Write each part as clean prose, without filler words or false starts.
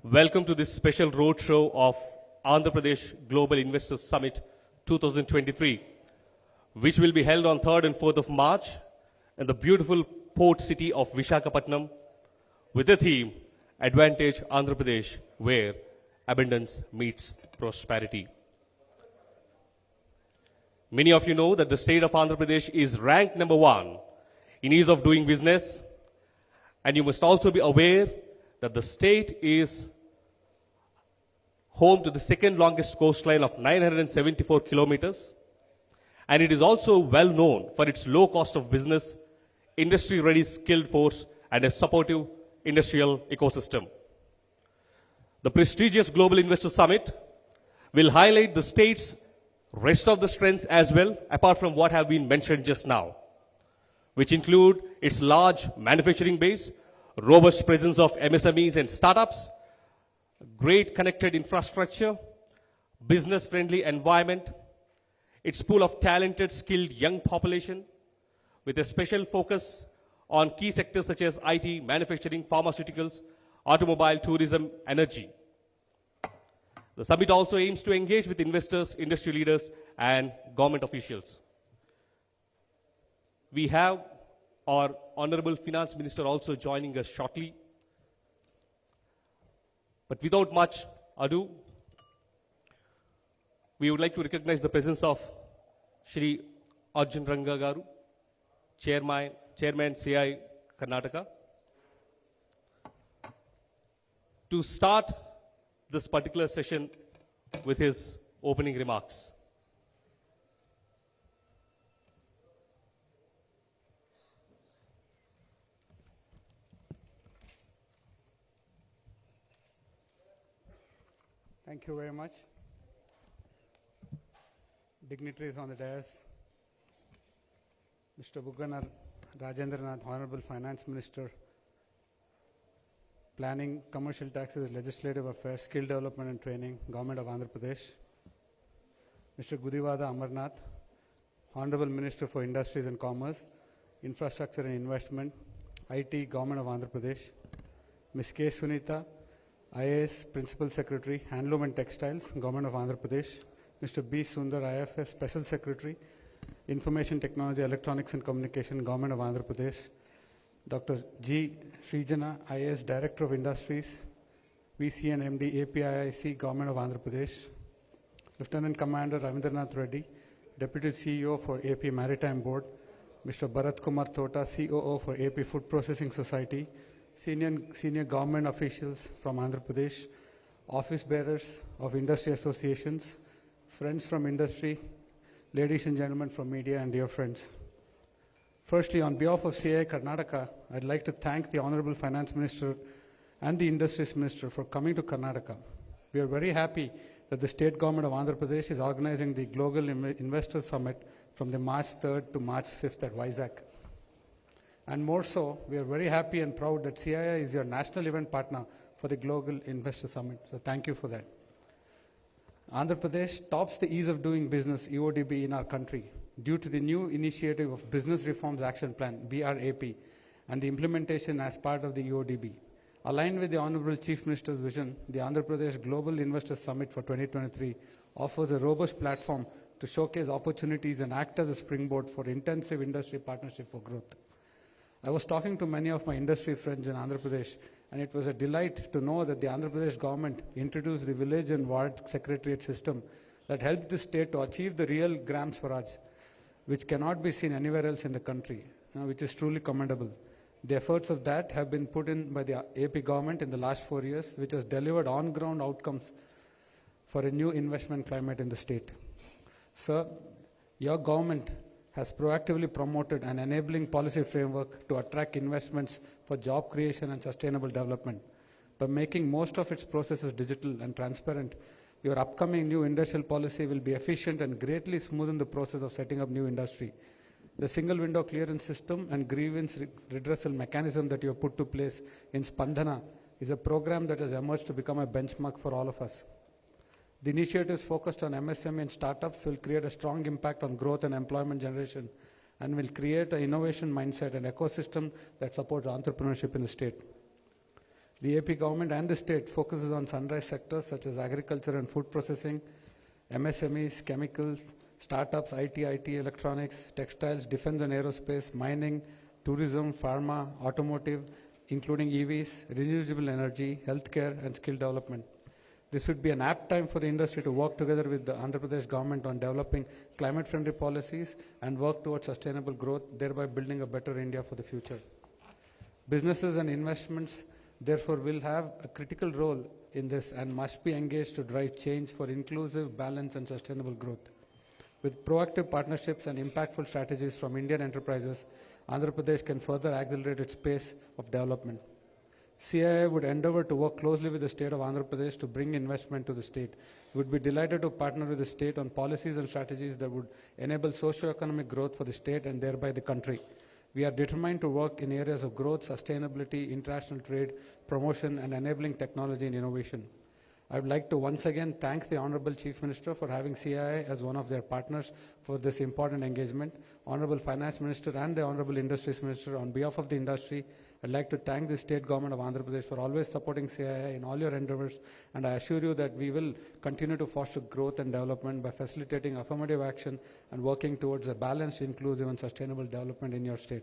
Welcome to this special roadshow of Andhra Pradesh Global Investors Summit 2023, which will be held on 3rd and 4th of March in the beautiful port city of Visakhapatnam with the theme Advantage Andhra Pradesh, where abundance meets prosperity. Many of you know that the state of Andhra Pradesh is ranked number 1 in ease of doing business, and you must also be aware that the state is home to the second longest coastline of 974 kilometers, and it is also well known for its low cost of business, industry-ready skilled force, and a supportive industrial ecosystem. The prestigious Global Investor Summit will highlight the state's rest of the strengths as well, apart from what have been mentioned just now, which include its large manufacturing base, robust presence of MSMEs and startups, great connected infrastructure, business-friendly environment, its pool of talented, skilled young population, with a special focus on key sectors such as IT, manufacturing, pharmaceuticals, automobile, tourism, energy. The summit also aims to engage with investors, industry leaders, and government officials. We have our Honorable Finance Minister also joining us shortly. But without much ado, we would like to recognize the presence of Shri Arjun Ranga Garu, Chairman CI Karnataka. To start this particular session with his opening remarks. Thank you very much. Dignitaries on the dais, Mr. Bugganar Rajendranath, Honorable Finance Minister, Planning, Commercial Taxes, Legislative Affairs, Skill Development and Training, Government of Andhra Pradesh, Mr. Gudivada Amarnath, Honorable Minister for Industries and Commerce, Infrastructure and Investment, IT, Government of Andhra Pradesh, Ms. K. Sunita, IAS Principal Secretary, Handloom and Textiles, Government of Andhra Pradesh, Mr. B. Sundar, IFS Special Secretary, Information Technology, Electronics and Communication, Government of Andhra Pradesh, Dr. G. Srijana, IAS Director of Industries, VC and MD, APIIC, Government of Andhra Pradesh, Lieutenant Commander Ravindranath Reddy, Deputy CEO for AP Maritime Board, Mr. Bharat Kumar Tota, COO for AP Food Processing Society, senior government officials from Andhra Pradesh, office bearers of industry associations, friends from industry, ladies and gentlemen from media, and dear friends. Firstly, on behalf of CI Karnataka, I'd like to thank the Honorable Finance Minister and the Industries Minister for coming to Karnataka. We are very happy that the State Government of Andhra Pradesh is organizing the Global Investor Summit from the March 3rd to March 5th at Vizag. And more so, we are very happy and proud that CII is your national event partner for the Global Investor Summit. So thank you for that. Andhra Pradesh tops the ease of doing business EODB in our country due to the new initiative of Business Reforms Action Plan, BRAP, and the implementation as part of the EODB. Aligned with the Honorable Chief Minister's vision, the Andhra Pradesh Global Investor Summit for 2023 offers a robust platform to showcase opportunities and act as a springboard for intensive industry partnership for growth. I was talking to many of my industry friends in Andhra Pradesh, and it was a delight to know that the Andhra Pradesh government introduced the village and ward secretariat system that helped the state to achieve the real Gram Swaraj, which cannot be seen anywhere else in the country, which is truly commendable. The efforts of that have been put in by the AP government in the last 4 years, which has delivered on-ground outcomes for a new investment climate in the state. Sir, your government has proactively promoted an enabling policy framework to attract investments for job creation and sustainable development. By making most of its processes digital and transparent, your upcoming new industrial policy will be efficient and greatly smoothen the process of setting up new industry. The single window clearance system and grievance redressal mechanism that you have put to place in Spandana is a program that has emerged to become a benchmark for all of us. The initiatives focused on MSME and startups will create a strong impact on growth and employment generation and will create an innovation mindset and ecosystem that supports entrepreneurship in the state. The AP government and the state focuses on sunrise sectors such as agriculture and food processing, MSMEs, chemicals, startups, IT, electronics, textiles, defense and aerospace, mining, tourism, pharma, automotive, including EVs, renewable energy, healthcare, and skill development. This would be an apt time for the industry to work together with the Andhra Pradesh government on developing climate-friendly policies and work towards sustainable growth, thereby building a better India for the future. Businesses and investments, therefore, will have a critical role in this and must be engaged to drive change for inclusive, balanced, and sustainable growth. With proactive partnerships and impactful strategies from Indian enterprises, Andhra Pradesh can further accelerate its pace of development. CII would endeavor to work closely with the state of Andhra Pradesh to bring investment to the state. We would be delighted to partner with the state on policies and strategies that would enable socio-economic growth for the state and thereby the country. We are determined to work in areas of growth, sustainability, international trade, promotion, and enabling technology and innovation. I would like to once again thank the Honorable Chief Minister for having CII as one of their partners for this important engagement. Honorable Finance Minister and the Honorable Industries Minister, on behalf of the industry, I'd like to thank the State Government of Andhra Pradesh for always supporting CII in all your endeavors, and I assure you that we will continue to foster growth and development by facilitating affirmative action and working towards a balanced, inclusive, and sustainable development in your state.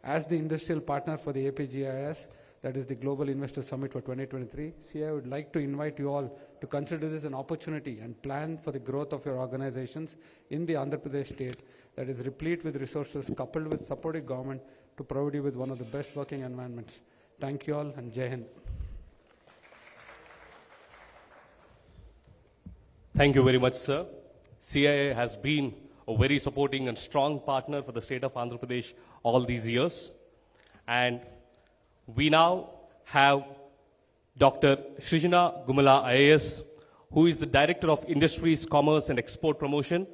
As the industrial partner for the APGIS, that is the Global Investor Summit for 2023, CII would like to invite you all to consider this an opportunity and plan for the growth of your organizations in the Andhra Pradesh state that is replete with resources coupled with supportive government to provide you with one of the best working environments. Thank you all, and Jai Hind. Thank you very much, sir. CII has been a very supporting and strong partner for the state of Andhra Pradesh all these years. And we now have Dr. Srijana Gumala IAS, who is the Director of Industries, Commerce and Export Promotion,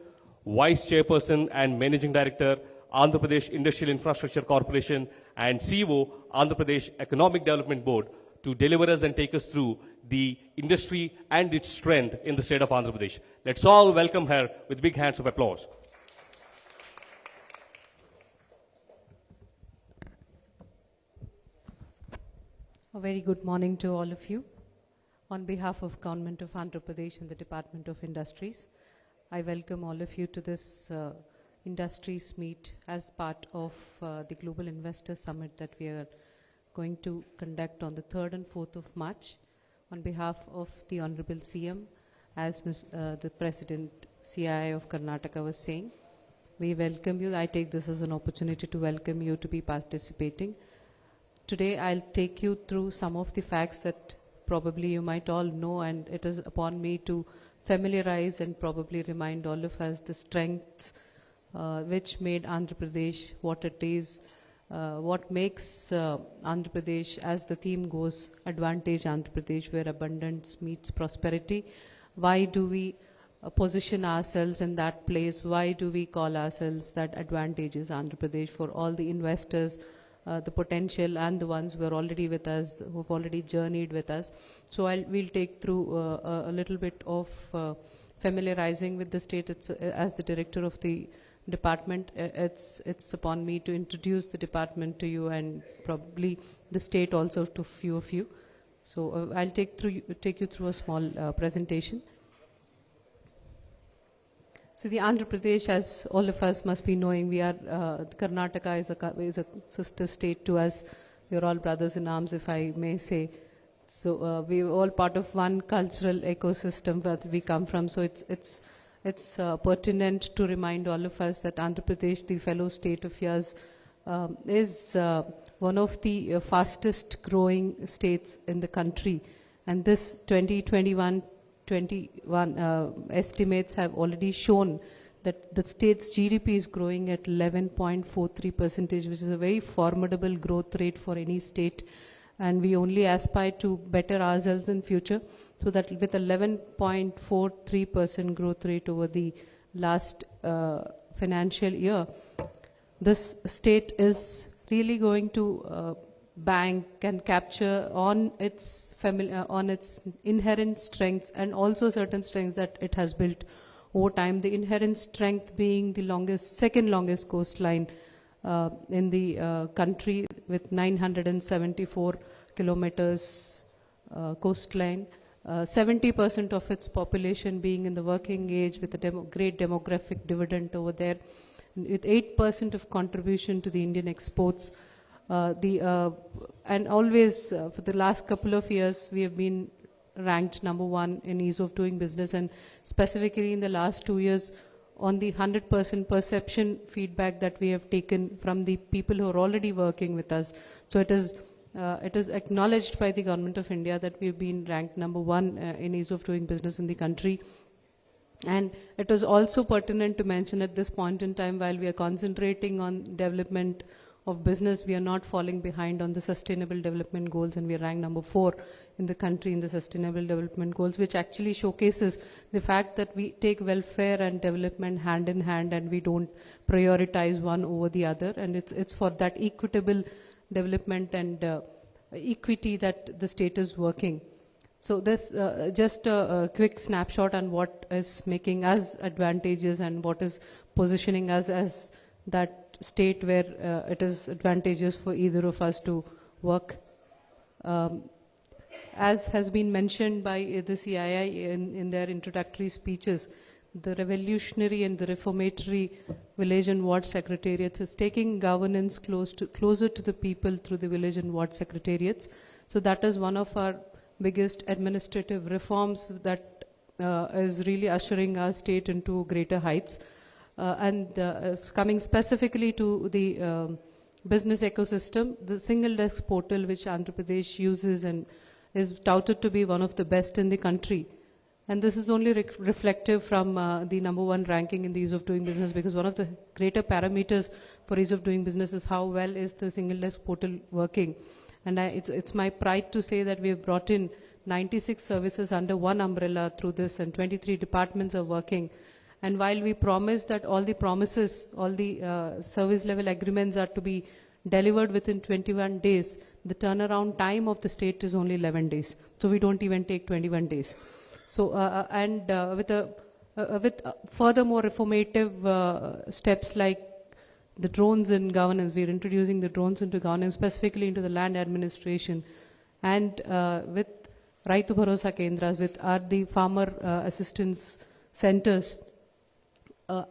Vice Chairperson and Managing Director, Andhra Pradesh Industrial Infrastructure Corporation, and CEO, Andhra Pradesh Economic Development Board, to deliver us and take us through the industry and its strength in the state of Andhra Pradesh. Let's all welcome her with big hands of applause. A very good morning to all of you. On behalf of Government of Andhra Pradesh and the Department of Industries, I welcome all of you to this industries meet as part of the Global Investor Summit that we are going to conduct on the 3rd and 4th of March. On behalf of the Honorable CM, as the President CII of Karnataka was saying, we welcome you. I take this as an opportunity to welcome you to be participating. Today I'll take you through some of the facts that probably you might all know, and it is upon me to familiarize and probably remind all of us the strengths which made Andhra Pradesh what it is, what makes Andhra Pradesh, as the theme goes, Advantage Andhra Pradesh, where abundance meets prosperity. Why do we position ourselves in that place? Why do we call ourselves that Advantage is Andhra Pradesh for all the investors, the potential and the ones who are already with us, who have already journeyed with us. So we'll take through a little bit of familiarizing with the state. As the director of the department, it's upon me to introduce the department to you and probably the state also to few of you. So I'll take you through a small presentation. So the Andhra Pradesh, as all of us must be knowing, we are, Karnataka is a sister state to us. We are all brothers in arms, if I may say. So we are all part of one cultural ecosystem that we come from. So it's pertinent to remind all of us that Andhra Pradesh, the fellow state of yours, is one of the fastest growing states in the country. And this 2021 estimates have already shown that the state's GDP is growing at 11.43%, which is a very formidable growth rate for any state. And we only aspire to better ourselves in future, so that with 11.43% growth rate over the last financial year, this state is really going to bank and capture on its inherent strengths and also certain strengths that it has built over time. The inherent strength being the second longest coastline in the country, with 974 kilometers coastline, 70% of its population being in the working age with a great demographic dividend over there, with 8% of contribution to the Indian exports. And always for the last couple of years, we have been ranked number 1 in ease of doing business, and specifically in the last 2 years on the 100% perception feedback that we have taken from the people who are already working with us. So it is acknowledged by the Government of India that we have been ranked number 1 in ease of doing business in the country. And it is also pertinent to mention at this point in time, while we are concentrating on development of business, we are not falling behind on the sustainable development goals, and we are ranked number 4 in the country in the sustainable development goals, which actually showcases the fact that we take welfare and development hand in hand, and we don't prioritize one over the other. And it's for that equitable development and equity that the state is working. So this just a quick snapshot on what is making us advantageous and what is positioning us as that state where it is advantageous for either of us to work. As has been mentioned by the CII in their introductory speeches, the revolutionary and the reformatory village and ward secretariats is taking governance closer to the people through the village and ward secretariats. So that is one of our biggest administrative reforms that is really ushering our state into greater heights. Coming specifically to the business ecosystem, the single desk portal which Andhra Pradesh uses and is touted to be one of the best in the country. And this is only reflective from the number 1 ranking in the ease of doing business, because one of the greater parameters for ease of doing business is how well is the single desk portal working. And it's my pride to say that we have brought in 96 services under one umbrella through this, and 23 departments are working. And while we promise that all the promises, all the service level agreements are to be delivered within 21 days, the turnaround time of the state is only 11 days. So we don't even take 21 days. So, with furthermore reformative steps like the drones in governance, we are introducing the drones into governance, specifically into the land administration. And with Raitu Bharosa Kendras, with the farmer assistance centers,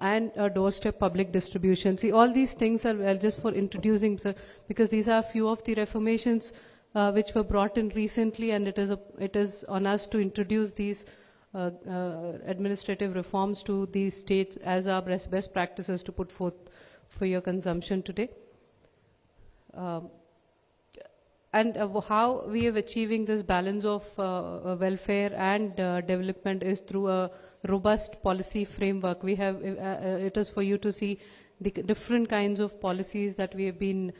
and doorstep public distribution. See, all these things are just for introducing, because these are few of the reformations which were brought in recently, and it is on us to introduce these administrative reforms to these states as our best practices to put forth for your consumption today. And how we are achieving this balance of welfare and development is through a robust policy framework. We have, it is for you to see the different kinds of policies that we have been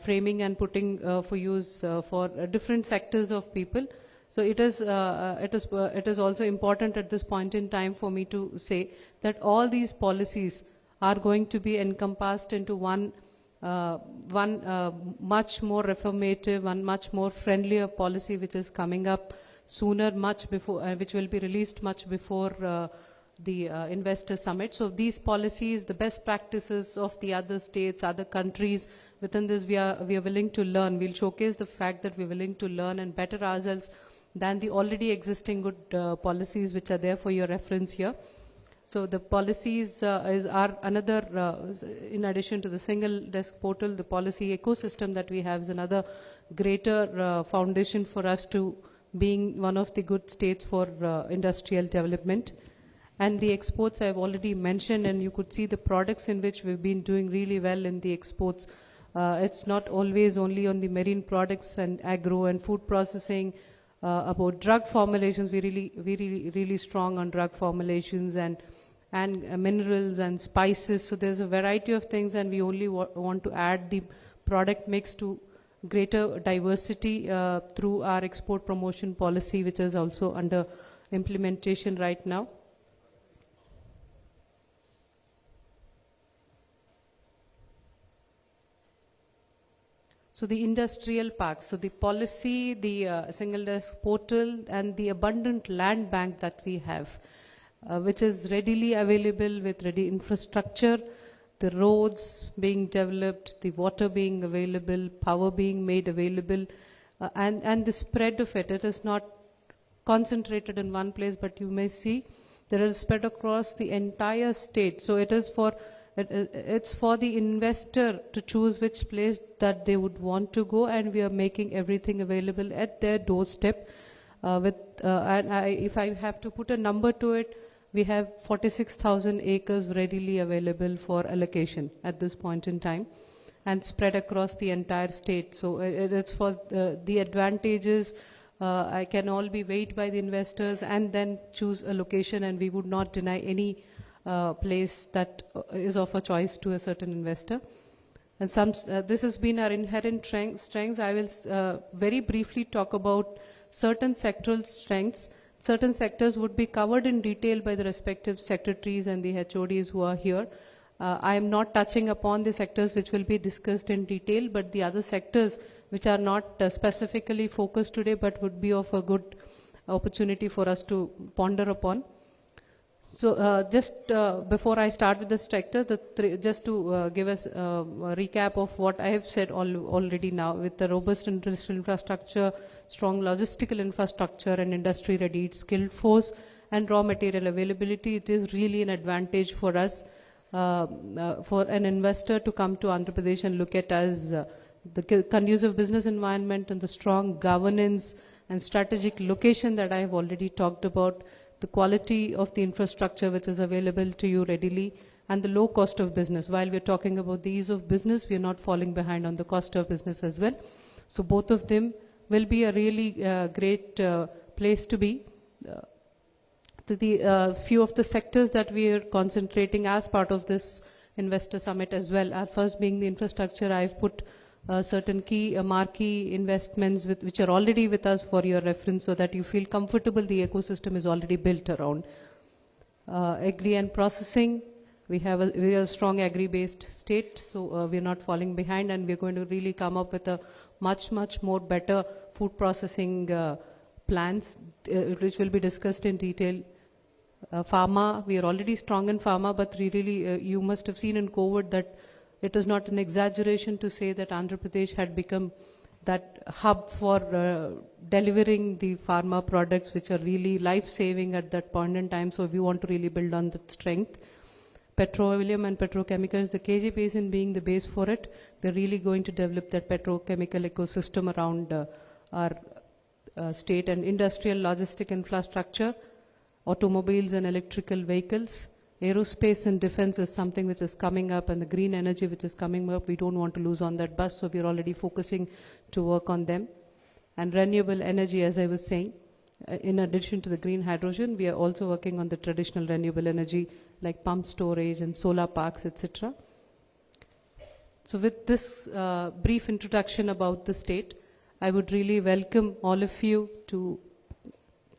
framing and putting for use for different sectors of people. So it is also important at this point in time for me to say that all these policies are going to be encompassed into one much more reformative, one much more friendlier policy which is coming up sooner, much before, which will be released much before the investor summit. So these policies, the best practices of the other states, other countries, within this we are willing to learn. We'll showcase the fact that we're willing to learn and better ourselves than the already existing good policies which are there for your reference here. So the policies are another, in addition to the single desk portal, the policy ecosystem that we have is another greater foundation for us to being one of the good states for industrial development. And the exports I've already mentioned, and you could see the products in which we've been doing really well in the exports. It's not always only on the marine products and agro and food processing. About drug formulations, we're really strong on drug formulations and minerals and spices. So there's a variety of things, and we only want to add the product mix to greater diversity through our export promotion policy, which is also under implementation right now. So the industrial parks, so the policy, the single desk portal, and the abundant land bank that we have, which is readily available with ready infrastructure, the roads being developed, the water being available, power being made available, and the spread of it. It is not concentrated in one place, but you may see there is spread across the entire state. So it is for it's for the investor to choose which place that they would want to go, and we are making everything available at their doorstep. If I have to put a number to it, we have 46,000 acres readily available for allocation at this point in time, and spread across the entire state. So it's for the advantages. I can all be weighed by the investors and then choose a location, and we would not deny any place that is of a choice to a certain investor. And this has been our inherent strengths. I will very briefly talk about certain sectoral strengths. Certain sectors would be covered in detail by the respective secretaries and the HODs who are here. I am not touching upon the sectors which will be discussed in detail, but the other sectors which are not specifically focused today but would be of a good opportunity for us to ponder upon. So just before I start with the sector, just to give us a recap of what I have said already now, with the robust industrial infrastructure, strong logistical infrastructure and industry ready skilled force and raw material availability, it is really an advantage for us, for an investor to come to Andhra Pradesh and look at us, the conducive business environment and the strong governance and strategic location that I have already talked about, the quality of the infrastructure which is available to you readily, and the low cost of business. While we're talking about the ease of business, we're not falling behind on the cost of business as well. So both of them will be a really great place to be. The few of the sectors that we are concentrating as part of this investor summit as well are first being the infrastructure. I've put certain key marquee investments which are already with us for your reference, so that you feel comfortable the ecosystem is already built around. Agri and processing, we are a strong agri-based state, so we're not falling behind, and we're going to really come up with a much more better food processing plans, which will be discussed in detail. Pharma, we are already strong in pharma, but really you must have seen in COVID that it is not an exaggeration to say that Andhra Pradesh had become that hub for delivering the pharma products which are really life-saving at that point in time. So we want to really build on that strength. Petroleum and petrochemicals, the KG Basin being the base for it, we're really going to develop that petrochemical ecosystem around our state, and industrial logistic infrastructure, automobiles and electrical vehicles. Aerospace and defense is something which is coming up, and the green energy which is coming up, we don't want to lose on that bus, so we're already focusing to work on them. And renewable energy, as I was saying, in addition to the green hydrogen, we are also working on the traditional renewable energy like pump storage and solar parks, etc. So with this brief introduction about the state, I would really welcome all of you to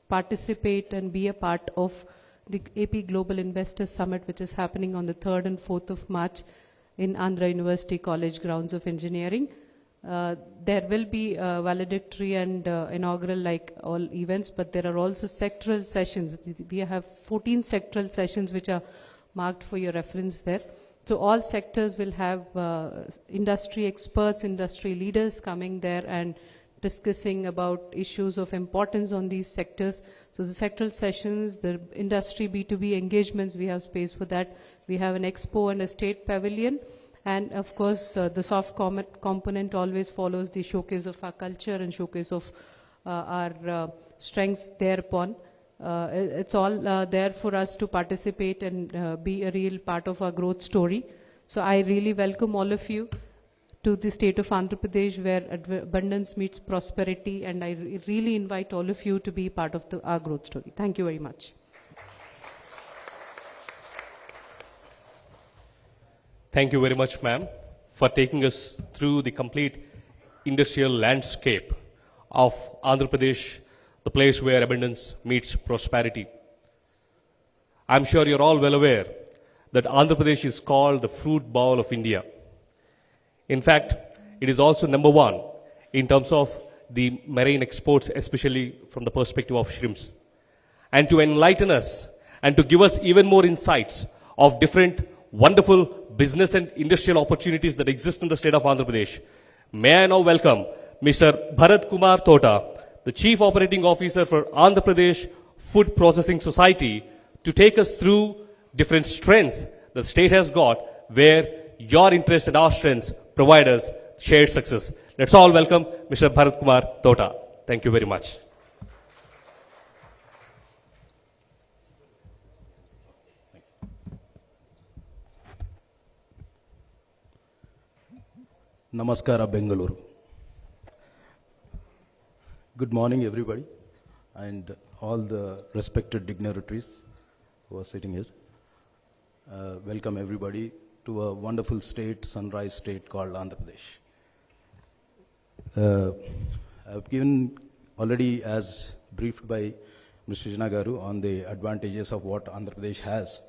participate and be a part of the AP Global Investors Summit, which is happening on the 3rd and 4th of March in Andhra University College Grounds of Engineering. There will be valedictory and inaugural like all events, but there are also sectoral sessions. We have 14 sectoral sessions which are marked for your reference there. So all sectors will have industry experts, industry leaders coming there and discussing about issues of importance on these sectors. So the sectoral sessions, the industry B2B engagements, we have space for that. We have an expo and a state pavilion. And of course, the soft component always follows the showcase of our culture and showcase of our strengths thereupon. It's all there for us to participate and be a real part of our growth story. So I really welcome all of you to the state of Andhra Pradesh, where abundance meets prosperity, and I really invite all of you to be part of our growth story. Thank you very much. Thank you very much, ma'am, for taking us through the complete industrial landscape of Andhra Pradesh, the place where abundance meets prosperity. I'm sure you're all well aware that Andhra Pradesh is called the fruit bowl of India. In fact, it is also number one in terms of the marine exports, especially from the perspective of shrimps. And to enlighten us and to give us even more insights of different wonderful business and industrial opportunities that exist in the state of Andhra Pradesh, may I now welcome Mr. Bharat Kumar Tota, the Chief Operating Officer for Andhra Pradesh Food Processing Society, to take us through different strengths the state has got, where your interest and our strengths provide us shared success. Let's all welcome Mr. Bharat Kumar Tota. Thank you very much. Namaskara, Bengaluru. Good morning, everybody, and all the respected dignitaries who are sitting here. Welcome, everybody, to a wonderful state, sunrise state called Andhra Pradesh. I've given already, as briefed by Mr. Janagaru, on the advantages of what Andhra Pradesh has.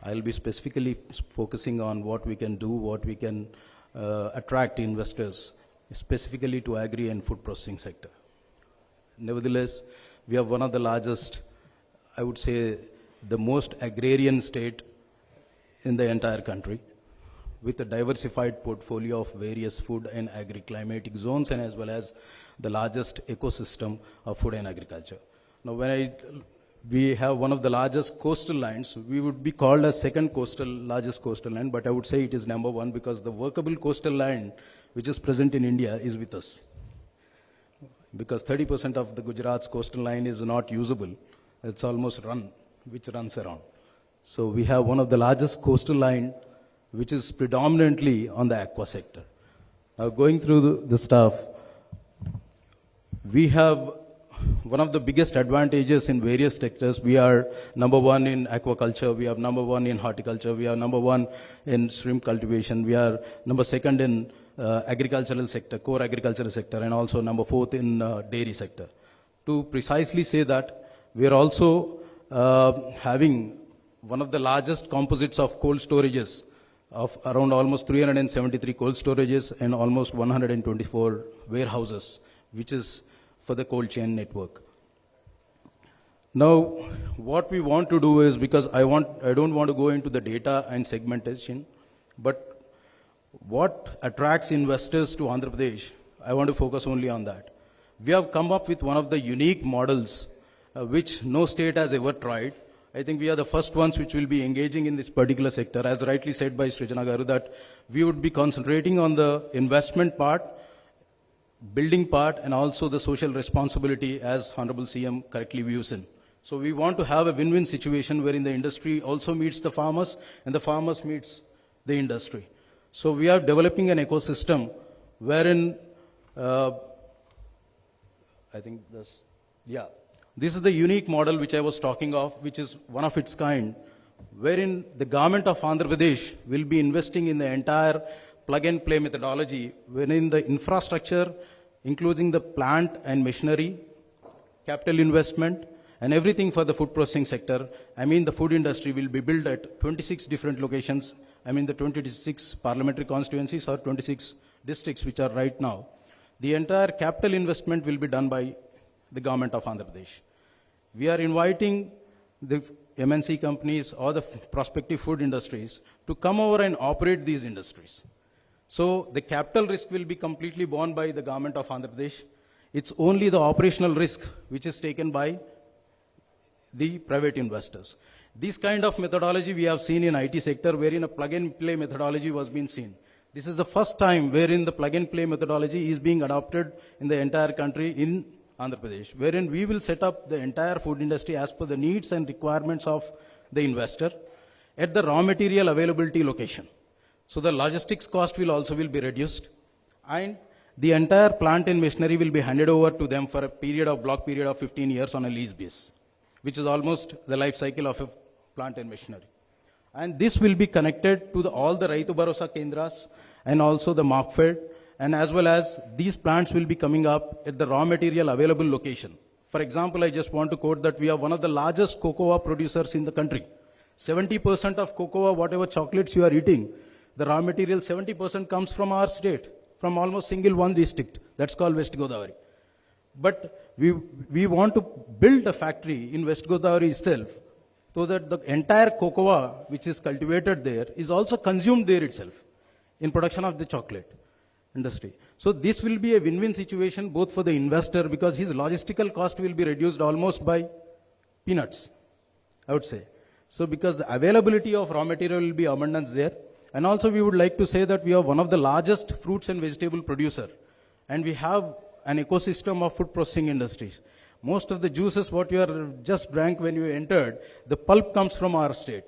I'll be specifically focusing on what we can do, what we can attract investors, specifically to agri and food processing sector. Nevertheless, we have one of the largest, I would say, the most agrarian state in the entire country, with a diversified portfolio of various food and agri-climatic zones, and as well as the largest ecosystem of food and agriculture. Now, we have one of the largest coastal lines. We would be called as second largest coastal line, but I would say it is number one, because the workable coastal line which is present in India is with us. Because 30% of the Gujarat's coastal line is not usable. It's almost which runs around. So we have one of the largest coastal line, which is predominantly on the aqua sector. Now, going through the stuff, we have one of the biggest advantages in various sectors. We are number one in aquaculture, we are number one in horticulture, we are number one in shrimp cultivation, we are number second in agricultural sector, core agricultural sector, and also number fourth in dairy sector. To precisely say that, we are also having one of the largest composites of cold storages, of around almost 373 cold storages and almost 124 warehouses, which is for the cold chain network. Now, what we want to do is, because I don't want to go into the data and segmentation, but what attracts investors to Andhra Pradesh, I want to focus only on that. We have come up with one of the unique models which no state has ever tried. I think we are the first ones which will be engaging in this particular sector. As rightly said by Srijana Garu, that we would be concentrating on the investment part, building part, and also the social responsibility, as Honorable CM correctly views in. So we want to have a win-win situation wherein the industry also meets the farmers and the farmers meets the industry. So we are developing an ecosystem wherein, I think this is the unique model which I was talking of, which is one of its kind, wherein the government of Andhra Pradesh will be investing in the entire plug-and-play methodology, wherein the infrastructure, including the plant and machinery, capital investment, and everything for the food processing sector. I mean, the food industry will be built at 26 different locations. I mean, the 26 parliamentary constituencies or 26 districts which are right now. The entire capital investment will be done by the government of Andhra Pradesh. We are inviting the MNC companies or the prospective food industries to come over and operate these industries. So the capital risk will be completely borne by the government of Andhra Pradesh. It's only the operational risk which is taken by the private investors. This kind of methodology we have seen in IT sector, wherein a plug-and-play methodology was being seen. This is the first time wherein the plug-and-play methodology is being adopted in the entire country in Andhra Pradesh, wherein we will set up the entire food industry as per the needs and requirements of the investor at the raw material availability location. So the logistics cost will be reduced, and the entire plant and machinery will be handed over to them for a block period of 15 years on a lease base, which is almost the life cycle of a plant and machinery. And this will be connected to all the Raitu Bharosa Kendras and also the Markfed, and as well as these plants will be coming up at the raw material available location. For example, I just want to quote that we are one of the largest cocoa producers in the country. 70% of cocoa, whatever chocolates you are eating, the raw material 70% comes from our state, from almost single one district. That's called West Godavari. But we want to build a factory in West Godavari itself, so that the entire cocoa which is cultivated there is also consumed there itself in production of the chocolate. industry. So this will be a win-win situation both for the investor because his logistical cost will be reduced almost by peanuts, I would say. So because the availability of raw material will be abundance there. And also we would like to say that we are one of the largest fruits and vegetable producer. And we have an ecosystem of food processing industries. Most of the juices what you are just drank when you entered, the pulp comes from our state,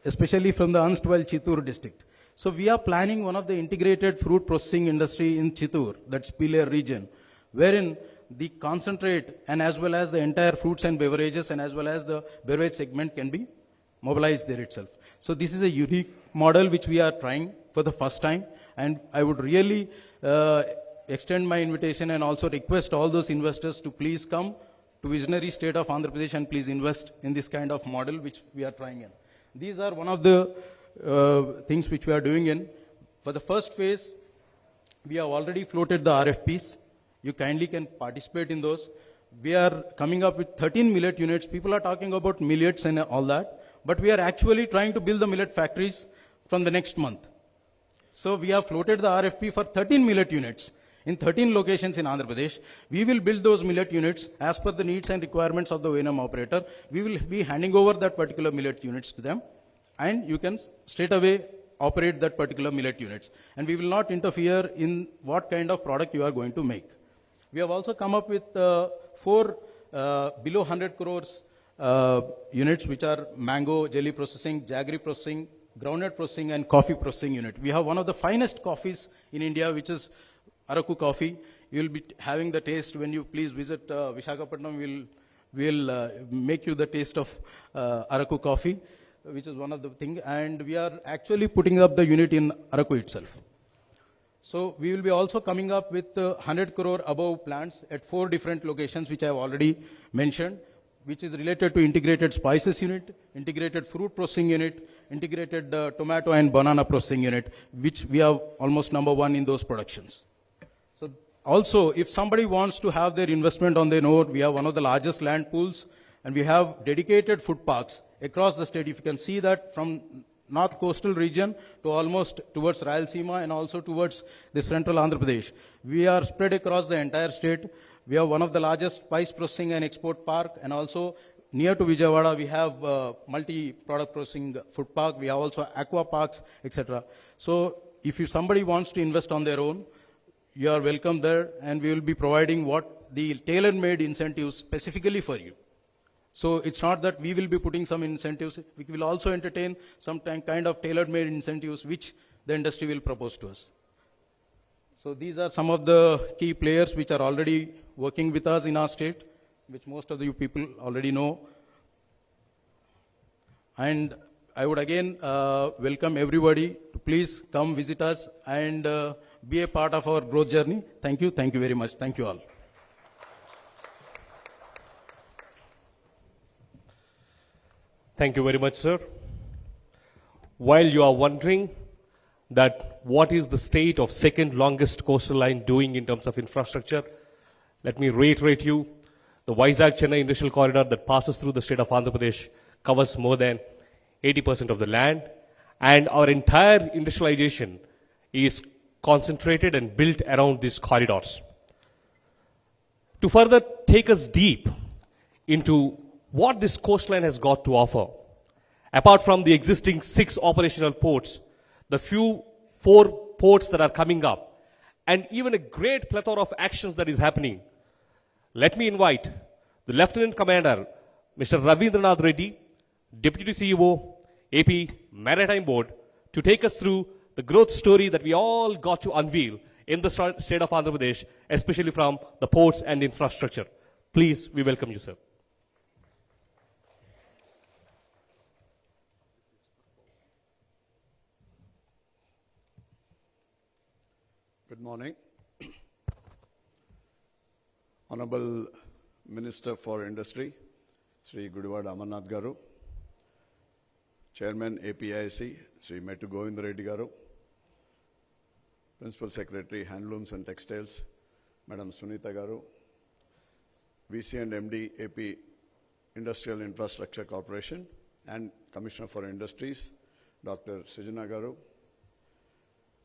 especially from the erstwhile Chittoor district. So we are planning one of the integrated fruit processing industry in Chittoor, that's Pilar region, wherein the concentrate and as well as the entire fruits and beverages and as well as the beverage segment can be mobilized there itself. So this is a unique model which we are trying for the first time, and I would really extend my invitation and also request all those investors to please come to visionary state of Andhra Pradesh and please invest in this kind of model which we are trying in. These are one of the things which we are doing in. For the first phase, we have already floated the RFPs. You kindly can participate in those. We are coming up with 13 millet units. People are talking about millets and all that, but we are actually trying to build the millet factories from the next month. So we have floated the RFP for 13 millet units in 13 locations in Andhra Pradesh. We will build those millet units as per the needs and requirements of the O&M operator. We will be handing over that particular millet units to them, and you can straight away operate that particular millet units. And we will not interfere in what kind of product you are going to make. We have also come up with 4 below 100 crores units, which are mango, jelly processing, jaggery processing, groundnut processing, and coffee processing unit. We have one of the finest coffees in India, which is Araku coffee. You will be having the taste when you please visit Visakhapatnam. We'll make you the taste of Araku coffee, which is one of the things. And we are actually putting up the unit in Araku itself. So we will be also coming up with 100 crore above plants at 4 different locations, which I have already mentioned, which is related to integrated spices unit, integrated fruit processing unit, integrated tomato and banana processing unit, which we have almost #1 in those productions. So also, if somebody wants to have their investment on their own, we have one of the largest land pools, and we have dedicated food parks across the state. If you can see that from north coastal region to almost towards Rayalaseema and also towards the central Andhra Pradesh. We are spread across the entire state. We have one of the largest spice processing and export park, and also near to Vijayawada we have multi-product processing food park. We have also aqua parks, etc. So if somebody wants to invest on their own, you are welcome there, and we will be providing what the tailor-made incentives specifically for you. So it's not that we will be putting some incentives. We will also entertain some kind of tailor-made incentives which the industry will propose to us. So these are some of the key players which are already working with us in our state, which most of you people already know. And I would again welcome everybody to please come visit us and be a part of our growth journey. Thank you. Thank you very much. Thank you all. Thank you very much, sir. While you are wondering that what is the state of second longest coastal line doing in terms of infrastructure, let me reiterate you, the Vizag-Chennai industrial corridor that passes through the state of Andhra Pradesh covers more than 80% of the land, and our entire industrialization is concentrated and built around these corridors. To further take us deep into what this coastline has got to offer, apart from the existing 6 operational ports, the few 4 ports that are coming up, and even a great plethora of actions that is happening, let me invite the Lieutenant Commander, Mr. Ravindranath Reddy, Deputy CEO, AP Maritime Board, to take us through the growth story that we all got to unveil in the state of Andhra Pradesh, especially from the ports and infrastructure. Please, we welcome you, sir. Good morning. Honorable Minister for Industry, Sri Gudivada Amarnath Garu, Chairman APIC, Sri Mettu Govinda Reddy Garu, Principal Secretary Handlooms and Textiles, Madam Sunita Garu, VC and MD AP Industrial Infrastructure Corporation, and Commissioner for Industries, Dr. Srijana Garu,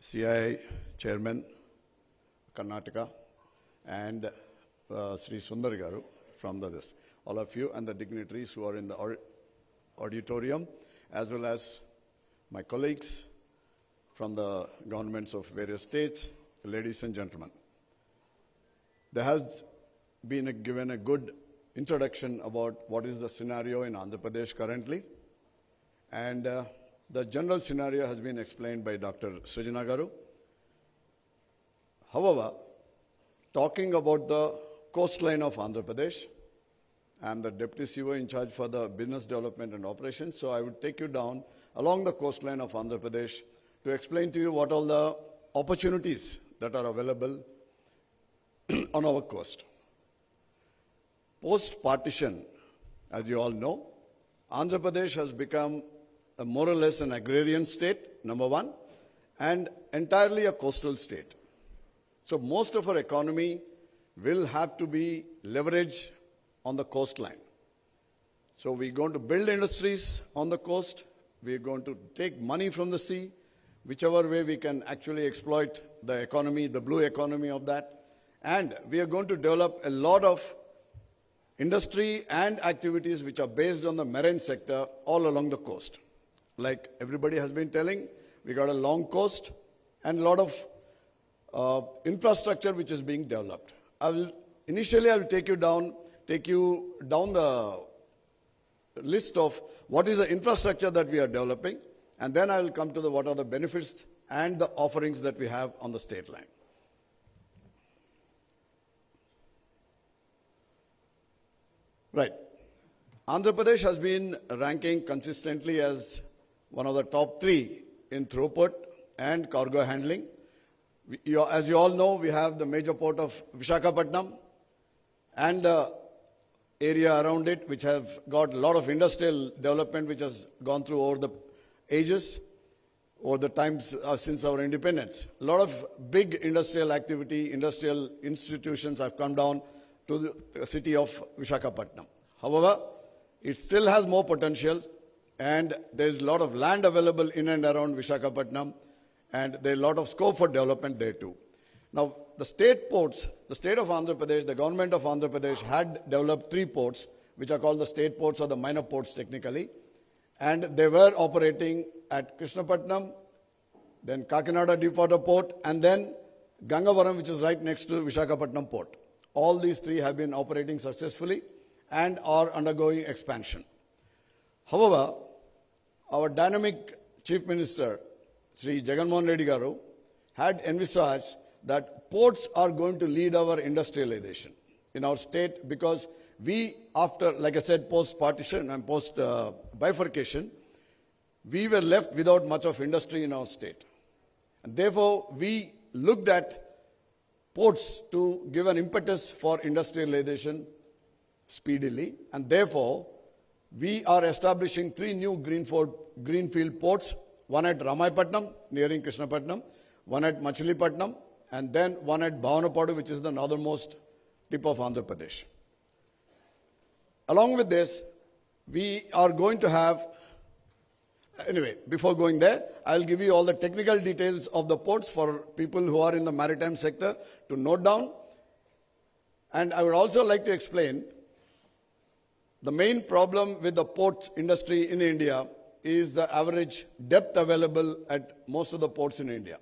CII Chairman, Karnataka, and Sri Sundar Garu from this. All of you and the dignitaries who are in the auditorium, as well as my colleagues from the governments of various states, ladies and gentlemen. There has been given a good introduction about what is the scenario in Andhra Pradesh currently, and the general scenario has been explained by Dr. Srijana Garu. However, talking about the coastline of Andhra Pradesh, I am the Deputy CEO in charge for the business development and operations, so I would take you down along the coastline of Andhra Pradesh to explain to you what all the opportunities that are available on our coast. Post-partition, as you all know, Andhra Pradesh has become a more or less an agrarian state, number one, and entirely a coastal state. So most of our economy will have to be leveraged on the coastline. So we're going to build industries on the coast. We're going to take money from the sea, whichever way we can actually exploit the economy, the blue economy of that. And we are going to develop a lot of industry and activities which are based on the marine sector all along the coast. Like everybody has been telling, we got a long coast and a lot of infrastructure which is being developed. Initially I will take you down the list of what is the infrastructure that we are developing, and then I will come to what are the benefits and the offerings that we have on the state line. Right. Andhra Pradesh has been ranking consistently as one of the top 3 in throughput and cargo handling. As you all know, we have the major port of Visakhapatnam and the area around it, which have got a lot of industrial development which has gone through over the ages, over the times since our independence. A lot of big industrial activity, industrial institutions have come down to the city of Visakhapatnam. However, it still has more potential, and there is a lot of land available in and around Visakhapatnam, and there is a lot of scope for development there too. Now, the state ports, the state of Andhra Pradesh, the government of Andhra Pradesh had developed 3 ports, which are called the state ports or the minor ports technically, and they were operating at Krishnapatnam, then Kakinada Deepwater Port, and then Gangavaram, which is right next to Visakhapatnam Port. All these 3 have been operating successfully and are undergoing expansion. However, our dynamic Chief Minister, Sri Jagan Reddy Garu, had envisaged that ports are going to lead our industrialization in our state, because we, after, like I said, post-partition and post-bifurcation, we were left without much of industry in our state. And therefore, we looked at ports to give an impetus for industrialization speedily, and therefore, we are establishing 3 new greenfield ports, one at Ramayapatnam, nearing Krishnapatnam, one at Machilipatnam, and then one at Bhavanapadu, which is the northernmost tip of Andhra Pradesh. Along with this, we are going to have, anyway, before going there, I'll give you all the technical details of the ports for people who are in the maritime sector to note down. And I would also like to explain the main problem with the port industry in India is the average depth available at most of the ports in India.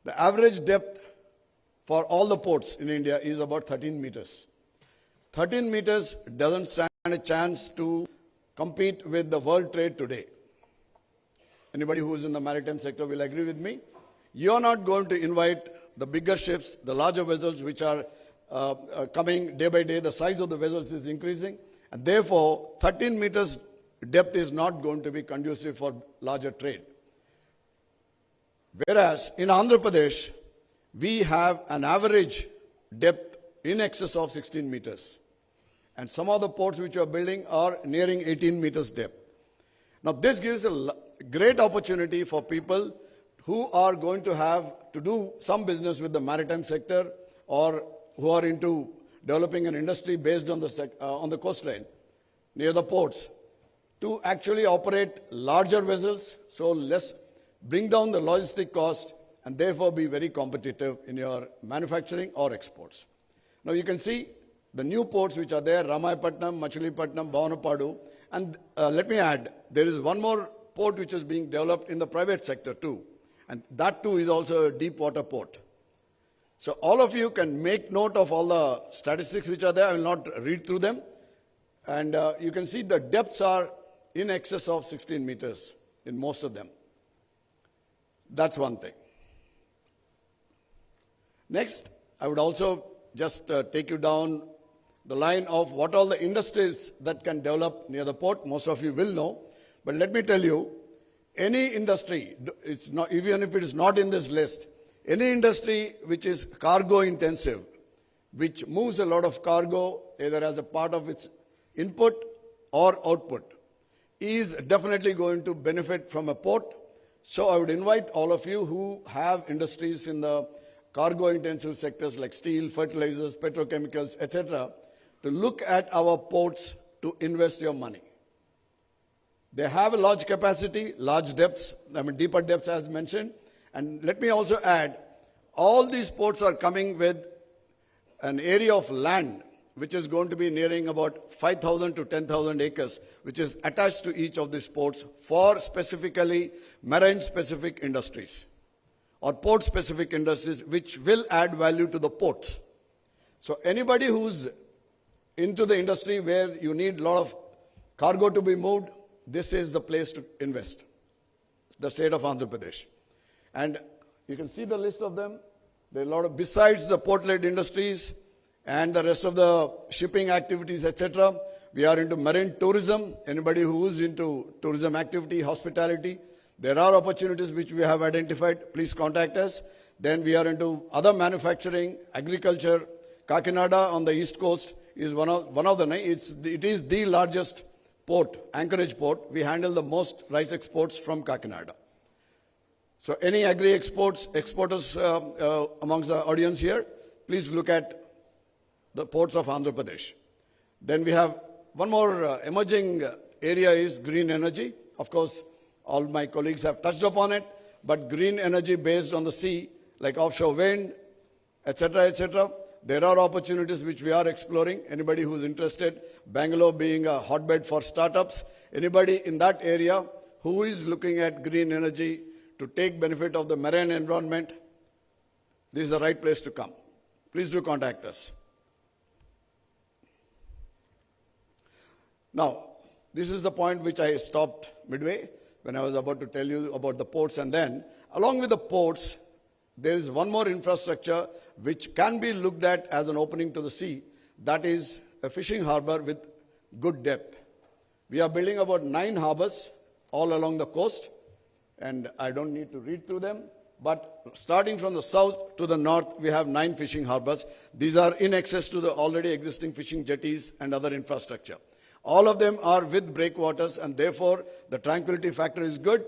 The average depth for all the ports in India is about 13 meters. 13 meters doesn't stand a chance to compete with the world trade today. Anybody who is in the maritime sector will agree with me. You're not going to invite the bigger ships, the larger vessels, which are coming day by day. The size of the vessels is increasing. And therefore, 13 meters depth is not going to be conducive for larger trade. Whereas in Andhra Pradesh, we have an average depth in excess of 16 meters. And some of the ports which we are building are nearing 18 meters depth. Now, this gives a great opportunity for people who are going to have to do some business with the maritime sector, or who are into developing an industry based on the coastline, near the ports, to actually operate larger vessels, so bring down the logistic cost and therefore be very competitive in your manufacturing or exports. Now you can see the new ports which are there, Ramayapatnam, Machilipatnam, Bhavanapadu, and let me add, there is one more port which is being developed in the private sector too, and that too is also a deep water port. So all of you can make note of all the statistics which are there. I will not read through them. And you can see the depths are in excess of 16 meters in most of them. That's one thing. Next, I would also just take you down the line of what all the industries that can develop near the port. Most of you will know. But let me tell you, any industry, it's not, even if it is not in this list, any industry which is cargo intensive, which moves a lot of cargo either as a part of its input or output, is definitely going to benefit from a port. So I would invite all of you who have industries in the cargo intensive sectors like steel, fertilizers, petrochemicals, etc., to look at our ports to invest your money. They have a large capacity, large depths, deeper depths as mentioned. And let me also add, all these ports are coming with an area of land which is going to be nearing about 5,000 to 10,000 acres, which is attached to each of these ports for specifically marine-specific industries or port-specific industries, which will add value to the ports. So anybody who's into the industry where you need a lot of cargo to be moved, this is the place to invest, the state of Andhra Pradesh. And you can see the list of them. There are a lot of, besides the port-led industries and the rest of the shipping activities, etc., we are into marine tourism. Anybody who is into tourism activity, hospitality, there are opportunities which we have identified. Please contact us. Then we are into other manufacturing, agriculture. Kakinada on the east coast is one of the, it is the largest port, anchorage port. We handle the most rice exports from Kakinada. So any agri-exporters amongst the audience here, please look at the ports of Andhra Pradesh. Then we have one more emerging area is green energy. Of course, all my colleagues have touched upon it, but green energy based on the sea, like offshore wind, etc., etc., there are opportunities which we are exploring. Anybody who's interested, Bangalore being a hotbed for startups, anybody in that area who is looking at green energy to take benefit of the marine environment, this is the right place to come. Please do contact us. Now, this is the point which I stopped midway when I was about to tell you about the ports, and then along with the ports, there is one more infrastructure which can be looked at as an opening to the sea. That is a fishing harbor with good depth. We are building about 9 harbors all along the coast, and I don't need to read through them, but starting from the south to the north, we have 9 fishing harbors. These are in excess to the already existing fishing jetties and other infrastructure. All of them are with breakwaters, and therefore the tranquility factor is good.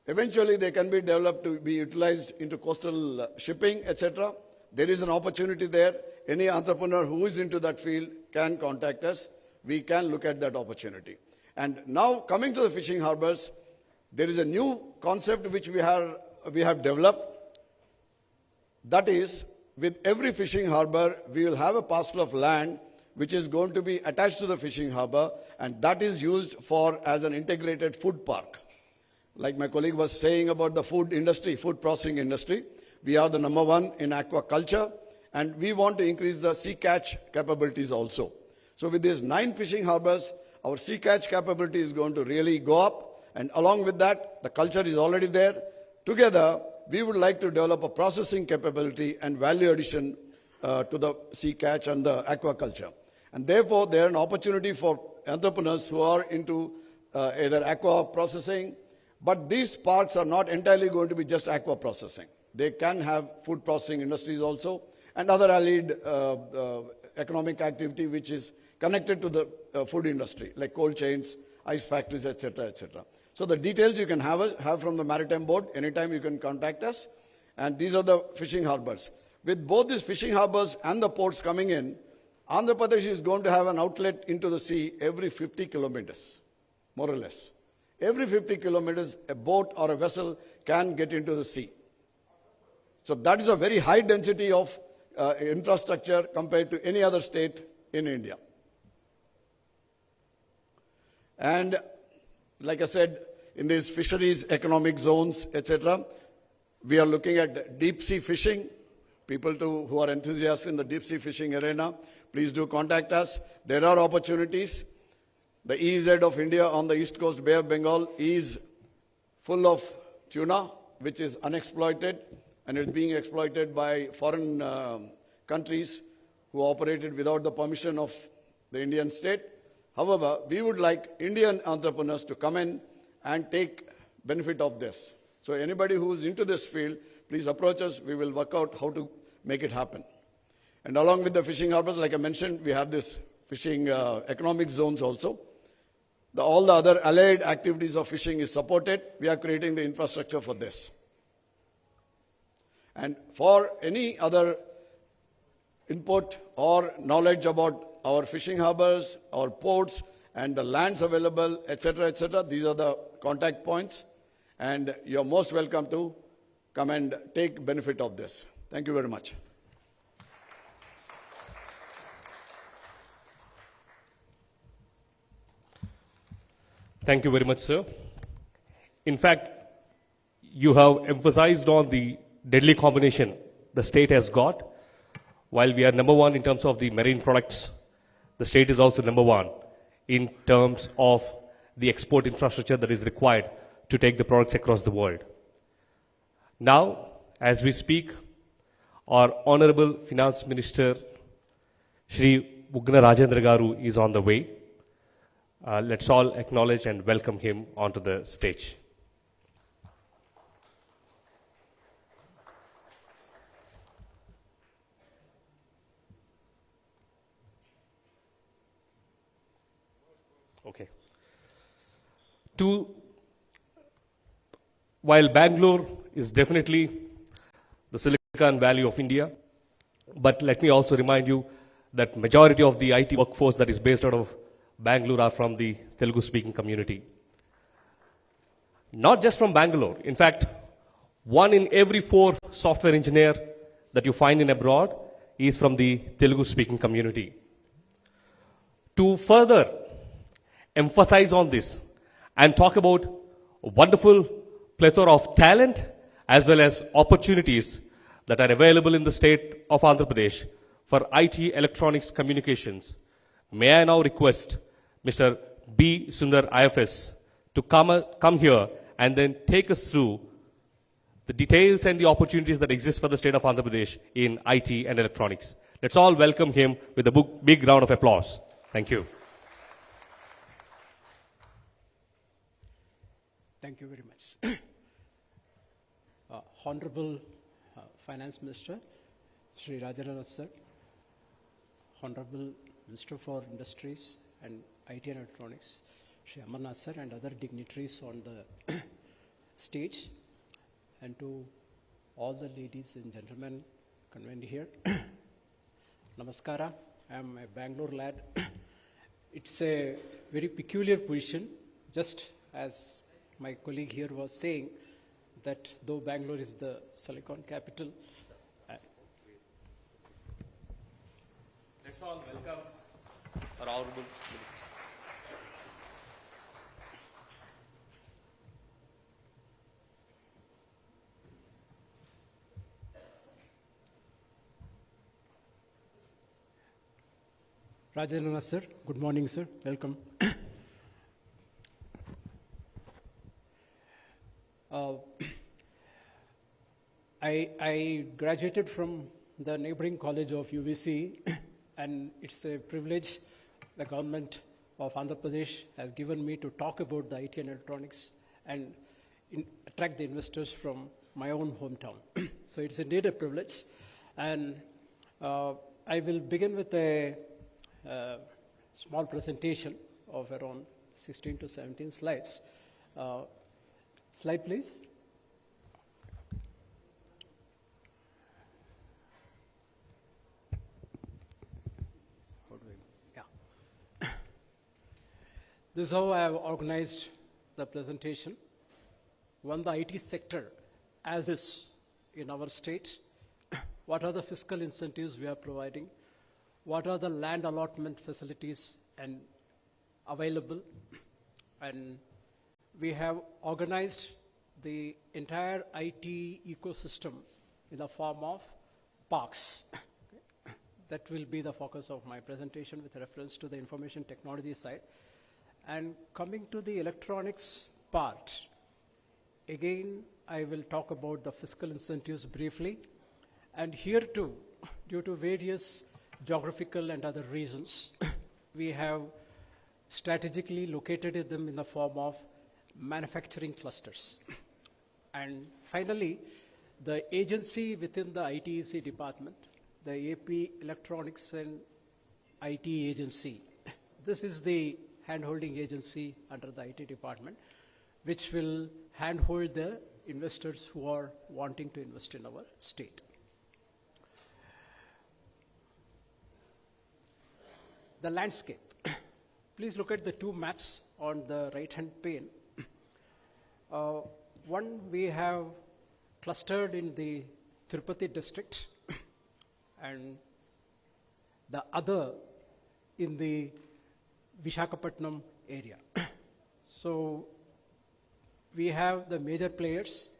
Eventually, they can be developed to be utilized into coastal shipping, etc. There is an opportunity there. Any entrepreneur who is into that field can contact us. We can look at that opportunity. And now, coming to the fishing harbors, there is a new concept which we have developed. That is, with every fishing harbor, we will have a parcel of land which is going to be attached to the fishing harbor, and that is used for as an integrated food park. Like my colleague was saying about the food industry, food processing industry, we are the #1 in aquaculture, and we want to increase the sea catch capabilities also. So with these 9 fishing harbors, our sea catch capability is going to really go up, and along with that, the culture is already there. Together, we would like to develop a processing capability and value addition to the sea catch and the aquaculture. And therefore, there is an opportunity for entrepreneurs who are into either aqua processing, but these parks are not entirely going to be just aqua processing. They can have food processing industries also, and other allied economic activity which is connected to the food industry, like cold chains, ice factories, etc., etc. So the details you can have from the Maritime Board. Anytime you can contact us. And these are the fishing harbors. With both these fishing harbors and the ports coming in, Andhra Pradesh is going to have an outlet into the sea every 50 kilometers, more or less. Every 50 kilometers, a boat or a vessel can get into the sea. So that is a very high density of infrastructure compared to any other state in India. And like I said, in these fisheries, economic zones, etc., we are looking at deep sea fishing. People who are enthusiasts in the deep sea fishing arena, please do contact us. There are opportunities. The EEZ of India on the east coast Bay of Bengal is full of tuna, which is unexploited, and it's being exploited by foreign countries who operated without the permission of the Indian state. However, we would like Indian entrepreneurs to come in and take benefit of this. So anybody who is into this field, please approach us. We will work out how to make it happen. And along with the fishing harbors, like I mentioned, we have this fishing economic zones also. All the other allied activities of fishing is supported. We are creating the infrastructure for this. And for any other input or knowledge about our fishing harbors, our ports, and the lands available, etc., these are the contact points. And you're most welcome to come and take benefit of this. Thank you very much. Thank you very much, sir. In fact, you have emphasized on the deadly combination the state has got. While we are number one in terms of the marine products, the state is also number one in terms of the export infrastructure that is required to take the products across the world. Now, as we speak, our Honorable Finance Minister, Shri Bugna Rajendra Garu, is on the way. Let's all acknowledge and welcome him onto the stage. Okay. While Bangalore is definitely the Silicon Valley of India, but let me also remind you that majority of the IT workforce that is based out of Bangalore are from the Telugu-speaking community. Not just from Bangalore. In fact, 1 in every 4 software engineer that you find in abroad is from the Telugu-speaking community. To further emphasize on this and talk about a wonderful plethora of talent as well as opportunities that are available in the state of Andhra Pradesh for IT electronics communications, may I now request Mr. B. Sundar IFS to come here and then take us through the details and the opportunities that exist for the state of Andhra Pradesh in IT and electronics. Let's all welcome him with a big round of applause. Thank you. Thank you very much. Honorable Finance Minister, Shri Rajendra sir, Honorable Minister for Industries and IT and Electronics, Shri Amarnath sir, and other dignitaries on the stage, and to all the ladies and gentlemen convened here. Namaskara, I am a Bangalore lad. It's a very peculiar position, just as my colleague here was saying, that though Bangalore is the Silicon capital. Let's all welcome our Honorable Minister. Rajendra sir, good morning sir, welcome. I graduated from the neighboring college of UBC, and it's a privilege the government of Andhra Pradesh has given me to talk about the IT and electronics and attract the investors from my own hometown. So it's indeed a privilege. And I will begin with a small presentation of around 16 to 17 slides. Slide, please. Yeah. This is how I have organized the presentation. One, the IT sector as is in our state, what are the fiscal incentives we are providing, what are the land allotment facilities and available, and we have organized the entire IT ecosystem in the form of parks. That will be the focus of my presentation with reference to the information technology side. And coming to the electronics part, again, I will talk about the fiscal incentives briefly. And here too, due to various geographical and other reasons, we have strategically located them in the form of manufacturing clusters. And finally, the agency within the ITEC department, the AP Electronics and IT Agency. This is the hand-holding agency under the IT department, which will hand-hold the investors who are wanting to invest in our state. The landscape. Please look at the two maps on the right-hand pane. One we have clustered in the Tirupati district and the other in the Visakhapatnam area. So we have the major players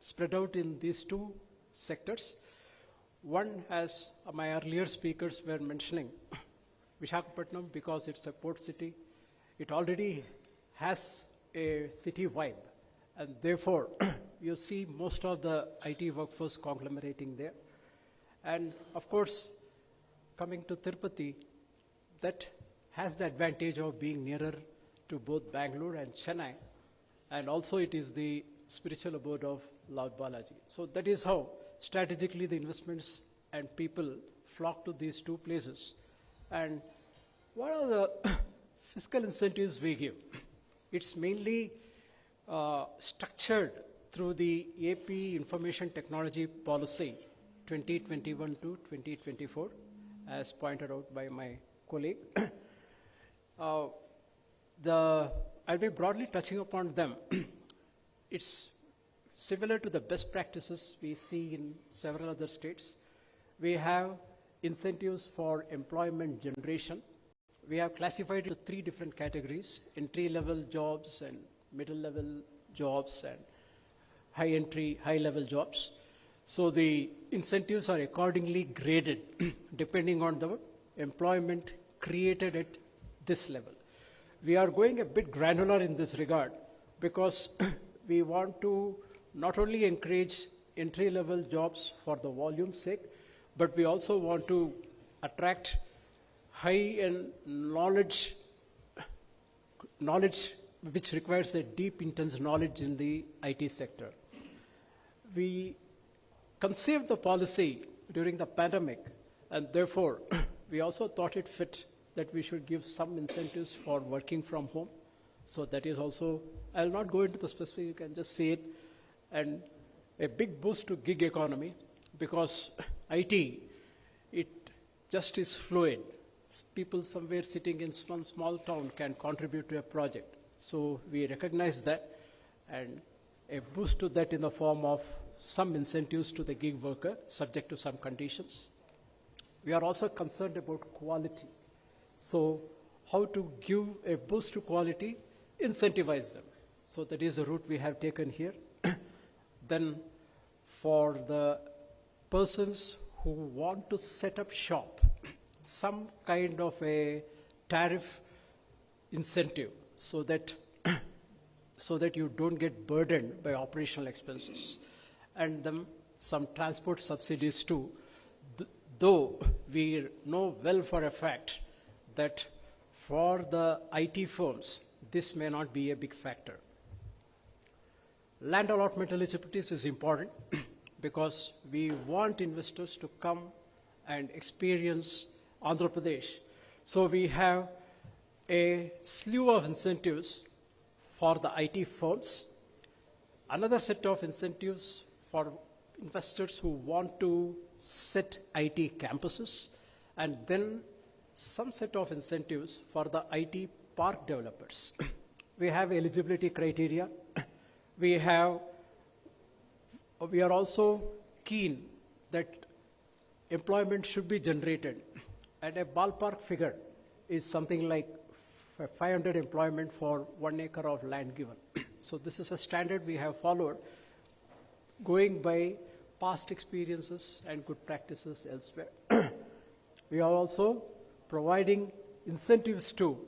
spread out in these two sectors. One, as my earlier speakers were mentioning, Visakhapatnam, because it's a port city, it already has a city vibe. And therefore, you see most of the IT workforce conglomerating there. And of course, coming to Tirupati, that has the advantage of being nearer to both Bangalore and Chennai. And also it is the spiritual abode of Lord Balaji. So that is how strategically the investments and people flock to these two places. And what are the fiscal incentives we give? It's mainly structured through the AP Information Technology Policy 2021 to 2024, as pointed out by my colleague. I'll be broadly touching upon them. It's similar to the best practices we see in several other states. We have incentives for employment generation. We have classified it into three different categories: entry-level jobs and middle-level jobs and high-level jobs. So the incentives are accordingly graded depending on the employment created at this level. We are going a bit granular in this regard because we want to not only encourage entry-level jobs for the volume's sake, but we also want to attract high-end knowledge which requires a deep, intense knowledge in the IT sector. We conceived the policy during the pandemic, and therefore, we also thought it fit that we should give some incentives for working from home. So that is also, I'll not go into the specific, you can just see it, and a big boost to gig economy, because IT, it just is fluid. People somewhere sitting in some small town can contribute to a project. So we recognize that, and a boost to that in the form of some incentives to the gig worker, subject to some conditions. We are also concerned about quality. So how to give a boost to quality, incentivize them. So that is the route we have taken here. Then for the persons who want to set up shop, some kind of a tariff incentive so that you don't get burdened by operational expenses. And then some transport subsidies too, though we know well for a fact that for the IT firms, this may not be a big factor. Land allotment eligibilities is important because we want investors to come and experience Andhra Pradesh. So we have a slew of incentives for the IT firms, another set of incentives for investors who want to set IT campuses, and then some set of incentives for the IT park developers. We have eligibility criteria. We have we are also keen that employment should be generated. And a ballpark figure is something like 500 employment for 1 acre of land given. So this is a standard we have followed, going by past experiences and good practices elsewhere. We are also providing incentives too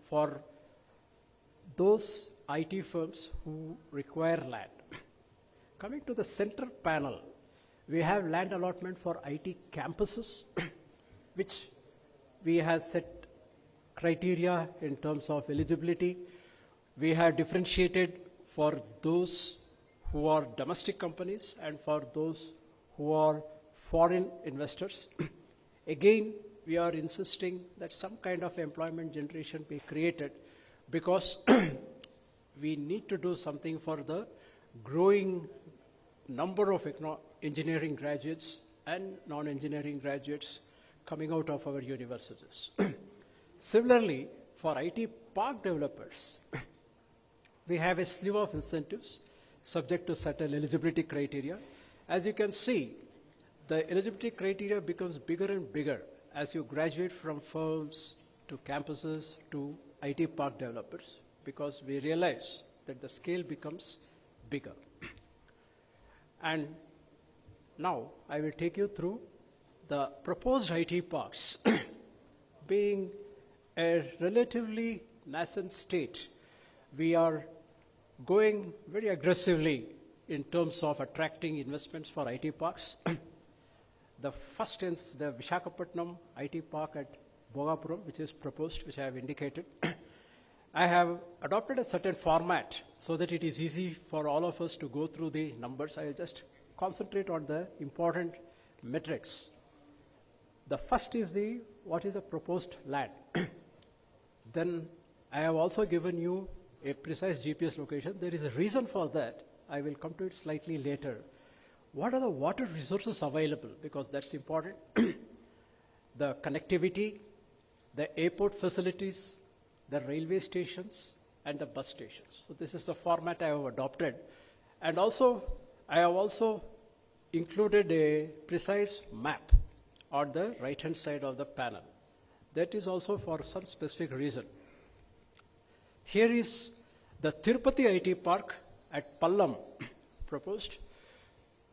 for those IT firms who require land. Coming to the center panel, we have land allotment for IT campuses, which we have set criteria in terms of eligibility. We have differentiated for those who are domestic companies and for those who are foreign investors. Again, we are insisting that some kind of employment generation be created, because we need to do something for the growing number of engineering graduates and non-engineering graduates coming out of our universities. Similarly, for IT park developers, we have a slew of incentives subject to certain eligibility criteria. As you can see, the eligibility criteria becomes bigger and bigger as you graduate from firms to campuses to IT park developers, because we realize that the scale becomes bigger. And now I will take you through the proposed IT parks. Being a relatively nascent state, we are going very aggressively in terms of attracting investments for IT parks. The first is the Visakhapatnam IT park at Bhogapuram, which is proposed, which I have indicated. I have adopted a certain format so that it is easy for all of us to go through the numbers. I will just concentrate on the important metrics. The first is what is the proposed land. Then I have also given you a precise GPS location. There is a reason for that. I will come to it slightly later. What are the water resources available? Because that's important. The connectivity, the airport facilities, the railway stations, and the bus stations. So this is the format I have adopted. And also, I have also included a precise map on the right-hand side of the panel. That is also for some specific reason. Here is the Tirupati IT Park at Pallam proposed.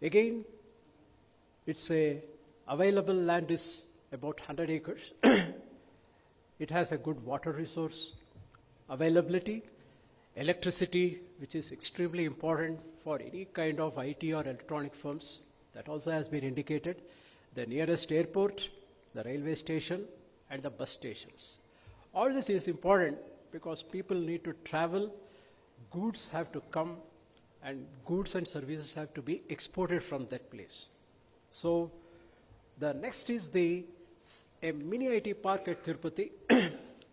Again, it's available land is about 100 acres. It has a good water resource availability, electricity, which is extremely important for any kind of IT or electronic firms. That also has been indicated. The nearest airport, the railway station, and the bus stations. All this is important because people need to travel, goods have to come, and goods and services have to be exported from that place. So the next is a mini IT park at Tirupati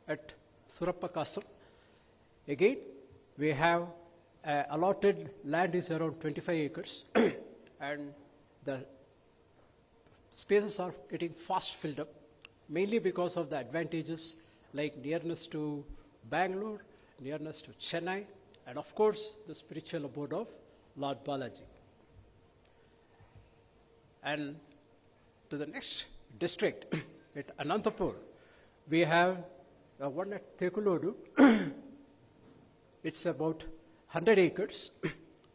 at Surappakasam. Again, we have allotted land is around 25 acres and the spaces are getting fast filled up, mainly because of the advantages like nearness to Bangalore, nearness to Chennai, and of course, the spiritual abode of Lord Balaji. And to the next district, at Anantapur, we have one at Tekulodu. It's about 100 acres.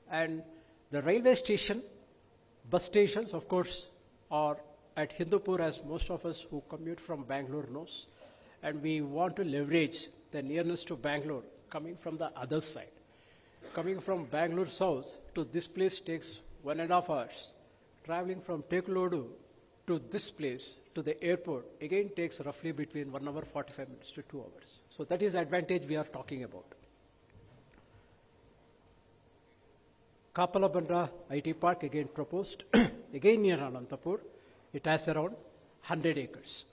And the railway station, bus stations, of course, are at Hindupur, as most of us who commute from Bangalore knows. And we want to leverage the nearness to Bangalore coming from the other side. Coming from Bangalore south to this place takes 1.5 hours. Traveling from Tekulodu to this place, to the airport, again takes roughly between 1 hour 45 minutes to 2 hours. So that is the advantage we are talking about. Kapalabandra IT Park again proposed, again near Anantapur. It has around 100 acres.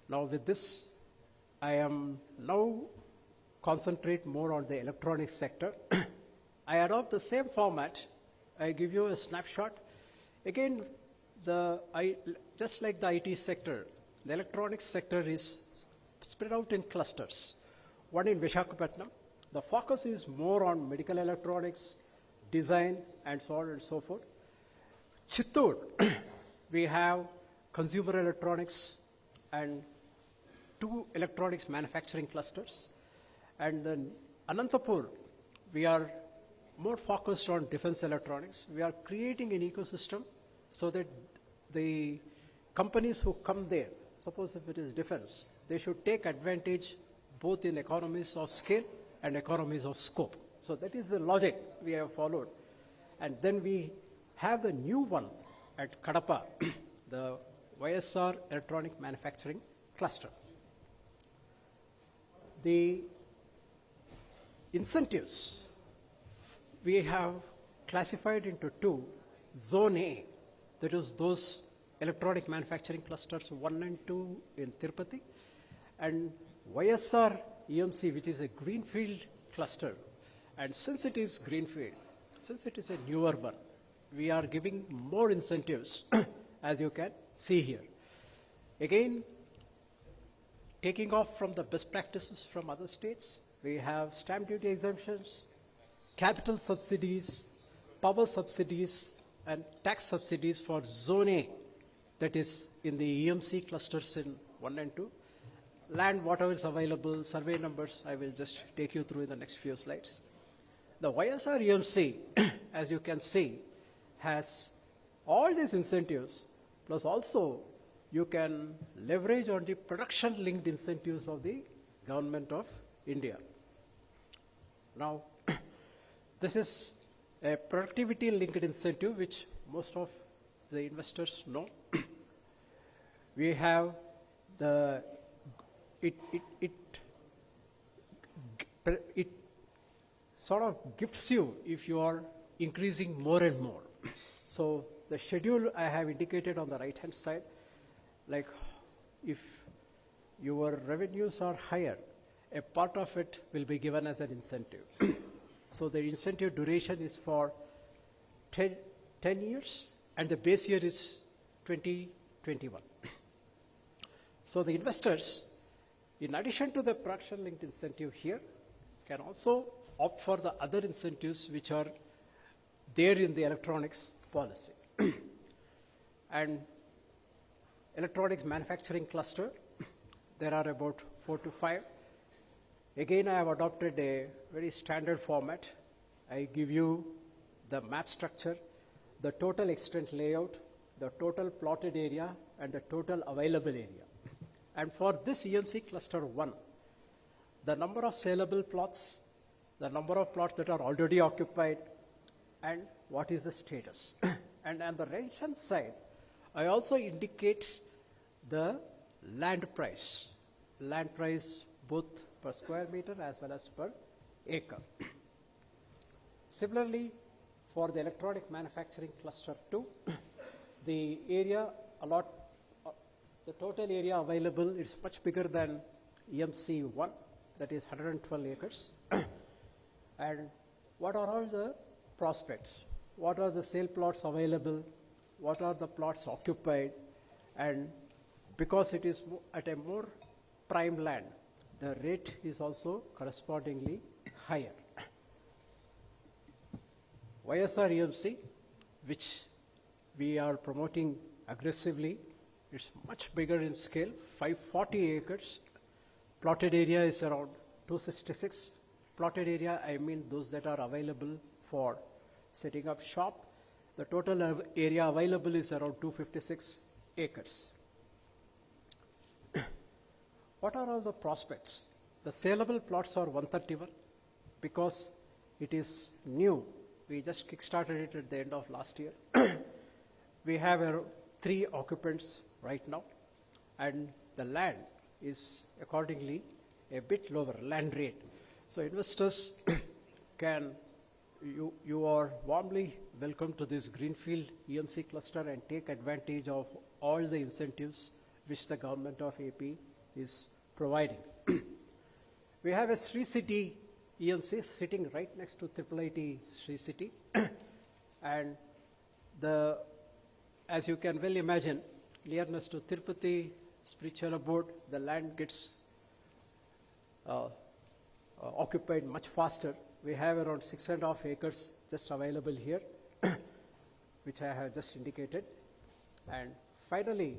Now with this, I am now concentrate more on the electronics sector. I adopt the same format. I give you a snapshot. Again, just like the IT sector, the electronics sector is spread out in clusters. One in Visakhapatnam, The focus is more on medical electronics, design, and so on and so forth. Chittoor, we have consumer electronics and 2 electronics manufacturing clusters. And then Anantapur, we are more focused on defense electronics. We are creating an ecosystem so that the companies who come there, suppose if it is defense, they should take advantage both in economies of scale and economies of scope. So that is the logic we have followed. And then we have the new one at Kadapa, the YSR Electronic Manufacturing Cluster. The incentives we have classified into 2. Zone A, that is those electronic manufacturing clusters 1 and 2 in Tirupati, and YSR EMC, which is a greenfield cluster. And since it is greenfield, since it is a newer one, we are giving more incentives, as you can see here. Again, taking off from the best practices from other states, we have stamp duty exemptions, capital subsidies, power subsidies, and tax subsidies for Zone A, that is in the EMC clusters in 1 and 2. Land, whatever is available, survey numbers, I will just take you through in the next few slides. The YSR EMC, as you can see, has all these incentives, plus also you can leverage on the production-linked incentives of the government of India. Now, this is a productivity-linked incentive, which most of the investors know. We have the, it sort of gifts you if you are increasing more and more. So the schedule I have indicated on the right-hand side, like if your revenues are higher, a part of it will be given as an incentive. So the incentive duration is for 10 years, and the base year is 2021. So the investors, in addition to the production-linked incentive here, can also opt for the other incentives which are there in the electronics policy. And electronics manufacturing cluster, there are about 4 to 5. Again, I have adopted a very standard format. I give you the map structure, the total extent layout, the total plotted area, and the total available area. And for this EMC cluster 1, the number of saleable plots, the number of plots that are already occupied, and what is the status. And on the right-hand side, I also indicate the land price both per square meter as well as per acre. Similarly, for the electronic manufacturing cluster 2, the area the total area available is much bigger than EMC 1, that is 112 acres. And what are all the prospects? What are the sale plots available? What are the plots occupied? And because it is at a more prime land, the rate is also correspondingly higher. YSR EMC, which we are promoting aggressively, it's much bigger in scale, 540 acres. Plotted area is around 266. Plotted area, I mean those that are available for setting up shop. The total area available is around 256 acres. What are all the prospects? The saleable plots are 131 because it is new. We just kickstarted it at the end of last year. We have 3 occupants right now, and the land is accordingly a bit lower, land rate. So investors you are warmly welcome to this Greenfield EMC cluster and take advantage of all the incentives which the government of AP is providing. We have a Sri City EMC sitting right next to IIIT Sri City. And as you can well imagine, nearness to Tirupati spiritual abode, the land gets occupied much faster. We have around 6.5 acres just available here, which I have just indicated. And finally,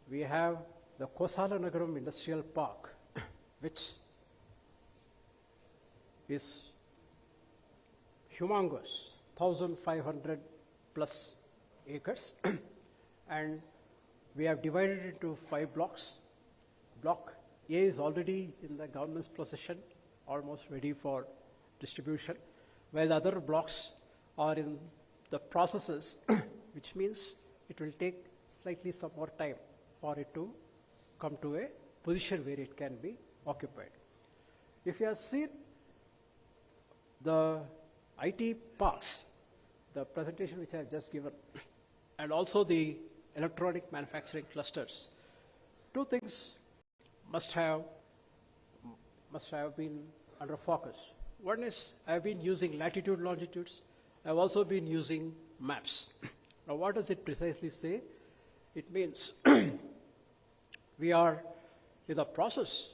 we have the Kosala Nagaram Industrial Park, which is humongous, 1,500 plus acres. And we have divided it into 5 blocks. Block A is already in the government's possession, almost ready for distribution, while the other blocks are in the processes, which means it will take slightly some more time for it to come to a position where it can be occupied. If you have seen the IT parks, the presentation which I have just given, and also the electronic manufacturing clusters, 2 things must have been under focus. One is I have been using latitude, longitudes. I have also been using maps. Now, what does it precisely say? It means we are in the process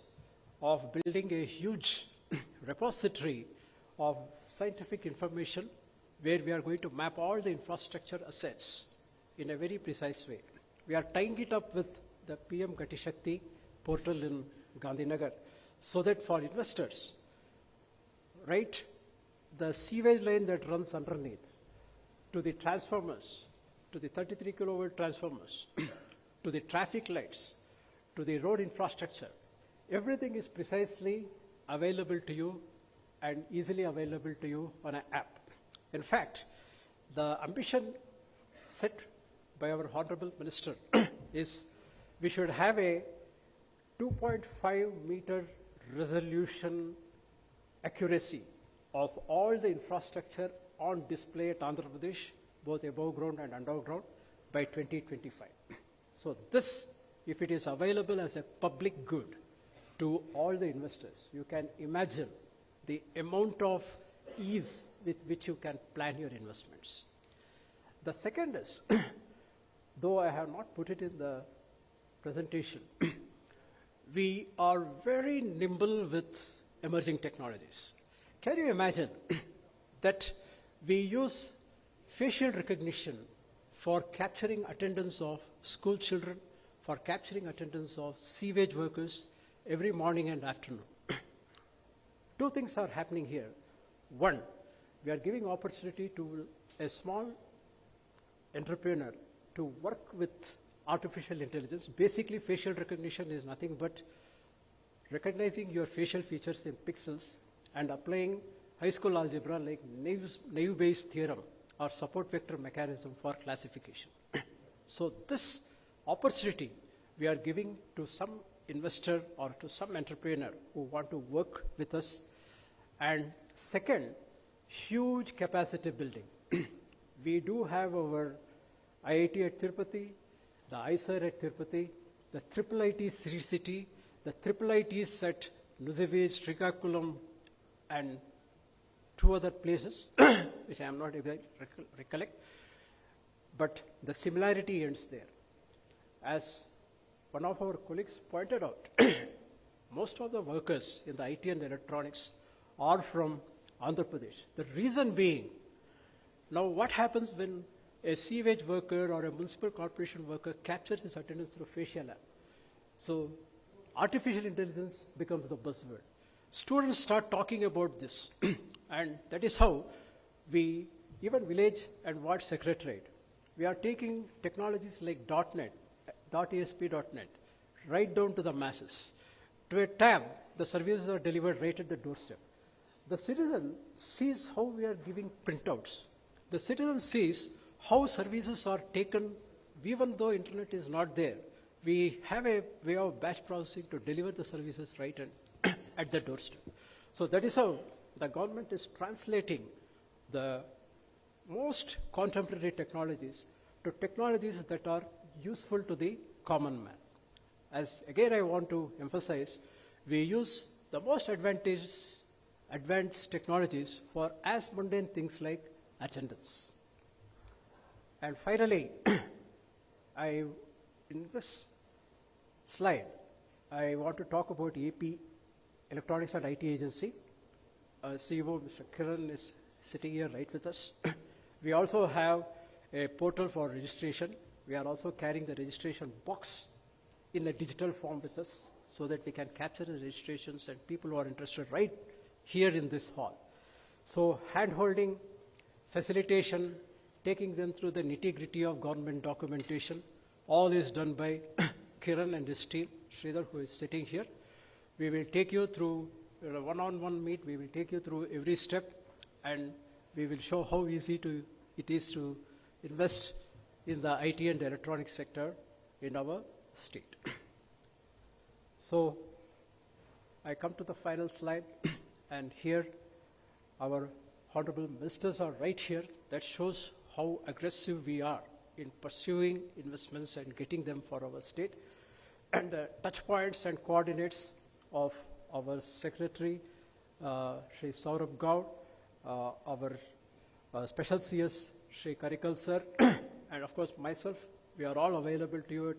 of building a huge repository of scientific information where we are going to map all the infrastructure assets in a very precise way. We are tying it up with the PM Gati Shakti portal in Gandhinagar so that for investors, right, the sewage line that runs underneath to the transformers, to the 33 kilovolt transformers, to the traffic lights, to the road infrastructure, everything is precisely available to you and easily available to you on an app. In fact, the ambition set by our Honorable Minister is we should have a 2.5 meter resolution accuracy of all the infrastructure on display at Andhra Pradesh, both above ground and underground, by 2025. So this, if it is available as a public good to all the investors, you can imagine the amount of ease with which you can plan your investments. The second is, though I have not put it in the presentation, we are very nimble with emerging technologies. Can you imagine that we use facial recognition for capturing attendance of school children, for capturing attendance of sewage workers every morning and afternoon? 2 things are happening here. One, we are giving opportunity to a small entrepreneur to work with artificial intelligence. Basically, facial recognition is nothing but recognizing your facial features in pixels and applying high school algebra like naive-Bayes theorem or support vector mechanism for classification. So this opportunity we are giving to some investor or to some entrepreneur who want to work with us. And second, huge capacity building. We do have our IIT at Tirupati, the ISER at Tirupati, the IIIT Sri City, the IIITs at Nuzivage, Srikakulam, and 2 other places, which I am not able to recollect. But the similarity ends there. As one of our colleagues pointed out, most of the workers in the IT and electronics are from Andhra Pradesh. The reason being, now what happens when a sewage worker or a municipal corporation worker captures his attendance through facial app? So artificial intelligence becomes the buzzword. Students start talking about this. And that is how we, even village and ward secretariat, we are taking technologies like .NET, .ASP.NET, right down to the masses. To a tab, the services are delivered right at the doorstep. The citizen sees how we are giving printouts. The citizen sees how services are taken, even though internet is not there. We have a way of batch processing to deliver the services right at the doorstep. So that is how the government is translating the most contemporary technologies to technologies that are useful to the common man. As again I want to emphasize, we use the most advanced technologies for as mundane things like attendance. And finally, in this slide, I want to talk about AP, Electronics and IT Agency. CEO, Mr. Kiran, is sitting here right with us. We also have a portal for registration. We are also carrying the registration box in a digital form with us so that we can capture the registrations and people who are interested right here in this hall. So hand-holding, facilitation, taking them through the nitty-gritty of government documentation, all is done by Kiran and his team, Sridhar, who is sitting here. We will take you through a one-on-one meet. We will take you through every step, and we will show how easy it is to invest in the IT and electronics sector in our state. So I come to the final slide, and here our honorable ministers are right here. That shows how aggressive we are in pursuing investments and getting them for our state. And the touch points and coordinates of our secretary, Shri Saurabh Gaud, our special CS, Shri Karikal sir, and of course myself, we are all available to you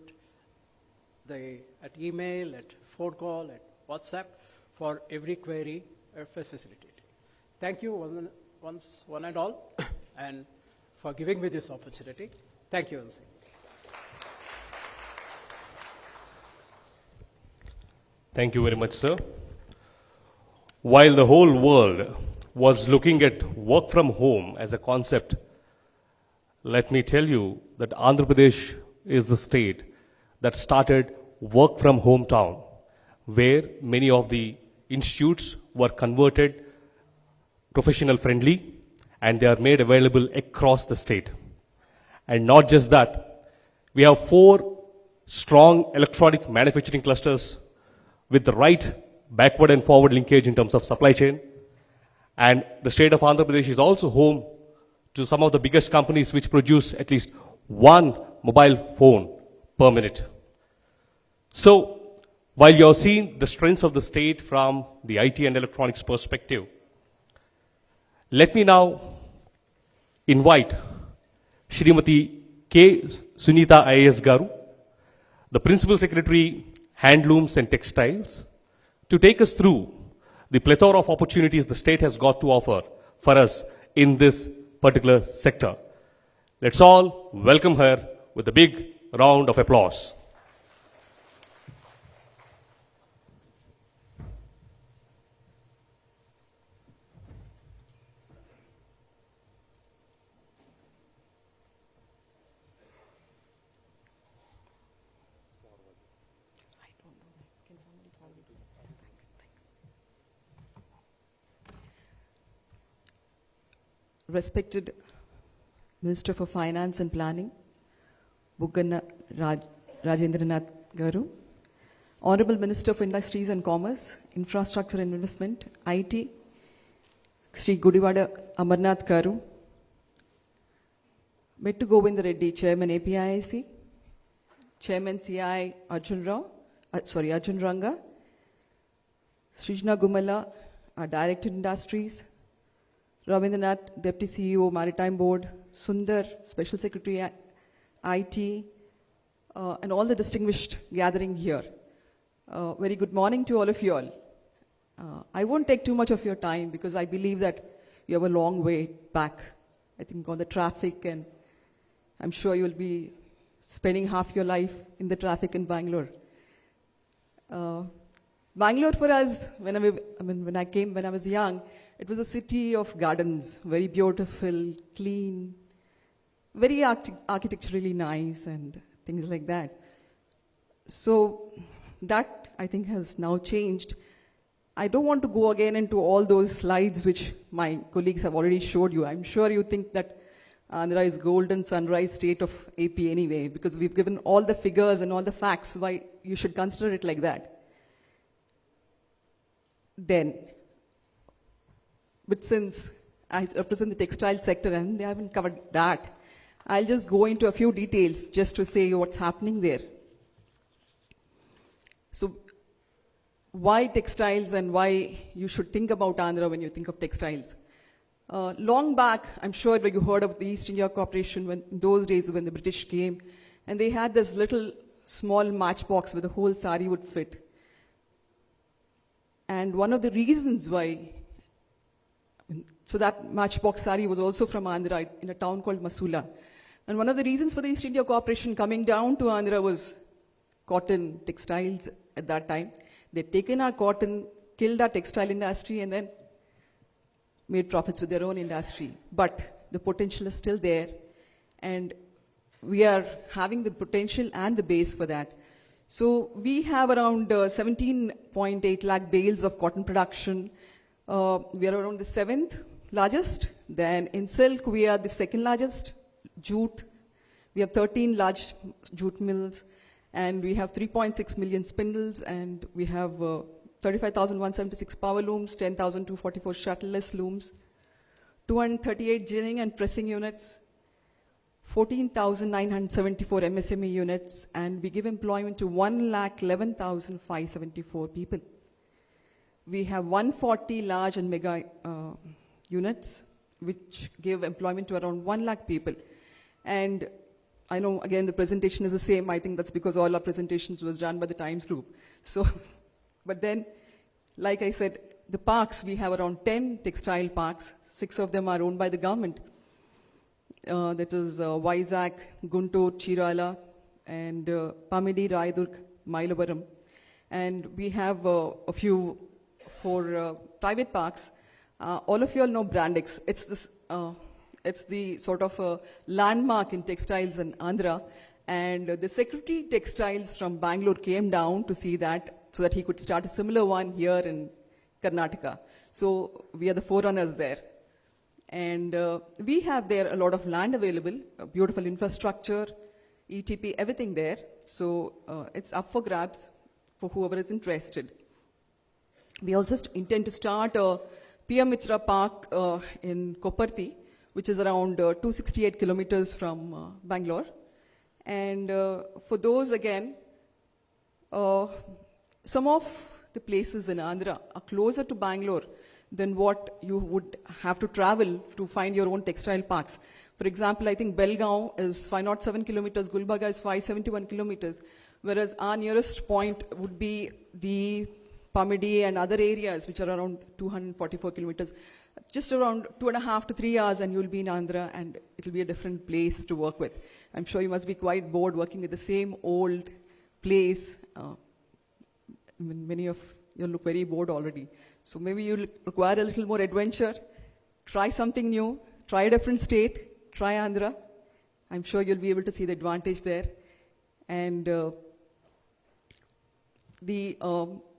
at email, at phone call, at WhatsApp for every query facilitated. Thank you one and all, and for giving me this opportunity. Thank you once again. Thank you very much, sir. While the whole world was looking at work from home as a concept, let me tell you that Andhra Pradesh is the state that started work from hometown, where many of the institutes were converted professional friendly and they are made available across the state. And not just that, we have 4 strong electronic manufacturing clusters with the right backward and forward linkage in terms of supply chain. And the state of Andhra Pradesh is also home to some of the biggest companies which produce at least 1 mobile phone per minute. So, while you're seeing the strengths of the state from the IT and electronics perspective, let me now invite Shrimati K. Sunita IAS Garu, the Principal Secretary, Handlooms and Textiles, to take us through the plethora of opportunities the state has got to offer for us in this particular sector. Let's all welcome her with a big round of applause. Respected Minister for Finance and Planning, Bugganna Rajendranath Garu, Honorable Minister for Industries and Commerce, Infrastructure and Investment, IT, Sri Gudivada Amarnath Garu, Mettu Govinda Reddy, Chairman APIIC, Chairman CI Arjun Ranga, Srijna Gumala, our Director Industries, Ravindranath, Deputy CEO, Maritime Board, Sundar, Special Secretary, IT, and all the distinguished gathering here. Very good morning to all of you all. I won't take too much of your time because I believe that you have a long way back, I think, on the traffic, and I'm sure you'll be spending half your life in the traffic in Bangalore. Bangalore for us, when I was young, it was a city of gardens, very beautiful, clean, very architecturally nice and things like that. So that, I think, has now changed. I don't want to go again into all those slides which my colleagues have already showed you. I'm sure you think that Andhra is golden sunrise state of AP anyway, because we've given all the figures and all the facts why you should consider it like that. Then, but since I represent the textile sector and they haven't covered that, I'll just go into a few details just to say what's happening there. So, why textiles and why you should think about Andhra when you think of textiles? Long back, I'm sure you heard of the East India Corporation in those days when the British came, and they had this little small matchbox where the whole sari would fit. And one of the reasons why So that matchbox sari was also from Andhra in a town called Masula. And one of the reasons for the East India Corporation coming down to Andhra was cotton, textiles at that time. They'd taken our cotton, killed our textile industry, and then made profits with their own industry. But the potential is still there, and we are having the potential and the base for that. So we have around 17.8 lakh bales of cotton production. We are around the 7th largest. Then in silk, we are the 2nd largest. Jute, we have 13 large jute mills, and we have 3.6 million spindles, and we have 35,176 power looms, 10,244 shuttleless looms, 238 ginning and pressing units, 14,974 MSME units, and we give employment to 1,11,574 people. We have 140 large and mega units, which give employment to around 1 lakh people. And I know, again, the presentation is the same. I think that's because all our presentations was done by the Times Group. So, but then, like I said, the parks, we have around 10 textile parks. 6 of them are owned by the government. That is Vizag, Guntur, Chirala, and Pamidi, Raidurg, Mailabaram. And we have a few for private parks. All of you all know Brandex. It's this. It's the sort of a landmark in textiles in Andhra. And the Secretary Textiles from Bangalore came down to see that so that he could start a similar one here in Karnataka. So we are the forerunners there. And we have there a lot of land available, beautiful infrastructure, ETP, everything there. So it's up for grabs for whoever is interested. We also intend to start a PM Mitra Park in Koparthi, which is around 268 kilometers from Bangalore. And for those, again, some of the places in Andhra are closer to Bangalore than what you would have to travel to find your own textile parks. For example, I think Belgaum is 507 kilometers, Gulbarga is 571 kilometers, whereas our nearest point would be the Pamidi and other areas, which are around 244 kilometers. Just around 2.5 to 3 hours, and you'll be in Andhra, and it'll be a different place to work with. I'm sure you must be quite bored working with the same old place. Many of you look very bored already. So maybe you'll require a little more adventure. Try something new. Try a different state. Try Andhra. I'm sure you'll be able to see the advantage there. And the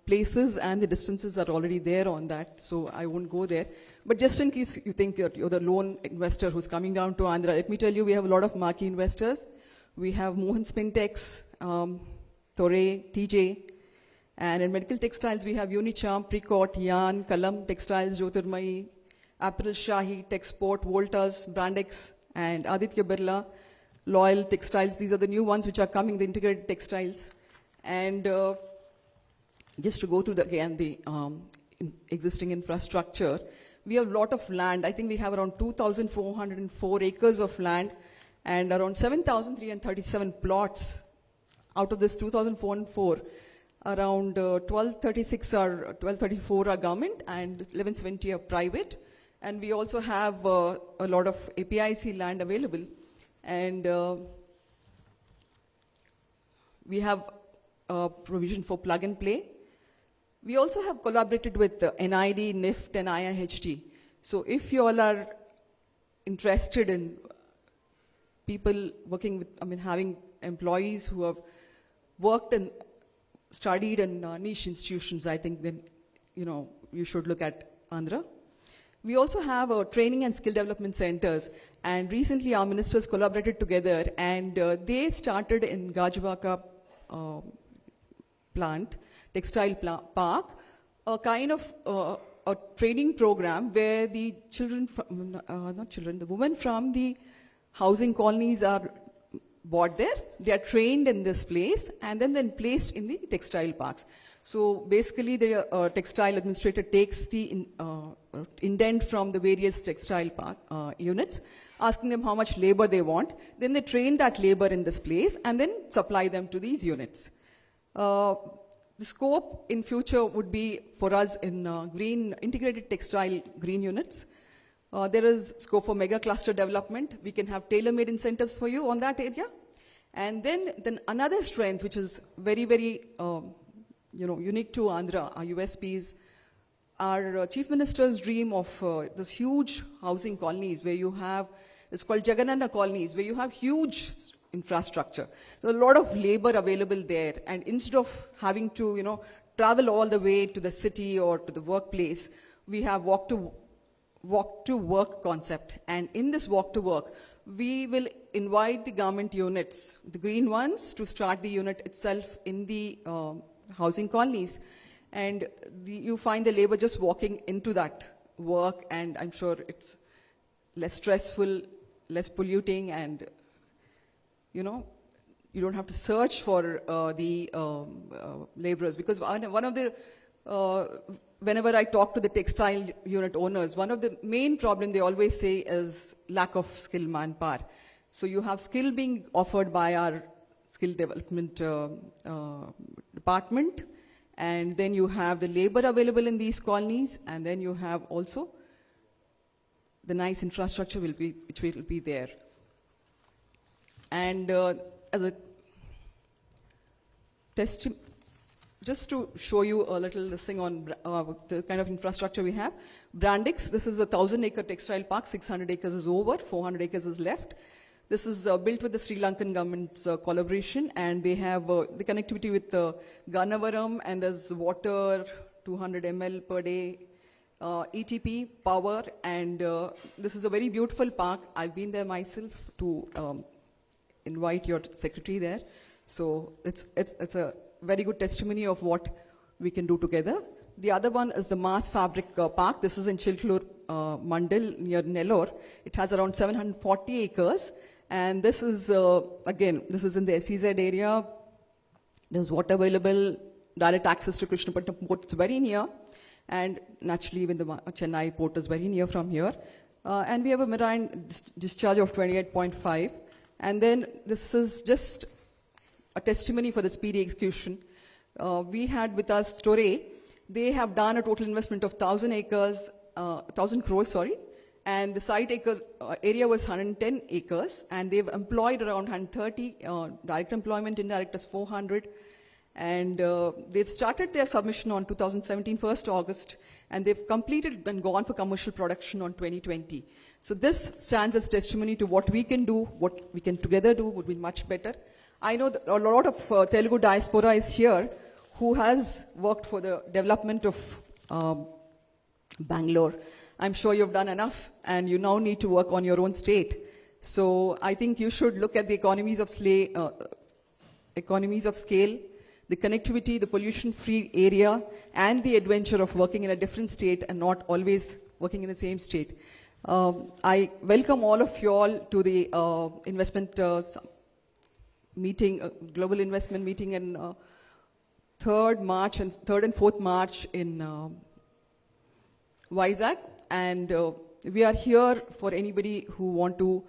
places and the distances are already there on that, so I won't go there. But just in case you think you're the lone investor who's coming down to Andhra, let me tell you, we have a lot of marquee investors. We have Mohan Spintex, Torre, TJ, and in medical textiles, we have Unicharm, Precot, Yarn, Kalam Textiles, Jyotirmai, Apparel Shahi, Texport, Voltas, Brandex, and Aditya Birla, Loyal Textiles. These are the new ones which are coming, the integrated textiles. And just to go through the existing infrastructure, we have a lot of land. I think we have around 2,404 acres of land and around 7,337 plots. Out of this 2,404, around 1,234 are government and 1,170 are private. And we also have a lot of APIC land available. And we have provision for plug and play. We also have collaborated with NID, NIFT, and IIHT. So if you all are interested in people working with, having employees who have worked and studied in niche institutions, I think then, you should look at Andhra. We also have training and skill development centers. And recently our ministers collaborated together and they started in Gajwaka plant, textile park, a kind of a training program where the the women from the housing colonies are brought there. They are trained in this place and then placed in the textile parks. So basically the textile administrator takes the indent from the various textile park units, asking them how much labor they want. Then they train that labor in this place and then supply them to these units. The scope in future would be for us in green integrated textile green units. There is scope for mega cluster development. We can have tailor-made incentives for you on that area. And then another strength, which is very, very unique to Andhra, our USPs, our Chief Minister's dream of this huge housing colonies where you have, it's called Jagan colonies, where you have huge infrastructure. So a lot of labor available there. And instead of having to, travel all the way to the city or to the workplace, we have walk to work concept. And in this walk to work, we will invite the government units, the green ones, to start the unit itself in the housing colonies. And you find the labor just walking into that work, and I'm sure it's less stressful, less polluting, and you don't have to search for the laborers. Because one of the whenever I talk to the textile unit owners, one of the main problem they always say is lack of skilled manpower. So you have skill being offered by our skill development department, and then you have the labor available in these colonies, and then you have also the nice infrastructure which will be there. And as a just to show you a little this thing on the kind of infrastructure we have. Brandix, this is a 1,000-acre textile park, 600 acres is over, 400 acres is left. This is built with the Sri Lankan government's collaboration, and they have the connectivity with Gannavaram, and there's water, 200 ml per day, ETP, power, and this is a very beautiful park. I've been there myself to invite your secretary there. So it's a very good testimony of what we can do together. The other one is the Mass Fabric Park. This is in Chilklur Mandal near Nellore. It has around 740 acres. And this is, again, this is in the SEZ area. There's water available, direct access to Krishnapatnam port. It's very near. And naturally, even the Chennai port is very near from here. And we have a marine discharge of 28.5. And then this is just a testimony for the speedy execution. We had with us Torre. They have done a total investment of 1,000 crores, sorry. And the site area was 110 acres, and they've employed around 130, direct employment, indirect is 400. And they've started their submission on 2017, 1st August, and they've completed and gone for commercial production on 2020. So this stands as testimony to what we can do, what we can together do would be much better. I know that a lot of Telugu diaspora is here who has worked for the development of Bangalore. I'm sure you've done enough, and you now need to work on your own state. So I think you should look at the economies of scale, the connectivity, the pollution-free area, and the adventure of working in a different state and not always working in the same state. I welcome all of you all to the investment meeting, global investment meeting in 3rd and 4th March in Vizag. And we are here for anybody who want to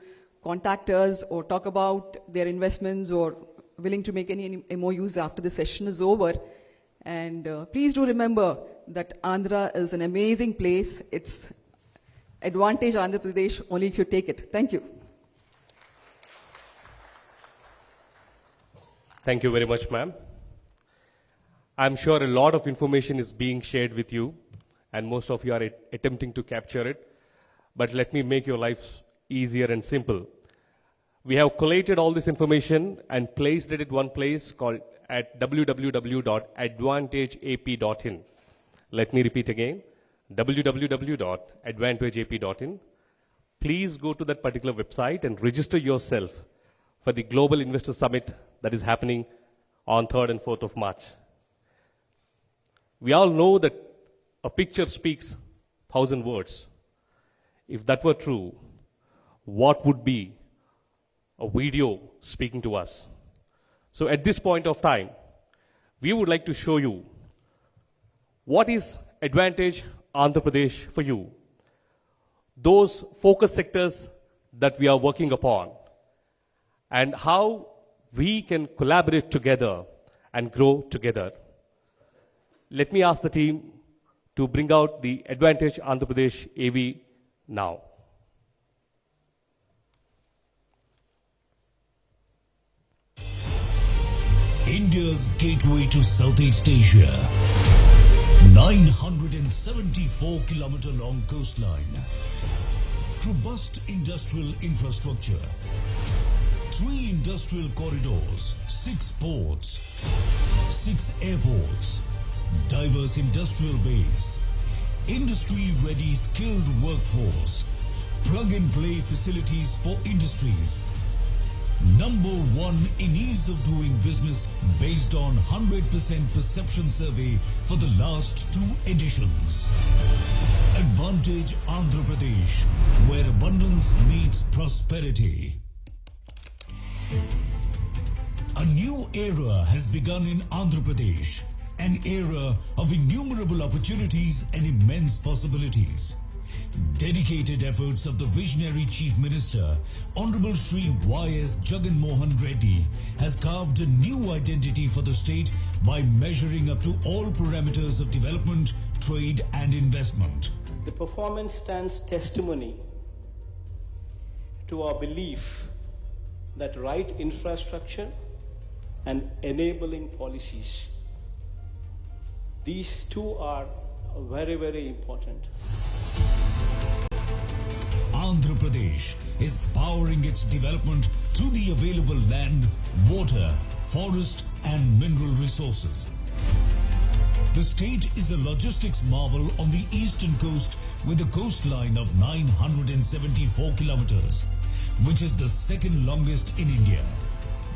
contact us or talk about their investments or willing to make any MOUs after the session is over. And please do remember that Andhra is an amazing place. It's advantage Andhra Pradesh only if you take it. Thank you. Thank you very much, ma'am. I'm sure a lot of information is being shared with you, and most of you are attempting to capture it. But let me make your life easier and simple. We have collated all this information and placed it at one place called at www.advantageap.in. Let me repeat again, www.advantageap.in. Please go to that particular website and register yourself for the Global Investor Summit that is happening on 3rd and 4th of March. We all know that a picture speaks 1,000 words. If that were true, what would be a video speaking to us? So at this point of time, we would like to show you what is Advantage Andhra Pradesh for you. Those focus sectors that we are working upon and how we can collaborate together and grow together. Let me ask the team to bring out the Advantage Andhra Pradesh AV now. India's gateway to Southeast Asia. 974-kilometer long coastline. Robust industrial infrastructure. 3 industrial corridors, 6 ports, 6 airports, diverse industrial base, industry-ready skilled workforce, plug-and-play facilities for industries. Number 1 in ease of doing business based on 100% perception survey for the last 2 editions. Advantage Andhra Pradesh, where abundance meets prosperity. A new era has begun in Andhra Pradesh, an era of innumerable opportunities and immense possibilities. Dedicated efforts of the visionary Chief Minister, Honorable Shri Y.S. Jagan Mohan Reddy, has carved a new identity for the state by measuring up to all parameters of development, trade and investment. The performance stands testimony to our belief that right infrastructure and enabling policies, these two are very, very important. Andhra Pradesh is powering its development through the available land, water, forest and mineral resources. The state is a logistics marvel on the eastern coast with a coastline of 974 kilometers, which is the second longest in India,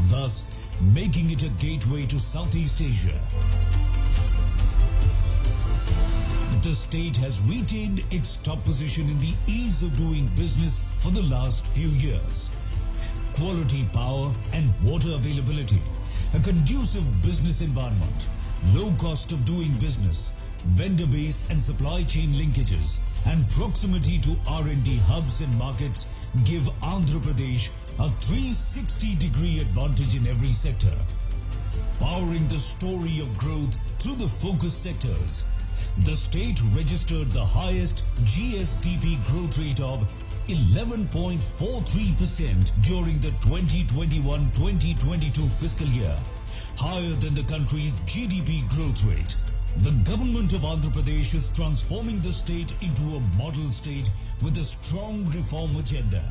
thus making it a gateway to Southeast Asia. The state has retained its top position in the ease of doing business for the last few years. Quality power and water availability, a conducive business environment, low cost of doing business, vendor base and supply chain linkages, and proximity to R&D hubs and markets give Andhra Pradesh a 360-degree advantage in every sector. Powering the story of growth through the focus sectors, the state registered the highest GSDP growth rate of 11.43% during the 2021-2022 fiscal year, higher than the country's GDP growth rate. The government of Andhra Pradesh is transforming the state into a model state with a strong reform agenda.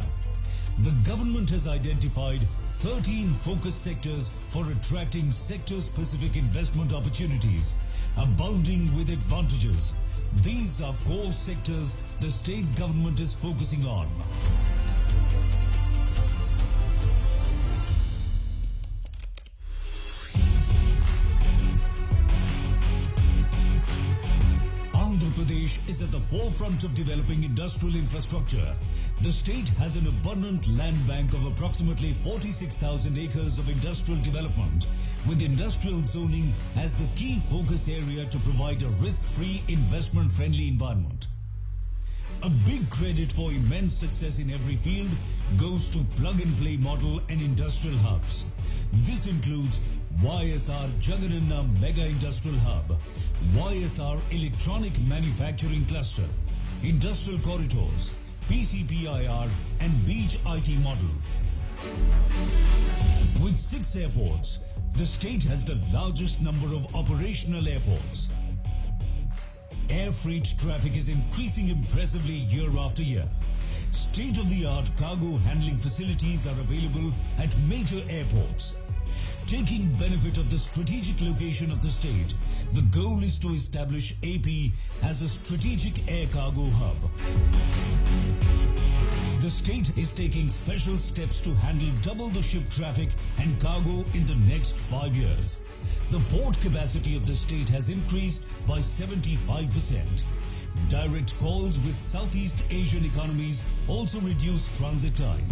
The government has identified 13 focus sectors for attracting sector-specific investment opportunities, abounding with advantages. These are core sectors the state government is focusing on. Andhra Pradesh is at the forefront of developing industrial infrastructure. The state has an abundant land bank of approximately 46,000 acres of industrial development, with industrial zoning as the key focus area to provide a risk-free, investment-friendly environment. A big credit for immense success in every field goes to plug-and-play model and industrial hubs. This includes YSR Jagan Mega Industrial Hub, YSR Electronic Manufacturing Cluster, Industrial Corridors, PCPIR and Beach IT model. With 6 airports, the state has the largest number of operational airports. Air freight traffic is increasing impressively year after year. State-of-the-art cargo handling facilities are available at major airports. Taking benefit of the strategic location of the state, the goal is to establish AP as a strategic air cargo hub. The state is taking special steps to handle double the ship traffic and cargo in the next 5 years. The port capacity of the state has increased by 75%. Direct calls with Southeast Asian economies also reduce transit time.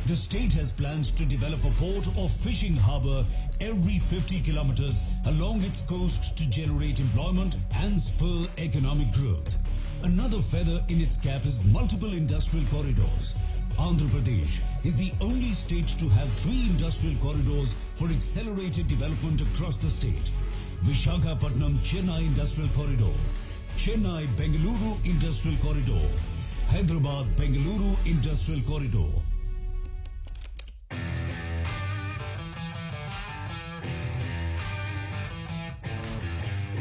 The state has plans to develop a port or fishing harbour every 50 kilometers along its coast to generate employment and spur economic growth. Another feather in its cap is multiple industrial corridors. Andhra Pradesh is the only state to have 3 industrial corridors for accelerated development across the state. Visakhapatnam Chennai Industrial Corridor, Chennai Bengaluru Industrial Corridor, Hyderabad Bengaluru Industrial Corridor.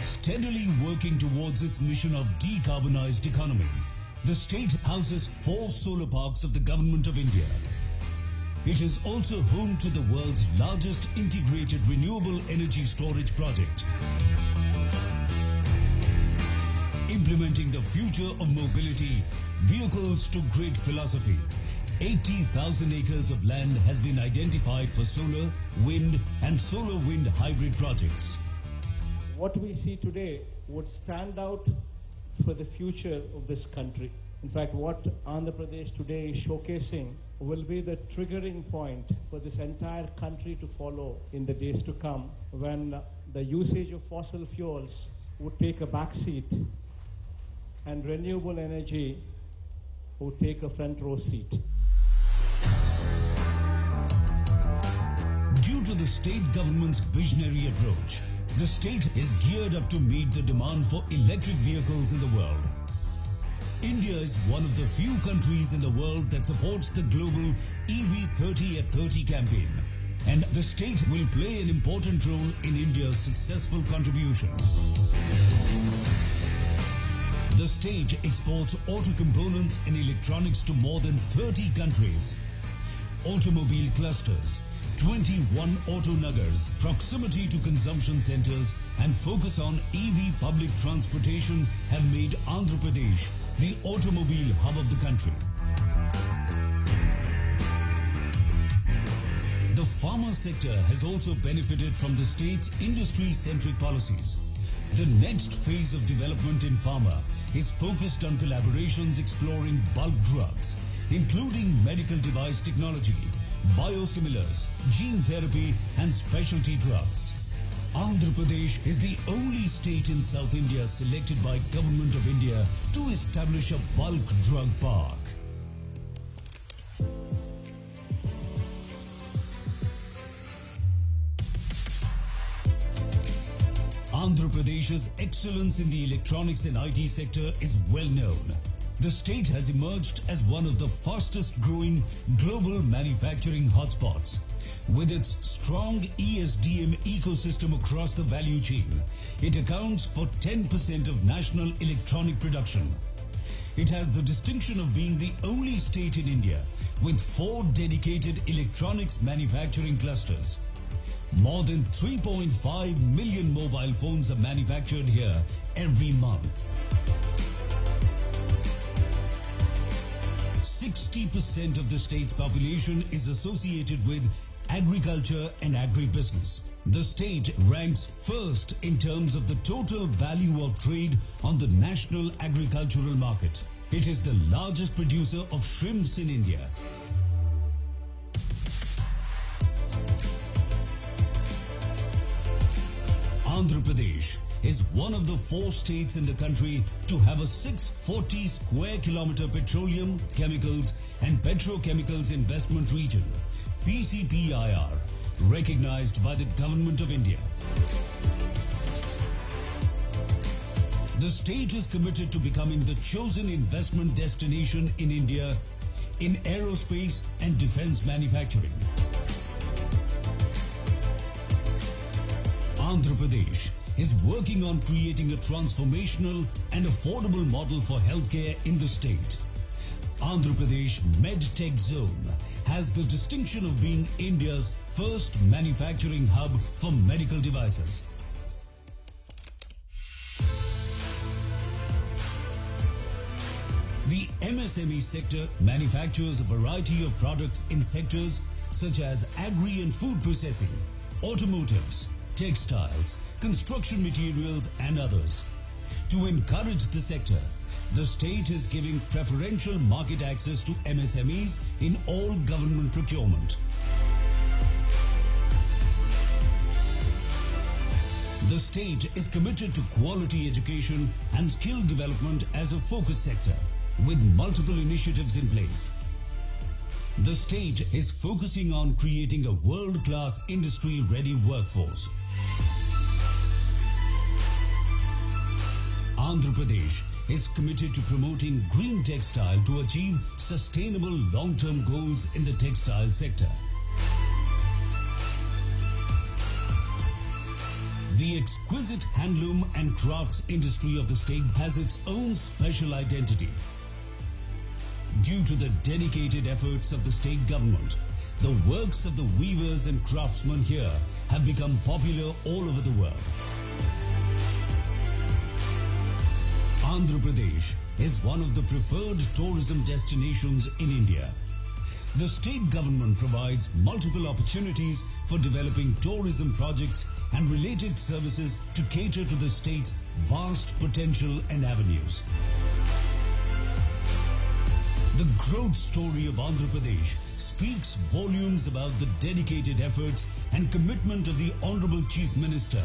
Steadily working towards its mission of decarbonized economy, the state houses 4 solar parks of the Government of India. It is also home to the world's largest integrated renewable energy storage project. Implementing the future of mobility, vehicles to grid philosophy, 80,000 acres of land has been identified for solar, wind and solar wind hybrid projects. What we see today would stand out for the future of this country. In fact, what Andhra Pradesh today is showcasing will be the triggering point for this entire country to follow in the days to come, when the usage of fossil fuels would take a back seat and renewable energy would take a front row seat. Due to the state government's visionary approach, the state is geared up to meet the demand for electric vehicles in the world. India is one of the few countries in the world that supports the global EV 30 at 30 campaign, and the state will play an important role in India's successful contribution. The state exports auto components and electronics to more than 30 countries. Automobile clusters, 21 auto nagars, proximity to consumption centers and focus on EV public transportation have made Andhra Pradesh the automobile hub of the country. The pharma sector has also benefited from the state's industry-centric policies. The next phase of development in pharma is focused on collaborations exploring bulk drugs, including medical device technology, biosimilars, gene therapy and specialty drugs. Andhra Pradesh is the only state in South India selected by Government of India to establish a bulk drug park. Andhra Pradesh's excellence in the electronics and IT sector is well known. The state has emerged as one of the fastest growing global manufacturing hotspots. With its strong ESDM ecosystem across the value chain, it accounts for 10% of national electronic production. It has the distinction of being the only state in India with 4 dedicated electronics manufacturing clusters. More than 3.5 million mobile phones are manufactured here every month. 60% of the state's population is associated with agriculture and agribusiness. The state ranks first in terms of the total value of trade on the national agricultural market. It is the largest producer of shrimps in India. Andhra Pradesh is one of the 4 states in the country to have a 640 square kilometer petroleum, chemicals and petrochemicals investment region, PCPIR, recognized by the Government of India. The state is committed to becoming the chosen investment destination in India in aerospace and defense manufacturing. Andhra Pradesh is working on creating a transformational and affordable model for healthcare in the state. Andhra Pradesh MedTech Zone has the distinction of being India's first manufacturing hub for medical devices. The MSME sector manufactures a variety of products in sectors such as agri and food processing, automotives, textiles, construction materials and others. To encourage the sector, the state is giving preferential market access to MSMEs in all government procurement. The state is committed to quality education and skill development as a focus sector, with multiple initiatives in place. The state is focusing on creating a world-class industry-ready workforce. Andhra Pradesh is committed to promoting green textile to achieve sustainable long-term goals in the textile sector. The exquisite handloom and crafts industry of the state has its own special identity. Due to the dedicated efforts of the state government, the works of the weavers and craftsmen here have become popular all over the world. Andhra Pradesh is one of the preferred tourism destinations in India. The state government provides multiple opportunities for developing tourism projects and related services to cater to the state's vast potential and avenues. The growth story of Andhra Pradesh speaks volumes about the dedicated efforts and commitment of the Honorable Chief Minister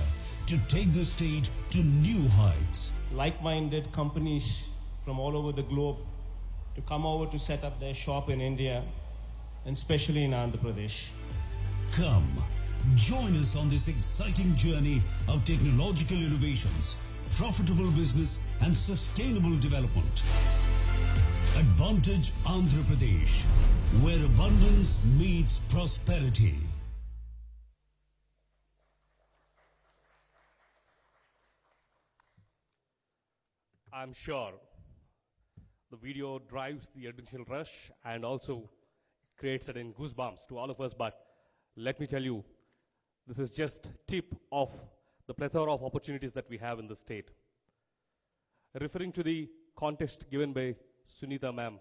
to take the state to new heights. Like-minded companies from all over the globe to come over to set up their shop in India, and especially in Andhra Pradesh. Come, join us on this exciting journey of technological innovations, profitable business and sustainable development. Advantage Andhra Pradesh, where abundance meets prosperity. I'm sure the video drives the additional rush and also creates certain goosebumps to all of us, but let me tell you, this is just tip of the plethora of opportunities that we have in the state. Referring to the context given by Sunita ma'am,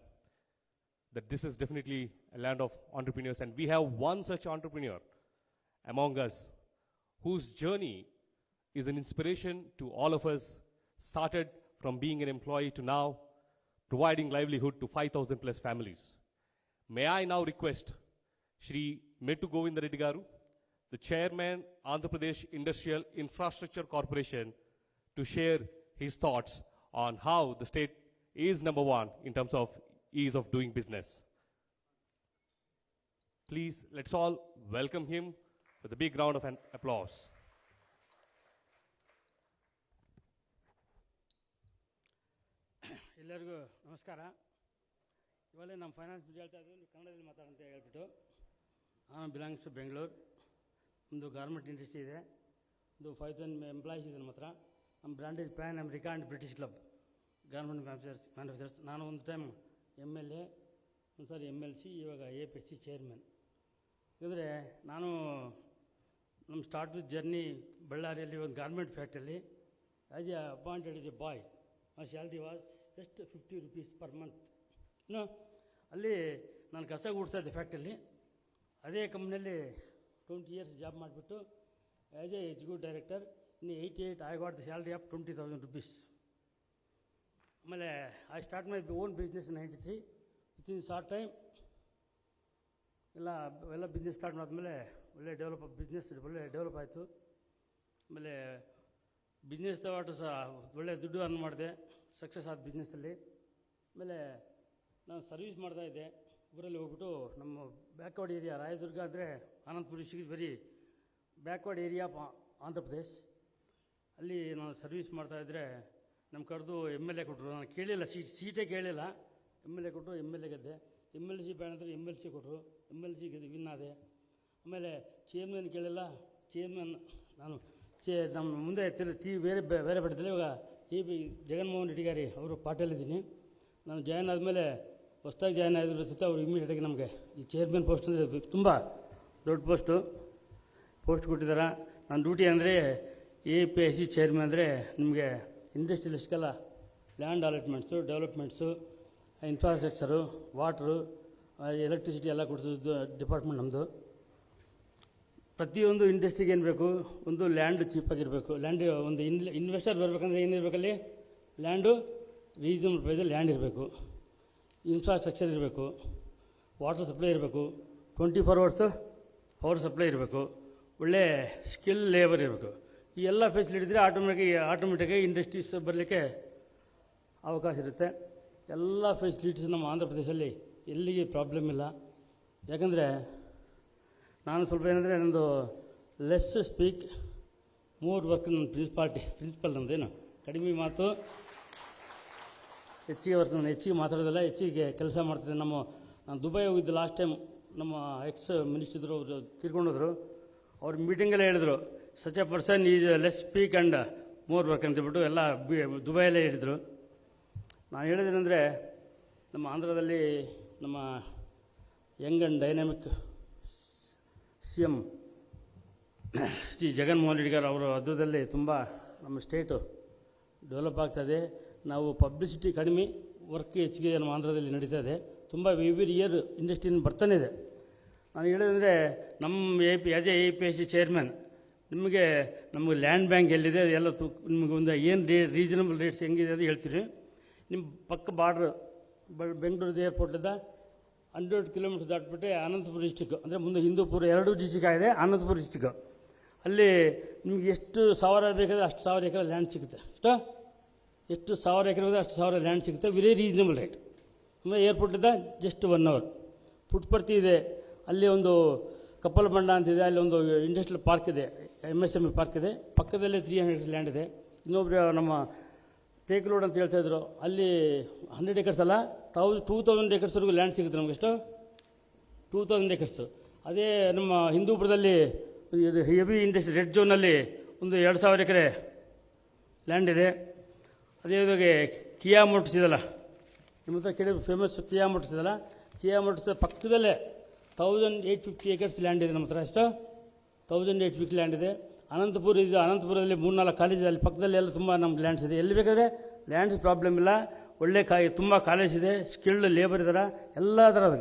that this is definitely a land of entrepreneurs, and we have one such entrepreneur among us whose journey is an inspiration to all of us, started from being an employee to now providing livelihood to 5,000 plus families. May I now request Shri Mettu Govinda Reddy Garu, the Chairman, Andhra Pradesh Industrial Infrastructure Corporation, to share his thoughts on how the state is number one in terms of ease of doing business. Please, let's all welcome him with a big round of applause. ಎಲ್ಲರಿಗೂ ನಮಸ್ಕಾರ. ಇವಾಗಲೇ ನಮ್ಮ finance bill ಹೇಳ್ತಾ ಇದ್ದೀವಿ, ನೀವು ಕನ್ನಡದಲ್ಲಿ ಮಾತಾಡಂತ ಹೇಳ್ಬಿಟ್ಟು. ನಾನು ಬಿಲಾಂಗ್ಸ್ ಟು ಬೆಂಗಳೂರು. ಒಂದು ಗಾರ್ಮೆಂಟ್ ಇಂಡಸ್ಟ್ರಿ ಇದೆ, ಒಂದು 5,000 ಎಂಪ್ಲಾಯೀಸ್ ಇದೆ ನಮ್ಮ ಹತ್ರ. ನಮ್ಮ brand is Pan America and British club garment manufactures. ನಾನು ಒಂದು ಟೈಮ್ MLA, ಒಂದು ಸಾರಿ MLC, ಇವಾಗ APC ಚೇರ್ಮನ್. ಯಾಕಂದರೆ ನಾನು ನಮ್ಮ ಸ್ಟಾರ್ಟ್ ವಿತ್ ಜರ್ನಿ ಬಳ್ಳಾರಿಯಲ್ಲಿ ಒಂದು ಗಾರ್ಮೆಂಟ್ ಫ್ಯಾಕ್ಟ್ರಿಯಲ್ಲಿ as a appointed is a boy. My salary was just 50 rupees per month. ಅಲ್ಲಿ ನಾನು ಕಸ ಗುಡಿಸ್ತಾ ಇದ್ದೆ ಫ್ಯಾಕ್ಟ್ರಿಯಲ್ಲಿ. ಅದೇ ಕಂಪ್ನಿಯಲ್ಲಿ 20 years ಜಾಬ್ ಮಾಡಿಬಿಟ್ಟು as A executive director in 88 I got the salary of 20,000 rupees. ಆಮೇಲೆ I start my own business in 93. Within short time ಎಲ್ಲ business start ಮಾಡಿದ್ಮೇಲೆ ಒಳ್ಳೆ ಡೆವಲಪ್ ಆಯಿತು. ಆಮೇಲೆ ಬಿಸ್ನೆಸ್ ತಗೊಂಡು ಸಹ ಒಳ್ಳೆ ದುಡ್ಡು ಅರ್ನ್ ಮಾಡಿದೆ, ಸಕ್ಸಸ್ ಆದ ಬಿಸ್ನೆಸ್ಸಲ್ಲಿ. ಆಮೇಲೆ ನಾನು ಸರ್ವಿಸ್ ಮಾಡ್ತಾಯಿದ್ದೆ ಊರಲ್ಲಿ ಹೋಗ್ಬಿಟ್ಟು. ನಮ್ಮ ಬ್ಯಾಕ್ವರ್ಡ್ ಏರಿಯಾ ರಾಯದುರ್ಗ ಅಂದರೆ Anantapur district very backward area of Andhra Pradesh. ಅಲ್ಲಿ ನಾನು ಸರ್ವಿಸ್ ಮಾಡ್ತಾಯಿದ್ರೆ ನಮ್ಮ ಕರೆದು MLA ಕೊಟ್ಟರು. ನಾನು ಕೇಳಿಲ್ಲ, ಸೀಟೇ ಕೇಳಿಲ್ಲ. MLA ಕೊಟ್ಟರು, MLA ಗೆದ್ದೆ. MLC ಬೇಡ ಅಂದರೆ MLC ಕೊಟ್ಟರು, MLC ಗೆದ್ದು ವಿನ್ ಆದೆ. ಆಮೇಲೆ ಚೇರ್ಮನ್ ಕೇಳಿಲ್ಲ, ಚೇರ್ಮನ್ ನಾನು ನಮ್ಮ ಮುಂದೆ ಬೇರೆ ಪಡೆದಿಲ್ಲ. ಇವಾಗ ಜಗನ್ಮೋಹನ್ ರೆಡ್ಡಿ ಗಾರಿ ಅವರು ಪಾರ್ಟಿಯಲ್ಲಿದ್ದೀನಿ. ನಾನು ಜಾಯ್ನ್ ಆದಮೇಲೆ ಹೊಸ್ದಾಗಿ ಜಾಯ್ನ್ ಆಗಿದ್ರು ಸಹಿತ ಅವರು ಇಮಿಡಿಯೇಟಾಗಿ ನಮಗೆ ಈ ಚೇರ್ಮನ್ ಪೋಸ್ಟ್ ಅಂದರೆ ತುಂಬ ದೊಡ್ಡ ಪೋಸ್ಟ್ ಕೊಟ್ಟಿದ್ದಾರೆ. ನನ್ನ ಡ್ಯೂಟಿ ಅಂದರೆ APIC ಚೇರ್ಮನ್ ಅಂದರೆ ನಿಮಗೆ ಇಂಡಸ್ಟ್ರಿಯಲಿಸ್ಟ್ಗೆಲ್ಲ land allotments, developments, infrastructure, water, electricity ಎಲ್ಲ ಕೊಡ್ತಿದ್ದು ಡಿಪಾರ್ಟ್ಮೆಂಟ್ ನಮ್ಮದು. ಪ್ರತಿಯೊಂದು ಇಂಡಸ್ಟ್ರಿಗೆ ಏನು ಬೇಕು, ಒಂದು ಲ್ಯಾಂಡ್ ಚೀಪಾಗಿರಬೇಕು. ಲ್ಯಾಂಡ್ ಒಂದು ಇನ್ವೆಸ್ಟರ್ ಬರಬೇಕಂದ್ರೆ ಏನಿರಬೇಕಲ್ಲಿ, ಲ್ಯಾಂಡು ರೀಸನಬಲ್ ಪ್ರೈಸಲ್ಲಿ ಲ್ಯಾಂಡ್ ಇರಬೇಕು, ಇನ್ಫ್ರಾಸ್ಟ್ರಕ್ಚರ್ ಇರಬೇಕು, ವಾಟರ್ ಸಪ್ಲೈ ಇರಬೇಕು, 24 hours ಪವರ್ ಸಪ್ಲೈ ಇರಬೇಕು, ಒಳ್ಳೆ ಸ್ಕಿಲ್ ಲೇಬರ್ ಇರಬೇಕು. ಈ ಎಲ್ಲ ಫೆಸಿಲಿಟಿ ಇದ್ದರೆ ಆಟೋಮೆಟಿಕ್ಕಾಗಿ ಇಂಡಸ್ಟ್ರೀಸ್ ಬರಲಿಕ್ಕೆ ಅವಕಾಶ ಇರುತ್ತೆ. ಎಲ್ಲ ಫೆಸಿಲಿಟೀಸ್ ನಮ್ಮ ಆಂಧ್ರ ಪ್ರದೇಶದಲ್ಲಿ ಎಲ್ಲಿಗೆ ಪ್ರಾಬ್ಲಮ್ ಇಲ್ಲ. ಯಾಕಂದರೆ ನಾನು ಸ್ವಲ್ಪ ಏನಂದರೆ ನನ್ನದು ಲೆಸ್ ಸ್ಪೀಕ್ ಮೋರ್ ವರ್ಕ್. ನನ್ನ ಪ್ರಿನ್ಸಿಪಲ್ ನಮ್ಮದೇನು ಕಡಿಮೆ ಮಾತು, ಹೆಚ್ಚಿಗೆ ವರ್ಕ್. ನಾನು ಹೆಚ್ಚಿಗೆ ಮಾತಾಡೋದಿಲ್ಲ, ಹೆಚ್ಚಿಗೆ ಕೆಲಸ ಮಾಡ್ತಿದ್ದೆ. ನಾನು ದುಬೈ ಹೋಗಿದ್ದೆ ಲಾಸ್ಟ್ ಟೈಮ್. ನಮ್ಮ ಎಕ್ಸ್ ಮಿನಿಸ್ಟರ್ ಇದ್ದರು, ಅವರು ತೀರ್ಕೊಂಡೋದ್ರು. ಅವ್ರ ಮೀಟಿಂಗಲ್ಲೇ ಹೇಳಿದ್ರು, such A person is less speak and more work ಅಂತೇಳ್ಬಿಟ್ಟು ಎಲ್ಲ ದುಬೈಯಲ್ಲೇ ಹೇಳಿದರು. ನಾನು ಹೇಳಿದ್ದೇನೆಂದರೆ, ನಮ್ಮ ಆಂಧ್ರದಲ್ಲಿ ನಮ್ಮ Young and dynamic CM Shri Jagan Mohan Reddy ಅವರ ಅದ್ಭುತದಲ್ಲಿ ತುಂಬ ನಮ್ಮ ಸ್ಟೇಟು ಡೆವಲಪ್ ಆಗ್ತಾಯಿದೆ. ನಾವು ಪಬ್ಲಿಸಿಟಿ ಕಡಿಮೆ, ವರ್ಕ್ ಹೆಚ್ಚಿಗೆ ನಮ್ಮ ಆಂಧ್ರದಲ್ಲಿ ನಡೀತಾ ಇದೆ. ತುಂಬ ಎವ್ರಿ ಇಯರ್ ಇಂಡಸ್ಟ್ರಿಯಿಂದ ಬರ್ತಾನೆ ಇದೆ. ನಾನು ಹೇಳೋದಂದರೆ, ನಮ್ಮ ಆ್ಯಸ್ ಎ APIC ಚೇರ್ಮನ್, ನಮಗೆ ಲ್ಯಾಂಡ್ ಬ್ಯಾಂಕ್ ಎಲ್ಲಿದೆ ಎಲ್ಲ ನಿಮಗೆ ಒಂದು ಏನು ರೀಸನಬಲ್ ರೇಟ್ಸ್ ಹೆಂಗಿದೆ ಅಂತ ಹೇಳ್ತೀರಿ. ನಿಮ್ಮ ಪಕ್ಕ ಬಾರ್ಡ್ರ್ ಬೆಂಗಳೂರು ಏರ್ಪೋರ್ಟಿಂದ 100 ಕಿಲೋಮೀಟರ್ ದಾಟ್ಬಿಟ್ಟೆ ಅನಂತಪುರ ಡಿಸ್ಟಿಕ್, ಅಂದರೆ ಮುಂದೆ ಹಿಂದೂಪುರ 2 ಡಿಸ್ಟಿಕ್ ಆಗಿದೆ, ಅನಂತಪುರ ಡಿಸ್ಟಿಕ್. ಅಲ್ಲಿ ನಿಮ್ಗೆ ಎಷ್ಟು ಸಾವಿರ ಬೇಕಾದರೆ ಅಷ್ಟು 1000 ಎಕರೆ ಲ್ಯಾಂಡ್ ಸಿಗುತ್ತೆ. ಎಷ್ಟು 1000 ಎಕರೆ ಬೇಕಾದರೆ ಅಷ್ಟು 1000 ಲ್ಯಾಂಡ್ ಸಿಗುತ್ತೆ, ವೆರಿ ರೀಸನಬಲ್ ರೇಟ್. ಆಮೇಲೆ ಏರ್ಪೋರ್ಟಿಂದ ಜಸ್ಟ್ 1 hour. ಪುಟ್ಪರ್ತಿ ಇದೆ, ಅಲ್ಲಿ ಒಂದು ಕಪ್ಪಲ್ ಬಂಡ ಅಂತಿದೆ, ಅಲ್ಲಿ ಒಂದು ಇಂಡಸ್ಟ್ರಿಯಲ್ ಪಾರ್ಕ್ ಇದೆ, MSME ಪಾರ್ಕ್ ಇದೆ, ಪಕ್ಕದಲ್ಲೇ 300 ಲ್ಯಾಂಡ್ ಇದೆ. ಇನ್ನೊಬ್ಬರು ನಮ್ಮ ಟೇಕ್ ರೋಡ್ ಅಂತ ಹೇಳ್ತಾಯಿದ್ರು, ಅಲ್ಲಿ 100 acres ಅಲ್ಲ 2000 acresವರೆಗೂ ಲ್ಯಾಂಡ್ ಸಿಗುತ್ತೆ ನಮಗೆ. ಎಷ್ಟು 2000 acres. ಅದೇ ನಮ್ಮ ಹಿಂದೂಪುರದಲ್ಲಿ ಹೆವಿ ಇಂಡಸ್ಟ್ರಿ ರೆಡ್ ಝೋನಲ್ಲಿ ಒಂದು 2000 ಎಕರೆ ಲ್ಯಾಂಡ್ ಇದೆ. ಅದೇ ವಿಧವಾಗಿ ಕಿಯಾ ಮೋಟರ್ಸ್ ಇದೆಲ್ಲ, ನಿಮ್ಮ ಹತ್ರ ಕೇಳಿ ಫೇಮಸ್ ಕಿಯಾ ಮೋಟರ್ಸ್ ಇದೆಲ್ಲ, ಕಿಯಾ ಮೋಟರ್ಸ್ ಪಕ್ಕದಲ್ಲೇ 1850 acres ಲ್ಯಾಂಡ್ ಇದೆ ನಮ್ಮ ಹತ್ರ. ಎಷ್ಟು 1850 ಲ್ಯಾಂಡ್ ಇದೆ. ಅನಂತಪುರ ಇದೆ, ಅನಂತಪುರದಲ್ಲಿ 3-4 ಕಾಲೇಜ್ ಇದೆ, ಅಲ್ಲಿ ಪಕ್ಕದಲ್ಲಿ ಎಲ್ಲ ತುಂಬ ನಮ್ಗೆ ಲ್ಯಾಂಡ್ಸ್ ಇದೆ. ಎಲ್ಲಿ ಬೇಕಾದರೆ ಲ್ಯಾಂಡ್ಸ್ ಪ್ರಾಬ್ಲಮ್ ಇಲ್ಲ, ಒಳ್ಳೆ ತುಂಬ ಕಾಲೇಜ್ ಇದೆ, ಸ್ಕಿಲ್ಡ್ ಲೇಬರ್ ಇದ್ದಾರೆ, ಎಲ್ಲ ಥರದ.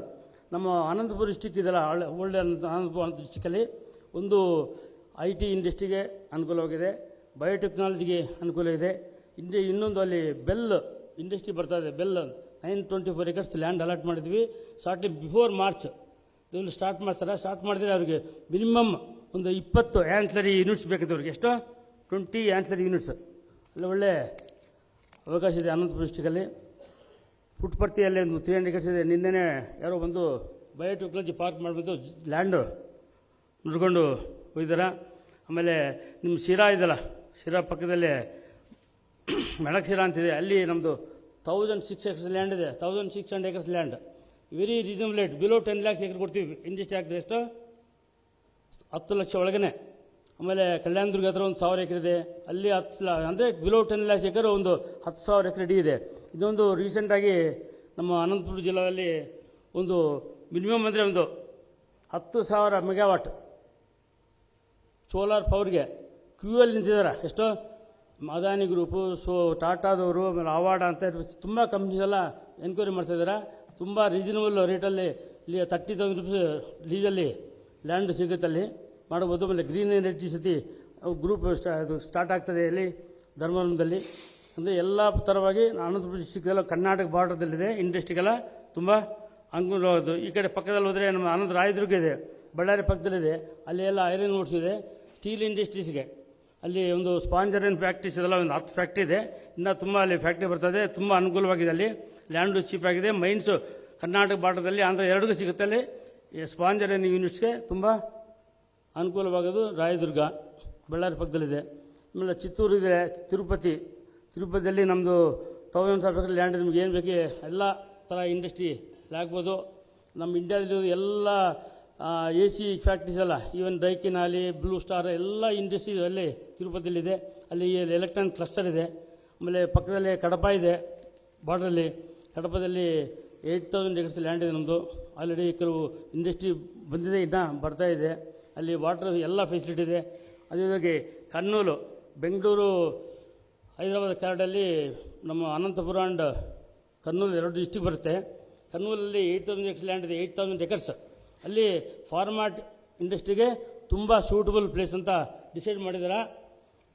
ನಮ್ಮ ಅನಂತಪುರ ಡಿಸ್ಟಿಕ್ ಇದೆಲ್ಲ ಒಳ್ಳೆ ಅನಂತಪುರ ಡಿಸ್ಟಿಕಲ್ಲಿ ಒಂದು IT ಇಂಡಸ್ಟ್ರಿಗೆ ಅನುಕೂಲವಾಗಿದೆ, ಬಯೋಟೆಕ್ನಾಲಜಿಗೆ ಅನುಕೂಲ ಇದೆ. ಇನ್ನೊಂದು ಅಲ್ಲಿ ಬೆಲ್ ಇಂಡಸ್ಟ್ರಿ ಬರ್ತಾ ಇದೆ, ಬೆಲ್ 924 acres ಲ್ಯಾಂಡ್ ಅಲಾಟ್ ಮಾಡಿದ್ವಿ. ಶಾರ್ಟ್ಲಿ ಬಿಫೋರ್ ಮಾರ್ಚ್ ಇವರು ಸ್ಟಾರ್ಟ್ ಮಾಡ್ತಾರೆ. ಸ್ಟಾರ್ಟ್ ಮಾಡಿದರೆ ಅವ್ರಿಗೆ ಮಿನಿಮಮ್ ಒಂದು 20 ಆ್ಯನ್ಸ್ಲರಿ ಯೂನಿಟ್ಸ್ ಬೇಕಂತ ಅವ್ರಿಗೆ. ಎಷ್ಟು 20 ಆ್ಯನ್ಸ್ಲರಿ ಯೂನಿಟ್ಸ್. ಅಲ್ಲಿ ಒಳ್ಳೆ ಅವಕಾಶ ಇದೆ ಅನಂತಪುರ ಡಿಸ್ಟಿಕಲ್ಲಿ. ಪುಟ್ಪರ್ತಿಯಲ್ಲಿ ಒಂದು 300 acres ಇದೆ. ನಿನ್ನೆನೇ ಯಾರೋ ಒಂದು ಬಯೋಟೆಕ್ನಾಲಜಿ ಪಾರ್ಕ್ ಮಾಡಿಬಿಟ್ಟು ಲ್ಯಾಂಡು ನೋಡ್ಕೊಂಡು ಹೋಗಿದ್ದಾರೆ. ಆಮೇಲೆ ನಿಮ್ಮ ಶಿರಾ ಇದೆಯಲ್ಲ, ಶಿರಾ ಪಕ್ಕದಲ್ಲೇ ಮೆಣಕ್ ಶಿರಾ ಅಂತಿದೆ, ಅಲ್ಲಿ ನಮ್ಮದು 1600 acres ಲ್ಯಾಂಡ್ ಇದೆ, 1600 acres land, very reasonable rate, below 10 lakhs acre ಕೊಡ್ತೀವಿ. ಇಂಡಸ್ಟ್ರಿ ಆಗ್ತದೆ ಎಷ್ಟು 10 ಲಕ್ಷ ಒಳಗನೆ. ಆಮೇಲೆ ಕಲ್ಯಾಣದುರ್ಗ ಹತ್ರ ಒಂದು 1000 ಎಕರೆ ಇದೆ, ಅಲ್ಲಿ 10 ಅಂದರೆ ಬಿಲೋ 10 lakhs acre ಒಂದು 10,000 ಎಕರೆ ಡಿ ಇದೆ. ಇದೊಂದು ರೀಸೆಂಟಾಗಿ ನಮ್ಮ ಅನಂತಪುರ ಜಿಲ್ಲೆಯಲ್ಲಿ ಒಂದು ಮಿನಿಮಮ್ ಅಂದರೆ ಒಂದು 10,000 ಮೆಗಾವಾಟ್ ಸೋಲಾರ್ ಪವರ್ಗೆ ಕ್ಯೂಯಲ್ಲಿ ನಿಂತಿದ್ದಾರೆ. ಎಷ್ಟು ಅದಾನಿ ಗ್ರೂಪು, ಟಾಟಾದವರು, ಆಮೇಲೆ ಅವಾರ್ಡ ಅಂತ ತುಂಬ ಕಂಪ್ನೀಸ್ ಎಲ್ಲ ಎನ್ಕ್ವೈರಿ ಮಾಡ್ತಾಯಿದ್ದಾರೆ. ತುಂಬ ರೀಸನಬಲ್ ರೇಟಲ್ಲಿ ಇಲ್ಲಿ 30,000 ರೂಪೀಸ್ ಲೀಸಲ್ಲಿ ಲ್ಯಾಂಡ್ ಸಿಗುತ್ತಲ್ಲಿ ಮಾಡ್ಬೋದು. ಆಮೇಲೆ ಗ್ರೀನ್ ಎನರ್ಜಿ ಸತಿ ಗ್ರೂಪ್ ಅದು ಸ್ಟಾರ್ಟ್ ಆಗ್ತದೆ ಇಲ್ಲಿ ಧರ್ಮವರಮದಲ್ಲಿ. ಅಂದರೆ ಎಲ್ಲ ಥರವಾಗಿ ಅನಂತಪುರ ಡಿಸ್ಟಿಕ್ಕೆಲ್ಲ ಕರ್ನಾಟಕ ಬಾರ್ಡರ್ದಲ್ಲಿದೆ, ಇಂಡಸ್ಟ್ರಿಗೆಲ್ಲ ತುಂಬ ಅನುಕೂಲವಾಗೋದು. ಈ ಕಡೆ ಪಕ್ಕದಲ್ಲಿ ಹೋದರೆ ನಮ್ಮ ಆನಂದ ರಾಯದುರ್ಗ ಇದೆ, ಬಳ್ಳಾರಿ ಪಕ್ಕದಲ್ಲಿದೆ, ಅಲ್ಲಿ ಎಲ್ಲ ಐರನ್ ಓರ್ಸ್ ಇದೆ. ಸ್ಟೀಲ್ ಇಂಡಸ್ಟ್ರೀಸ್ಗೆ ಅಲ್ಲಿ ಒಂದು ಸ್ಪಾಂಜರ್ ಆ್ಯಂಡ್ ಫ್ಯಾಕ್ಟ್ರೀಸ್ ಇದೆಲ್ಲ ಒಂದು 10 ಫ್ಯಾಕ್ಟ್ರಿ ಇದೆ, ಇನ್ನೂ ತುಂಬ ಅಲ್ಲಿ ಫ್ಯಾಕ್ಟ್ರಿ ಬರ್ತದೆ, ತುಂಬ ಅನುಕೂಲವಾಗಿದೆ. ಅಲ್ಲಿ ಲ್ಯಾಂಡು ಚೀಪ್ ಆಗಿದೆ. ಮೈನ್ಸು ಕರ್ನಾಟಕ ಬಾರ್ಡರ್ದಲ್ಲಿ ಆಂಧ್ರ ಎರಡಿಗೂ ಸಿಗುತ್ತೆ. ಅಲ್ಲಿ ಸ್ಪಾಂಜರ್ ಆ್ಯಂಡ್ ಯೂನಿಟ್ಸ್ಗೆ ತುಂಬ ಅನುಕೂಲವಾಗೋದು ರಾಯದುರ್ಗ, ಬಳ್ಳಾರಿ ಪಕ್ಕದಲ್ಲಿದೆ. ಆಮೇಲೆ ಚಿತ್ತೂರು ಇದೆ, ತಿರುಪತಿಯಲ್ಲಿ ನಮ್ಮದು 1000 ಎಕರೆ ಲ್ಯಾಂಡ್, ನಿಮ್ಗೆ ಏನು ಬೇಕು ಎಲ್ಲ ಥರ ಇಂಡಸ್ಟ್ರಿ ಆಗ್ಬೋದು. ನಮ್ಮ ಇಂಡಿಯಾದಲ್ಲಿ ಎಲ್ಲ AC ಫ್ಯಾಕ್ಟ್ರೀಸ್ ಎಲ್ಲ, ಈವನ್ ಡೈಕಿನ್ ಆಗಲಿ, ಬ್ಲೂ ಸ್ಟಾರ್ ಎಲ್ಲ ಇಂಡಸ್ಟ್ರಿ ಅಲ್ಲಿ ತಿರುಪತಿಯಲ್ಲಿದೆ. ಅಲ್ಲಿ ಎಲೆಕ್ಟ್ರಾನಿಕ್ ಕ್ಲಸ್ಟರ್ ಇದೆ. ಆಮೇಲೆ ಪಕ್ಕದಲ್ಲಿ ಕಡಪ ಇದೆ, ಬಾರ್ಡ್ರಲ್ಲಿ ಕಡಪದಲ್ಲಿ 8,000 acres ಲ್ಯಾಂಡ್ ಇದೆ ನಮ್ಮದು. ಆಲ್ರೆಡಿ ಕೆಲವು ಇಂಡಸ್ಟ್ರಿ ಬಂದಿದೆ, ಇನ್ನೂ ಬರ್ತಾ ಇದೆ. ಅಲ್ಲಿ ವಾಟರ್ ಎಲ್ಲ ಫೆಸಿಲಿಟಿ ಇದೆ. ಅದೇ ಕರ್ನೂಲು, ಬೆಂಗಳೂರು, ಹೈದರಾಬಾದ್ ಕಾರ್ಡಲ್ಲಿ ನಮ್ಮ ಅನಂತಪುರ ಆ್ಯಂಡ್ ಕರ್ನೂಲು 2 ಡಿಸ್ಟಿಕ್ ಬರುತ್ತೆ. ಕರ್ನೂಲಲ್ಲಿ 8,000 acres ಲ್ಯಾಂಡ್ ಇದೆ, 8,000 acres. ಅಲ್ಲಿ ಫಾರ್ಮಾಟ್ ಇಂಡಸ್ಟ್ರಿಗೆ ತುಂಬ ಸೂಟಬಲ್ ಪ್ಲೇಸ್ ಅಂತ ಡಿಸೈಡ್ ಮಾಡಿದ್ದಾರೆ.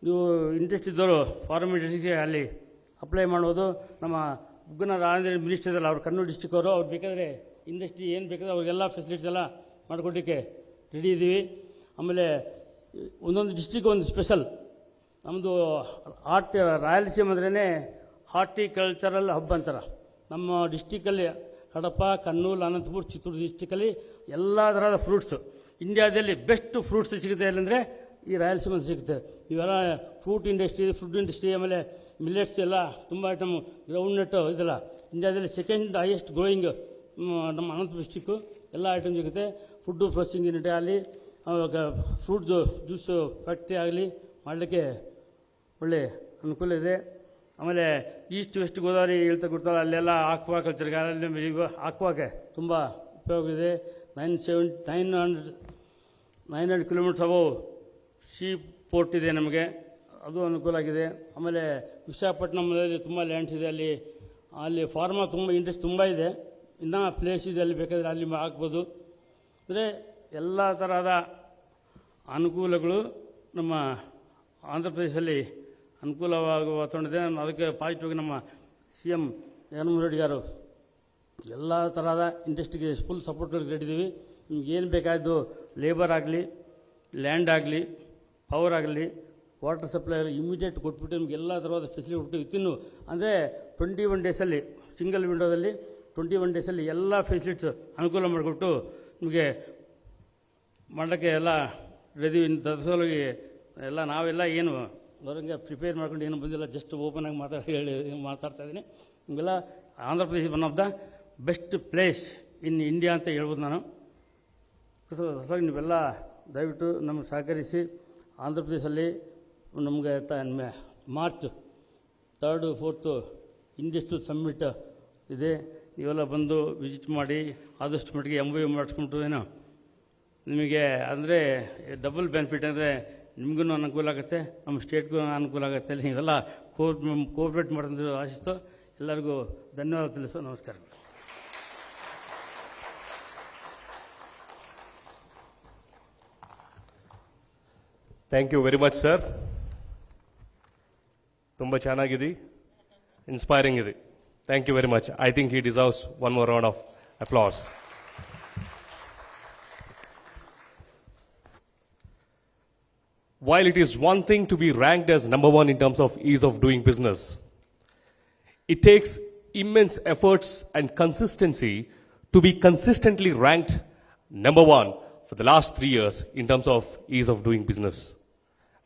ನೀವು ಇಂಡಸ್ಟ್ರಿ ಇದ್ದವರು ಫಾರ್ಮ್ ಇಂಡಸ್ಟ್ರಿಗೆ ಅಲ್ಲಿ ಅಪ್ಲೈ ಮಾಡ್ಬೋದು. ನಮ್ಮ ಉಗ್ಗನ ರಾಜೇಂದ್ರ ಮಿನಿಸ್ಟರ್ ಇದಲ್ಲ, ಅವ್ರು ಕರ್ನೂಲು ಡಿಸ್ಟಿಕ್ ಅವರು, ಅವ್ರು ಬೇಕಾದರೆ ಇಂಡಸ್ಟ್ರಿ ಏನು ಬೇಕಾದರೆ ಅವ್ರಿಗೆಲ್ಲ ಫೆಸಿಲಿಟೀಸ್ ಎಲ್ಲ ಮಾಡಿಕೊಡಲಿಕ್ಕೆ ರೆಡಿ ಇದ್ದೀವಿ. ಆಮೇಲೆ ಒಂದೊಂದು ಡಿಸ್ಟಿಕ್ ಒಂದು ಸ್ಪೆಷಲ್. ನಮ್ಮದು ರಾಯಲಸೀಮೆ ಅಂದ್ರೇ ಹಾರ್ಟಿಕಲ್ಚರಲ್ ಹಬ್ ಅಂತಾರೆ. ನಮ್ಮ ಡಿಸ್ಟಿಕಲ್ಲಿ ಕಡಪ, ಕರ್ನೂಲು, ಅನಂತಪುರ, ಚಿತ್ತೂರು ಡಿಸ್ಟಿಕಲ್ಲಿ ಎಲ್ಲ ಥರದ ಫ್ರೂಟ್ಸು, ಇಂಡಿಯಾದಲ್ಲಿ ಬೆಸ್ಟ್ ಫ್ರೂಟ್ಸ್ ಸಿಗುತ್ತೆ ಎಲ್ಲಂದರೆ ಈ ರಾಯಲಸೀಮಲ್ಲಿ ಸಿಗುತ್ತೆ. ಇವೆಲ್ಲ ಫ್ರೂಟ್ ಇಂಡಸ್ಟ್ರಿ, ಫುಡ್ ಇಂಡಸ್ಟ್ರಿ, ಆಮೇಲೆ ಮಿಲ್ಲೆಟ್ಸ್ ಎಲ್ಲ ತುಂಬ ಐಟಮ್, ಗ್ರೌಂಡ್ ನಟ್ ಇದೆಲ್ಲ ಇಂಡಿಯಾದಲ್ಲಿ ಸೆಕೆಂಡ್ ಹೈಯೆಸ್ಟ್ ಗ್ರೋಯಿಂಗ್ ನಮ್ಮ ಅನಂತಪುರ ಡಿಸ್ಟಿಕ್ಕು. ಎಲ್ಲ ಐಟಮ್ ಸಿಗುತ್ತೆ. ಫುಡ್ಡು ಪ್ರೊಸೆಸಿಂಗ್ ಯೂನಿಟ್ ಅಲ್ಲಿ ಫ್ರೂಟ್ ಜ್ಯೂಸು ಫ್ಯಾಕ್ಟ್ರಿ ಆಗಲಿ ಮಾಡಲಿಕ್ಕೆ ಒಳ್ಳೆ ಅನುಕೂಲ ಇದೆ. ಆಮೇಲೆ ಈಸ್ಟ್ ವೆಸ್ಟ್ ಗೋದಾವರಿ ಹೇಳ್ತಾ ಗೊತ್ತಲ್ಲ, ಅಲ್ಲೆಲ್ಲ ಆಕ್ವಾ ಕಲ್ಚರ್ಗೆ ಅಲ್ಲಿ ಆಕ್ವಾಗೆ ತುಂಬ ಉಪಯೋಗ ಇದೆ. 900 ಕಿಲೋಮೀಟರ್ಸ್ ಅಬೌವ್ ಸೀ ಪೋರ್ಟ್ ಇದೆ ನಮಗೆ, ಅದು ಅನುಕೂಲ ಆಗಿದೆ. ಆಮೇಲೆ ವಿಶಾಖಪಟ್ಟಣಂನಲ್ಲಿ ತುಂಬ ಲ್ಯಾಂಡ್ಸ್ ಇದೆ, ಅಲ್ಲಿ ಫಾರ್ಮಾ ತುಂಬ ಇಂಟ್ರೆಸ್ಟ್ ತುಂಬ ಇದೆ, ಇನ್ನೂ ಪ್ಲೇಸ್ ಇದೆ, ಅಲ್ಲಿ ಬೇಕಾದರೆ ಅಲ್ಲಿ ಹಾಕ್ಬೋದು. ಅಂದರೆ ಎಲ್ಲ ತರಹದ ಅನುಕೂಲಗಳು ನಮ್ಮ ಆಂಧ್ರ ಪ್ರದೇಶದಲ್ಲಿ ಅನುಕೂಲವಾಗುವ ವಾತಾವರಣ ಇದೆ. ಅದಕ್ಕೆ ಪಾಸಿಟಿವ್ ನಮ್ಮ CM ಜಗನ್ಮೋಹನ್ ರೆಡ್ಡಿ garu ಎಲ್ಲ ತರಹದ ಇಂಡಸ್ಟ್ರಿಗೆ ಫುಲ್ ಸಪೋರ್ಟ್ ನೀಡಿದ್ದೀವಿ. ನಿಮ್ಗೆ ಏನು ಬೇಕಾದ್ದು ಲೇಬರ್ ಆಗಲಿ, ಲ್ಯಾಂಡ್ ಆಗಲಿ, ಪವರ್ ಆಗಲಿ, ವಾಟರ್ ಸಪ್ಲೈ ಆಗಲಿ ಇಮಿಡಿಯೇಟ್ ಕೊಟ್ಬಿಟ್ಟು ನಿಮ್ಗೆ ಎಲ್ಲ ಥರದ ಫೆಸಿಲಿಟಿ ಕೊಟ್ಟು ವಿತಿನ್ನು ಅಂದರೆ 21 ಡೇಸಲ್ಲಿ ಸಿಂಗಲ್ ವಿಂಡೋದಲ್ಲಿ 21 ಡೇಸಲ್ಲಿ ಎಲ್ಲ ಫೆಸಿಲಿಟೀಸ್ ಅನುಕೂಲ ಮಾಡಿಕೊಟ್ಟು ನಿಮಗೆ ಮಾಡೋಕ್ಕೆ ಎಲ್ಲ ರೆಡಿ ದಸೋಲಿಗೆ ಎಲ್ಲ ನಾವೆಲ್ಲ ಏನು ಅವರಂಗೆ ಪ್ರಿಪೇರ್ ಮಾಡ್ಕೊಂಡು ಏನು ಬಂದಿಲ್ಲ, ಜಸ್ಟ್ ಓಪನ್ ಆಗಿ ಮಾತಾಡ್ತಾ ಇದ್ದೀನಿ. ನಿಮಗೆಲ್ಲ Andhra Pradesh one of the best place in India ಅಂತ ಹೇಳ್ಬೋದು ನಾನು. ಹಾಗಾಗಿ ನೀವೆಲ್ಲ ದಯವಿಟ್ಟು ನಮಗೆ ಸಹಕರಿಸಿ. ಆಂಧ್ರ ಪ್ರದೇಶದಲ್ಲಿ ನಮಗೆ ಮಾರ್ಚ್ 3, 4 ಇಂಡಸ್ಟ್ರಿಯಲ್ ಸಮ್ಮಿಟ್ ಇದೆ, ನೀವೆಲ್ಲ ಬಂದು ವಿಸಿಟ್ ಮಾಡಿ ಆದಷ್ಟು ಮಟ್ಟಿಗೆ MOU ಮಾಡಿಸ್ಕೊಂಡು ಏನೋ ನಿಮಗೆ ಅಂದರೆ ಡಬಲ್ ಬೆನಿಫಿಟ್ ಅಂದರೆ ನಿಮಗೂ ಅನುಕೂಲ ಆಗುತ್ತೆ, ನಮ್ಮ ಸ್ಟೇಟ್ಗೂ ಅನುಕೂಲ ಆಗುತ್ತೆ. ನೀವೆಲ್ಲ ಕೋಆಪ್ರೇಟ್ ಮಾಡೋದು ಆಶಿಸ್ತು. ಎಲ್ಲರಿಗೂ ಧನ್ಯವಾದ ತಿಳಿಸೋ. ನಮಸ್ಕಾರ. Thank you very much sir. ತುಂಬ ಚೆನ್ನಾಗಿದೆ, ಇನ್ಸ್ಪೈರಿಂಗ್ ಇದೆ. Thank you very much. I think he deserves one more round of applause. While it is one thing to be ranked as number one in terms of ease of doing business, it takes immense efforts and consistency to be consistently ranked number one for the last 3 years in terms of ease of doing business.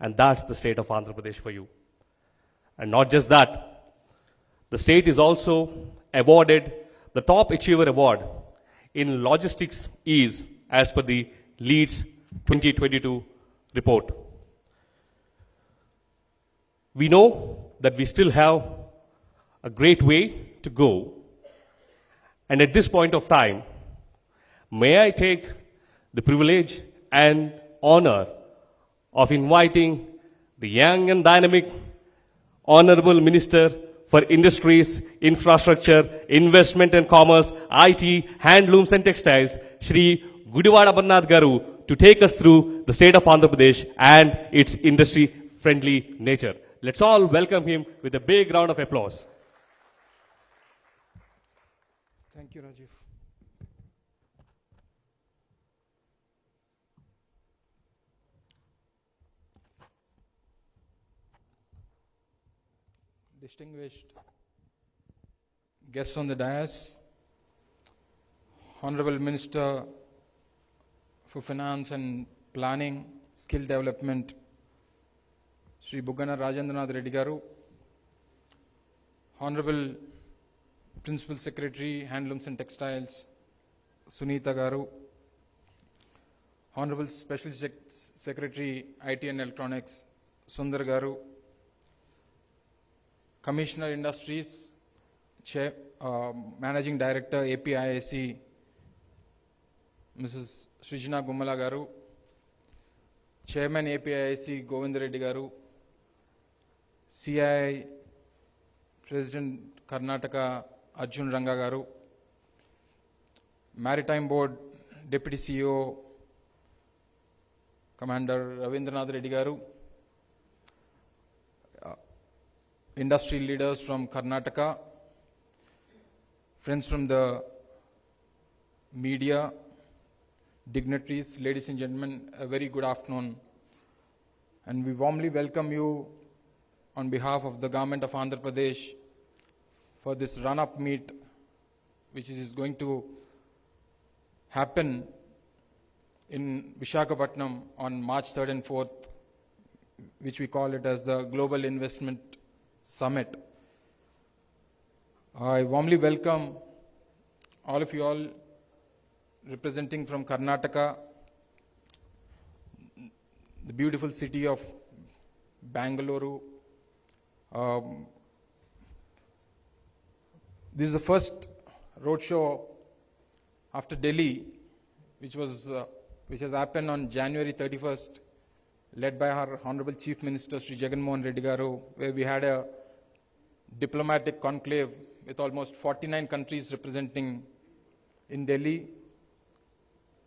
And that's the state of Andhra Pradesh for you. And not just that, the state is also awarded the Top Achiever Award in Logistics Ease as per the Leeds 2022 report. We know that we still have a great way to go. And at this point of time, may I take the privilege and honor of inviting the young and dynamic Honorable Minister for Industries, Infrastructure, Investment and Commerce, IT, Handlooms and Textiles, Shri Gudivada Amarnath garu, to take us through the state of Andhra Pradesh and its industry-friendly nature. Let's all welcome him with a big round of applause. Thank you, Rajiv. Distinguished guests on the dais, Honorable Minister for Finance and Planning, Skill Development, Sri Buggana Rajendranath Reddy garu, Honorable Principal Secretary, Handlooms and Textiles, Sunita garu, Honorable Special Secretary, IT and Electronics, Sundar garu, Commissioner Industries, Managing Director, APIAC, Mrs. Srijna Gumala garu, Chairman APIAC, Govind Reddy garu, CI President Karnataka Arjun Ranga garu, Maritime Board Deputy CEO Commander Ravindranath Reddy garu, industry leaders from Karnataka, friends from the media, dignitaries, ladies and gentlemen, a very good afternoon. And we warmly welcome you on behalf of the government of Andhra Pradesh for this run-up meet, which is going to happen in Visakhapatnam on March 3rd and 4th, which we call it as the Global Investment Summit. I warmly welcome all of you all representing from Karnataka, the beautiful city of Bangalore. This is the first roadshow after Delhi, which has happened on January 31st, led by our Honorable Chief Minister, Sri Jagan Mohan Reddy garu, where we had a diplomatic conclave with almost 49 countries representing in Delhi,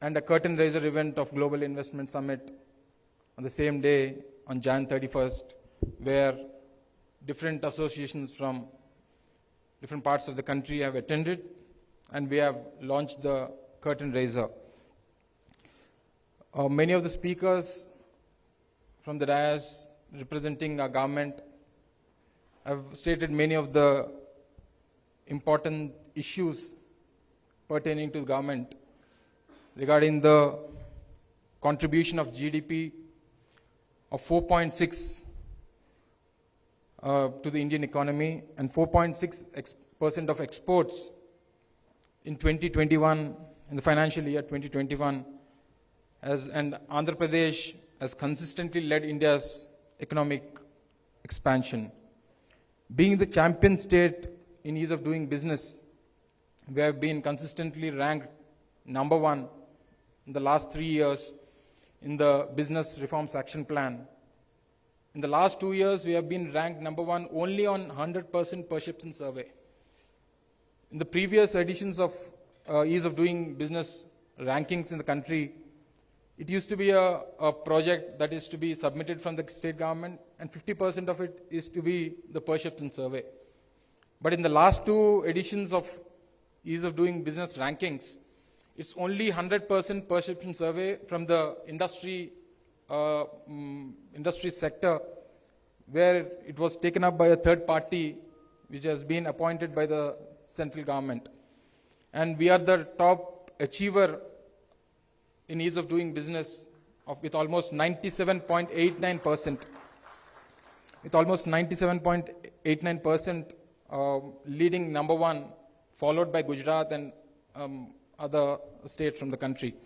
and a curtain raiser event of Global Investment Summit on the same day on Jan 31st, where different associations from different parts of the country have attended, and we have launched the curtain raiser. Many of the speakers from the dais representing our government have stated many of the important issues pertaining to the government regarding the contribution of GDP of 4.6 to the Indian economy and 4.6% of exports in 2021, in the financial year 2021, and Andhra Pradesh has consistently led India's economic expansion. Being the champion state in ease of doing business, we have been consistently ranked number 1 in the last 3 years in the Business Reforms Action Plan. In the last 2 years, we have been ranked number 1 only on 100% perception survey. In the previous editions of ease of doing business rankings in the country, it used to be a project that is to be submitted from the state government, and 50% of it is to be the perception survey. But in the last 2 editions of ease of doing business rankings, it's only 100% perception survey from the industry sector, where it was taken up by a third party which has been appointed by the central government. And we are the top achiever in ease of doing business with almost 97.89%. With almost 97.89% leading number 1, followed by Gujarat and other states from the country.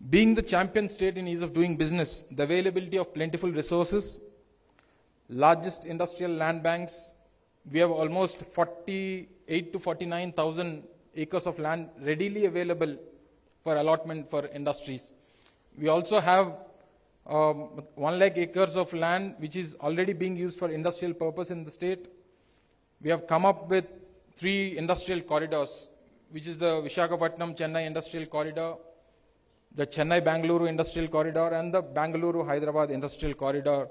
Being the champion state in ease of doing business, the availability of plentiful resources, largest industrial land banks, we have almost 48 to 49,000 acres of land readily available for allotment for industries. We also have 1 lakh acres of land which is already being used for industrial purpose in the state. We have come up with 3 industrial corridors, which is the Visakhapatnam-Chennai Industrial Corridor, the Chennai-Bangalore Industrial Corridor, and the Bangalore-Hyderabad Industrial Corridor.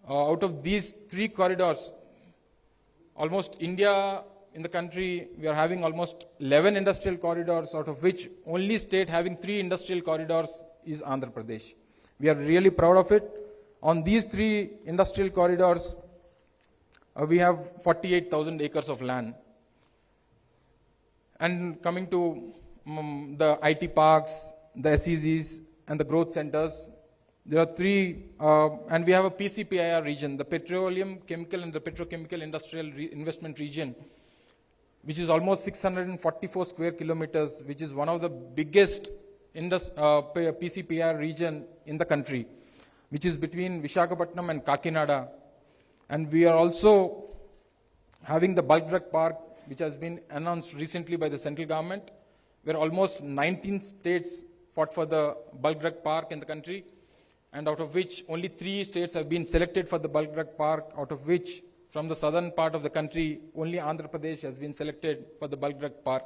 Out of these 3 corridors, almost India in the country, we are having almost 11 industrial corridors, out of which only state having 3 industrial corridors is Andhra Pradesh. We are really proud of it. On these 3 industrial corridors, we have 48,000 acres of land. And coming to the IT parks, the SEZs, and the growth centers, there are 3, and we have a PCPIR region, the Petroleum, Chemical, and the Petrochemical Industrial Investment Region, which is almost 644 square kilometers, which is one of the biggest PCPIR region in the country, which is between Visakhapatnam and Kakinada. And we are also having the bulk drug park, which has been announced recently by the central government, where almost 19 states fought for the bulk drug park in the country, and out of which only 3 states have been selected for the bulk drug park, out of which from the southern part of the country, only Andhra Pradesh has been selected for the bulk drug park,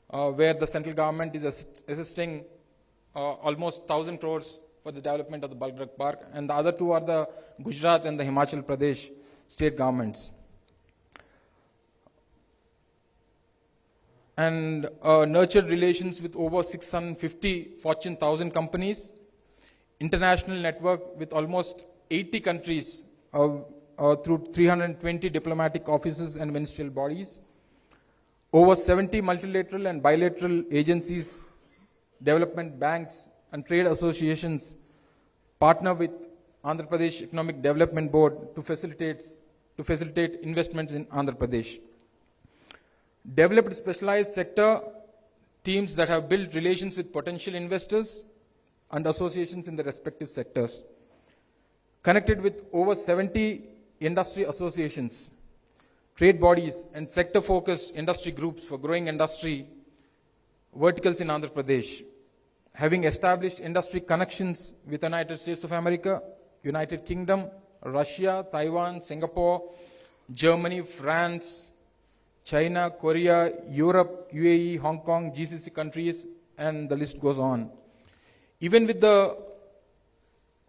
where the central government is assisting almost 1,000 crores for the development of the bulk drug park, and the other 2 are the Gujarat and the Himachal Pradesh state governments. And nurtured relations with over 650 Fortune 1000 companies, international network with almost 80 countries through 320 diplomatic offices and ministerial bodies, over 70 multilateral and bilateral agencies, development banks, and trade associations partner with Andhra Pradesh Economic Development Board to facilitate investments in Andhra Pradesh. Developed specialized sector teams that have built relations with potential investors and associations in the respective sectors. Connected with over 70 industry associations, trade bodies, and sector-focused industry groups for growing industry verticals in Andhra Pradesh, having established industry connections with the United States of America, United Kingdom, Russia, Taiwan, Singapore, Germany, France, China, Korea, Europe, UAE, Hong Kong, GCC countries, and the list goes on. Even with the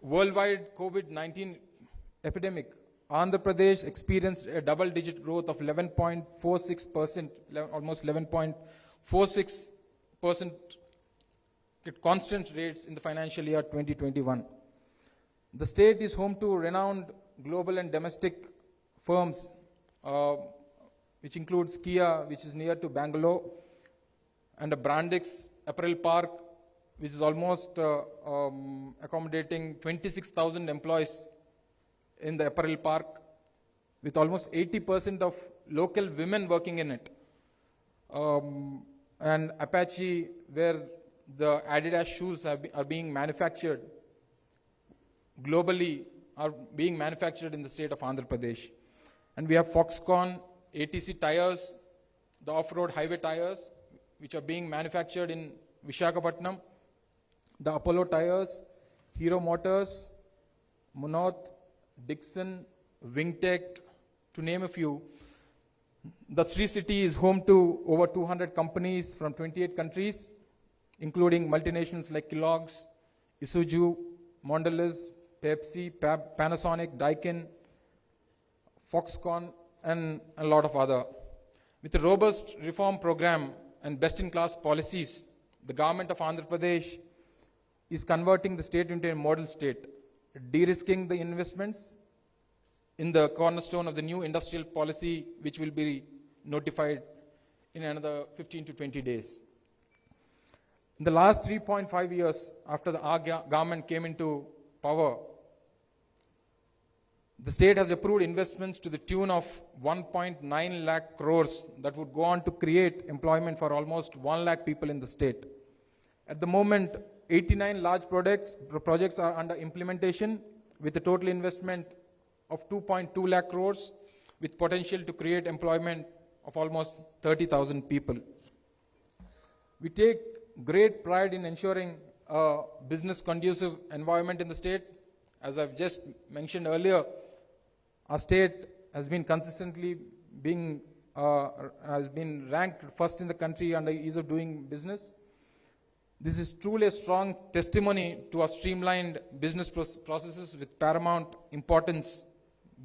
worldwide COVID-19 epidemic, Andhra Pradesh experienced a double-digit growth of 11.46%, almost 11.46% at constant rates in the financial year 2021. The state is home to renowned global and domestic firms, which includes Kia, which is near to Bangalore, and a Brandix apparel park, which is almost accommodating 26,000 employees in the apparel park, with almost 80% of local women working in it. And Apache, where the Adidas shoes are being manufactured globally, are being manufactured in the state of Andhra Pradesh. And we have Foxconn, ATC tires, the off-road highway tires, which are being manufactured in Visakhapatnam, the Apollo tires, Hero Motors, Munoz, Dixon, Wingtech, to name a few. The Sri City is home to over 200 companies from 28 countries, including multinationals like Kellogg's, Isuzu, Mondelez, Pepsi, Panasonic, Daikin, Foxconn, and a lot of other. With a robust reform program and best-in-class policies, the government of Andhra Pradesh is converting the state into a model state, de-risking the investments in the cornerstone of the new industrial policy, which will be notified in another 15 to 20 days. In the last 3.5 years, after our government came into power, the state has approved investments to the tune of 1.9 lakh crores that would go on to create employment for almost 1 lakh people in the state. At the moment, 89 large projects are under implementation with a total investment of 2.2 lakh crores with potential to create employment of almost 30,000 people. We take great pride in ensuring a business conducive environment in the state. As I've just mentioned earlier, our state has been consistently has been ranked first in the country under ease of doing business. This is truly a strong testimony to our streamlined business processes with paramount importance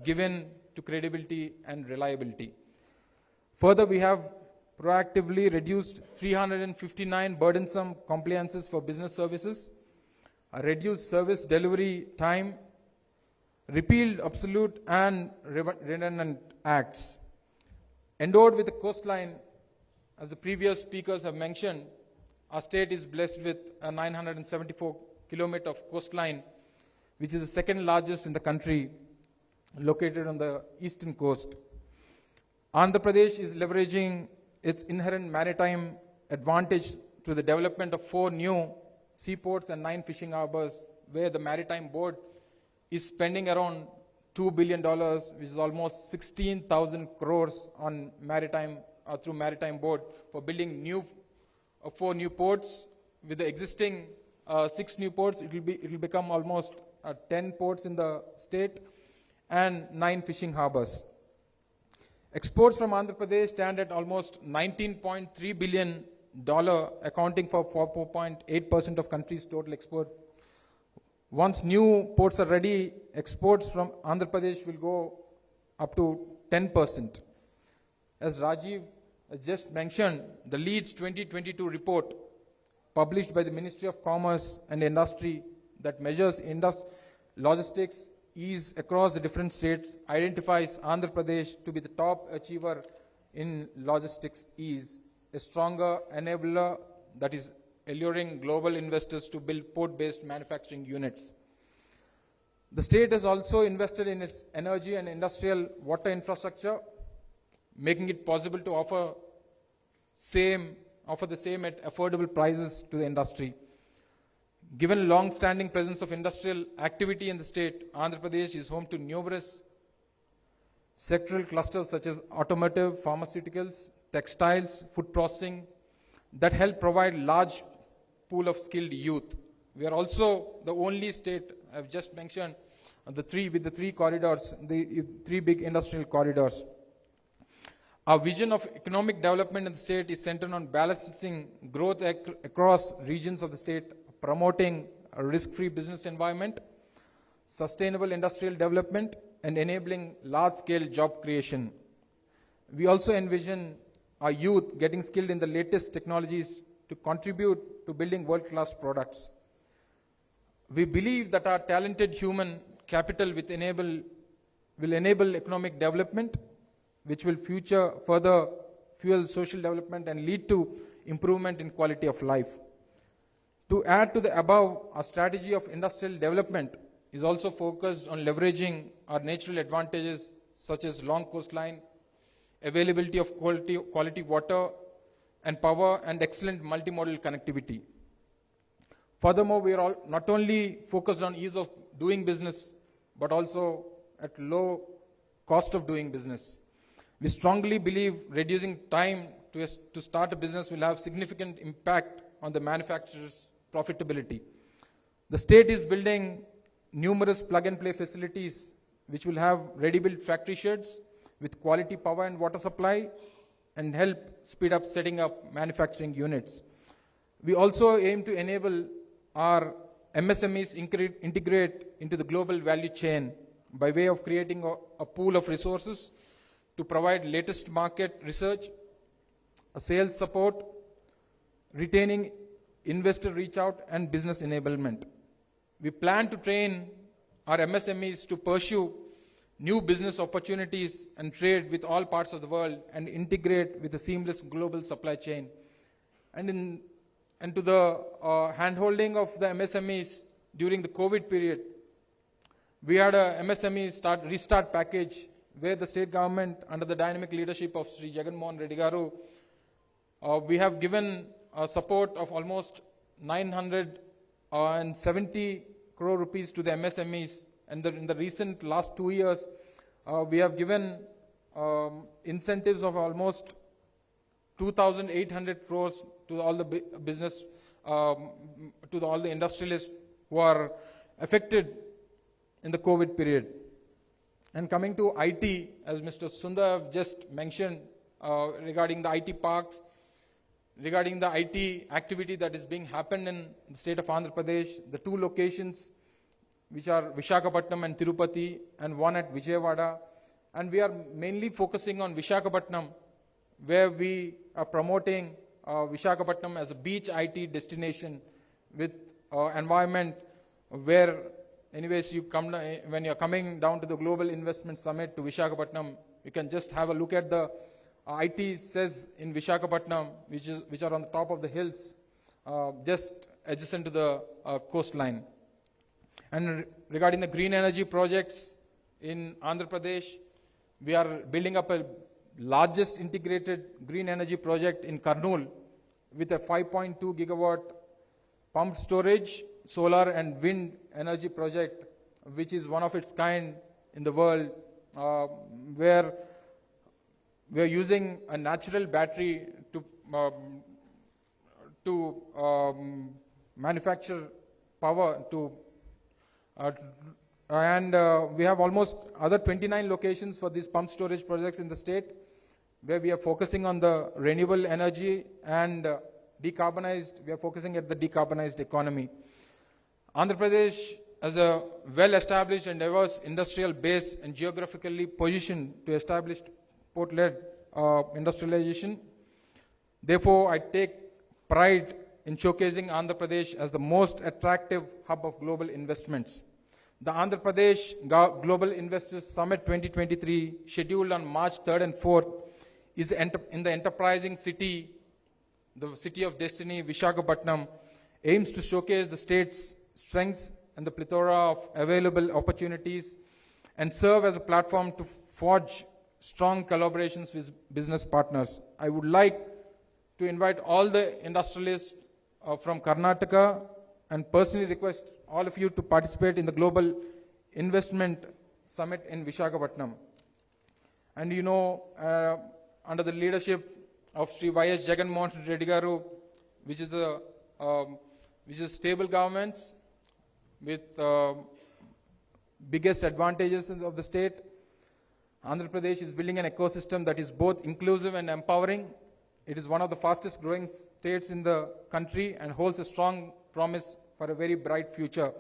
given to credibility and reliability. Further, we have proactively reduced 359 burdensome compliances for business services, reduced service delivery time, repealed obsolete and redundant acts. Endowed with a coastline, as the previous speakers have mentioned, our state is blessed with a 974 kilometer of coastline, which is the second largest in the country, located on the eastern coast. Andhra Pradesh is leveraging its inherent maritime advantage to the development of 4 new seaports and 9 fishing harbors, where the Maritime Board is spending around $2 billion, which is almost 16,000 crores on maritime, through Maritime Board, for building 4 new ports. With the existing 6 new ports, it will become almost 10 ports in the state and 9 fishing harbors. Exports from Andhra Pradesh stand at almost $19.3 billion, accounting for 4.8% of country's total export. Once new ports are ready, exports from Andhra Pradesh will go up to 10%. As Rajiv just mentioned, the Leeds 2022 report published by the Ministry of Commerce and Industry that measures logistics ease across the different states identifies Andhra Pradesh to be the top achiever in logistics ease, a stronger enabler that is alluring global investors to build port-based manufacturing units. The state has also invested in its energy and industrial water infrastructure, making it possible to offer the same at affordable prices to the industry. Given long-standing presence of industrial activity in the state, Andhra Pradesh is home to numerous sectoral clusters such as automotive, pharmaceuticals, textiles, food processing that help provide large pool of skilled youth. We are also the only state, I've just mentioned, the three corridors, the three big industrial corridors. Our vision of economic development in the state is centered on balancing growth across regions of the state, promoting a risk-free business environment, sustainable industrial development, and enabling large-scale job creation. We also envision our youth getting skilled in the latest technologies to contribute to building world-class products. We believe that our talented human capital will enable economic development, which will further fuel social development and lead to improvement in quality of life. To add to the above, our strategy of industrial development is also focused on leveraging our natural advantages such as long coastline, availability of quality water and power, and excellent multimodal connectivity. Furthermore, we are not only focused on ease of doing business, but also at low cost of doing business. We strongly believe reducing time to start a business will have significant impact on the manufacturer's profitability. The state is building numerous plug-and-play facilities which will have ready-built factory sheds with quality power and water supply and help speed up setting up manufacturing units. We also aim to enable our MSMEs integrate into the global value chain by way of creating a pool of resources to provide latest market research, a sales support, retaining investor reach out, and business enablement. We plan to train our MSMEs to pursue new business opportunities and trade with all parts of the world and integrate with a seamless global supply chain. And to the hand-holding of the MSMEs during the COVID period, we had a MSME restart package where the state government, under the dynamic leadership of Sri Jagan Mohan Reddy garu, we have given support of almost 970 crore rupees to the MSMEs. And in the recent last 2 years, we have given incentives of almost 2,800 crores to all the business, all the industrialists who are affected in the COVID period. And coming to IT, as Mr. Sundar just mentioned, regarding the IT parks, regarding the IT activity that is being happened in the state of Andhra Pradesh, the 2 locations which are Visakhapatnam and Tirupati, and 1 at Vijayawada. And we are mainly focusing on Visakhapatnam, where we are promoting Visakhapatnam as a beach IT destination with environment where, anyways, when you're coming down to the Global Investment Summit to Visakhapatnam, you can just have a look at the IT says in Visakhapatnam, which are on the top of the hills, just adjacent to the coastline. And regarding the green energy projects in Andhra Pradesh, we are building up a largest integrated green energy project in Kurnool with a 5.2 gigawatt pumped storage, solar and wind energy project, which is one of its kind in the world, where we are using a natural battery to manufacture power and we have almost other 29 locations for these pump storage projects in the state, where we are focusing on the renewable energy and we are focusing at the decarbonized economy. Andhra Pradesh, as a well-established and diverse industrial base and geographically positioned to establish port-led industrialization. Therefore, I take pride in showcasing Andhra Pradesh as the most attractive hub of global investments. The Andhra Pradesh Global Investors Summit 2023, scheduled on March 3rd and 4th, is in the enterprising city, the city of destiny, Visakhapatnam, aims to showcase the state's strengths and the plethora of available opportunities and serve as a platform to forge strong collaborations with business partners. I would like to invite all the industrialists from Karnataka and personally request all of you to participate in the Global Investment Summit in Visakhapatnam. And you know, under the leadership of Sri Y.S. Jagan Mohan Reddy garu, which is a stable government with biggest advantages of the state, Andhra Pradesh is building an ecosystem that is both inclusive and empowering. It is one of the fastest growing states in the country and holds a strong promise for a very bright future.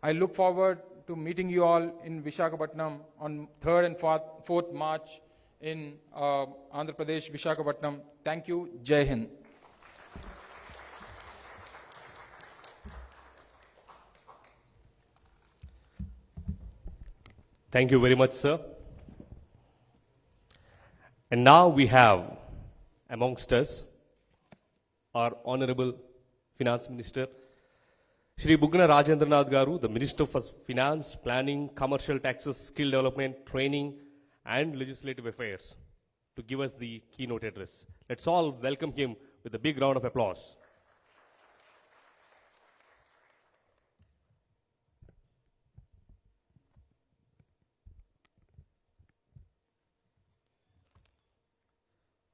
I look forward to meeting you all in Visakhapatnam on 3rd and 4th March in Andhra Pradesh, Visakhapatnam. Thank you. Jai Hind. Thank you very much, sir. And now we have amongst us our Honorable Finance Minister, Shri Bugna Rajendranath Garu, the Minister for Finance, Planning, Commercial Taxes, Skill Development, Training and Legislative Affairs, to give us the keynote address. Let's all welcome him with a big round of applause.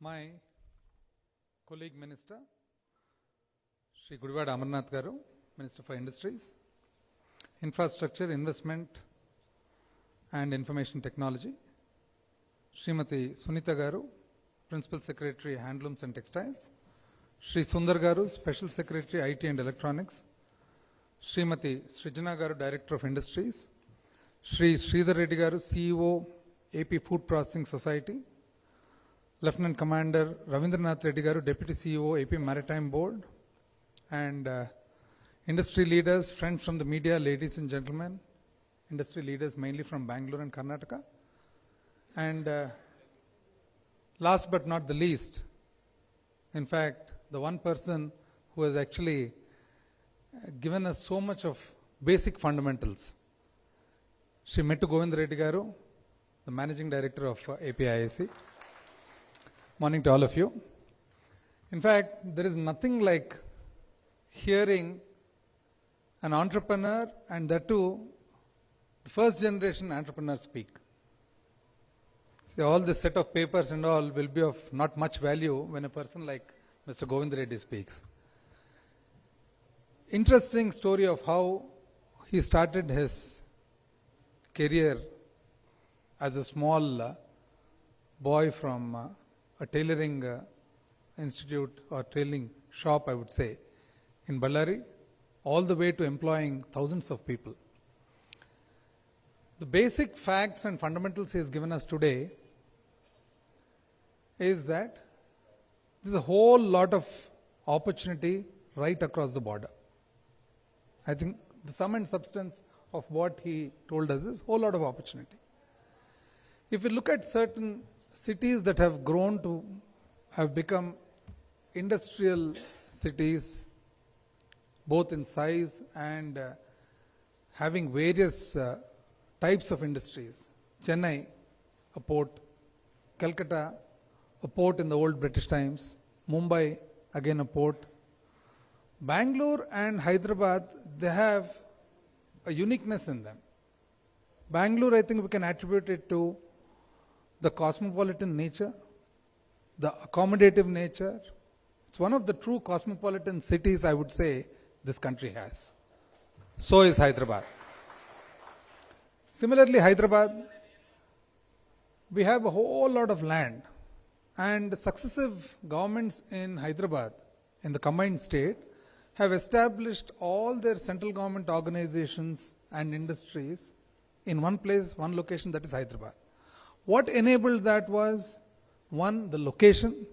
My colleague Minister, Shri Gudivada Amarnath Garu, Minister for Industries, Infrastructure, Investment and Information Technology, Srimati Sunita Garu, Principal Secretary, Handlooms and Textiles, Shri Sundar Garu, Special Secretary, IT and Electronics, Srimati Srijana Garu, Director of Industries, Shri Sridhar Reddy Garu, CEO, AP Food Processing Society, Lieutenant Commander Ravindranath Reddy Garu, Deputy CEO, AP Maritime Board, and industry leaders, friends from the media, ladies and gentlemen, industry leaders mainly from Bangalore and Karnataka. And last but not the least, in fact, the one person who has actually given us so much of basic fundamentals, Shri Mettu Govind Reddy Garu, the Managing Director of APIIC. Morning to all of you. In fact, there is nothing like hearing an entrepreneur, and that too, the first generation entrepreneur speak. See, all this set of papers and all will be of not much value when a person like Mr. Govind Reddy speaks. Interesting story of how he started his career as a small boy from a tailoring institute or tailoring shop, I would say, in Ballari, all the way to employing thousands of people. The basic facts and fundamentals he has given us today is that there's a whole lot of opportunity right across the border. I think the sum and substance of what he told us is a whole lot of opportunity. If we look at certain cities that have grown to have become industrial cities, both in size and having various types of industries. Chennai, a port. Calcutta, a port in the old British times. Mumbai, again a port. Bangalore and Hyderabad, they have a uniqueness in them. Bangalore, I think we can attribute it to the cosmopolitan nature, the accommodative nature. It's one of the true cosmopolitan cities, I would say, this country has. So is Hyderabad. Similarly, Hyderabad, we have a whole lot of land, and successive governments in Hyderabad, in the combined state, have established all their central government organizations and industries in one place, one location, that is Hyderabad. What enabled that was, one, the location,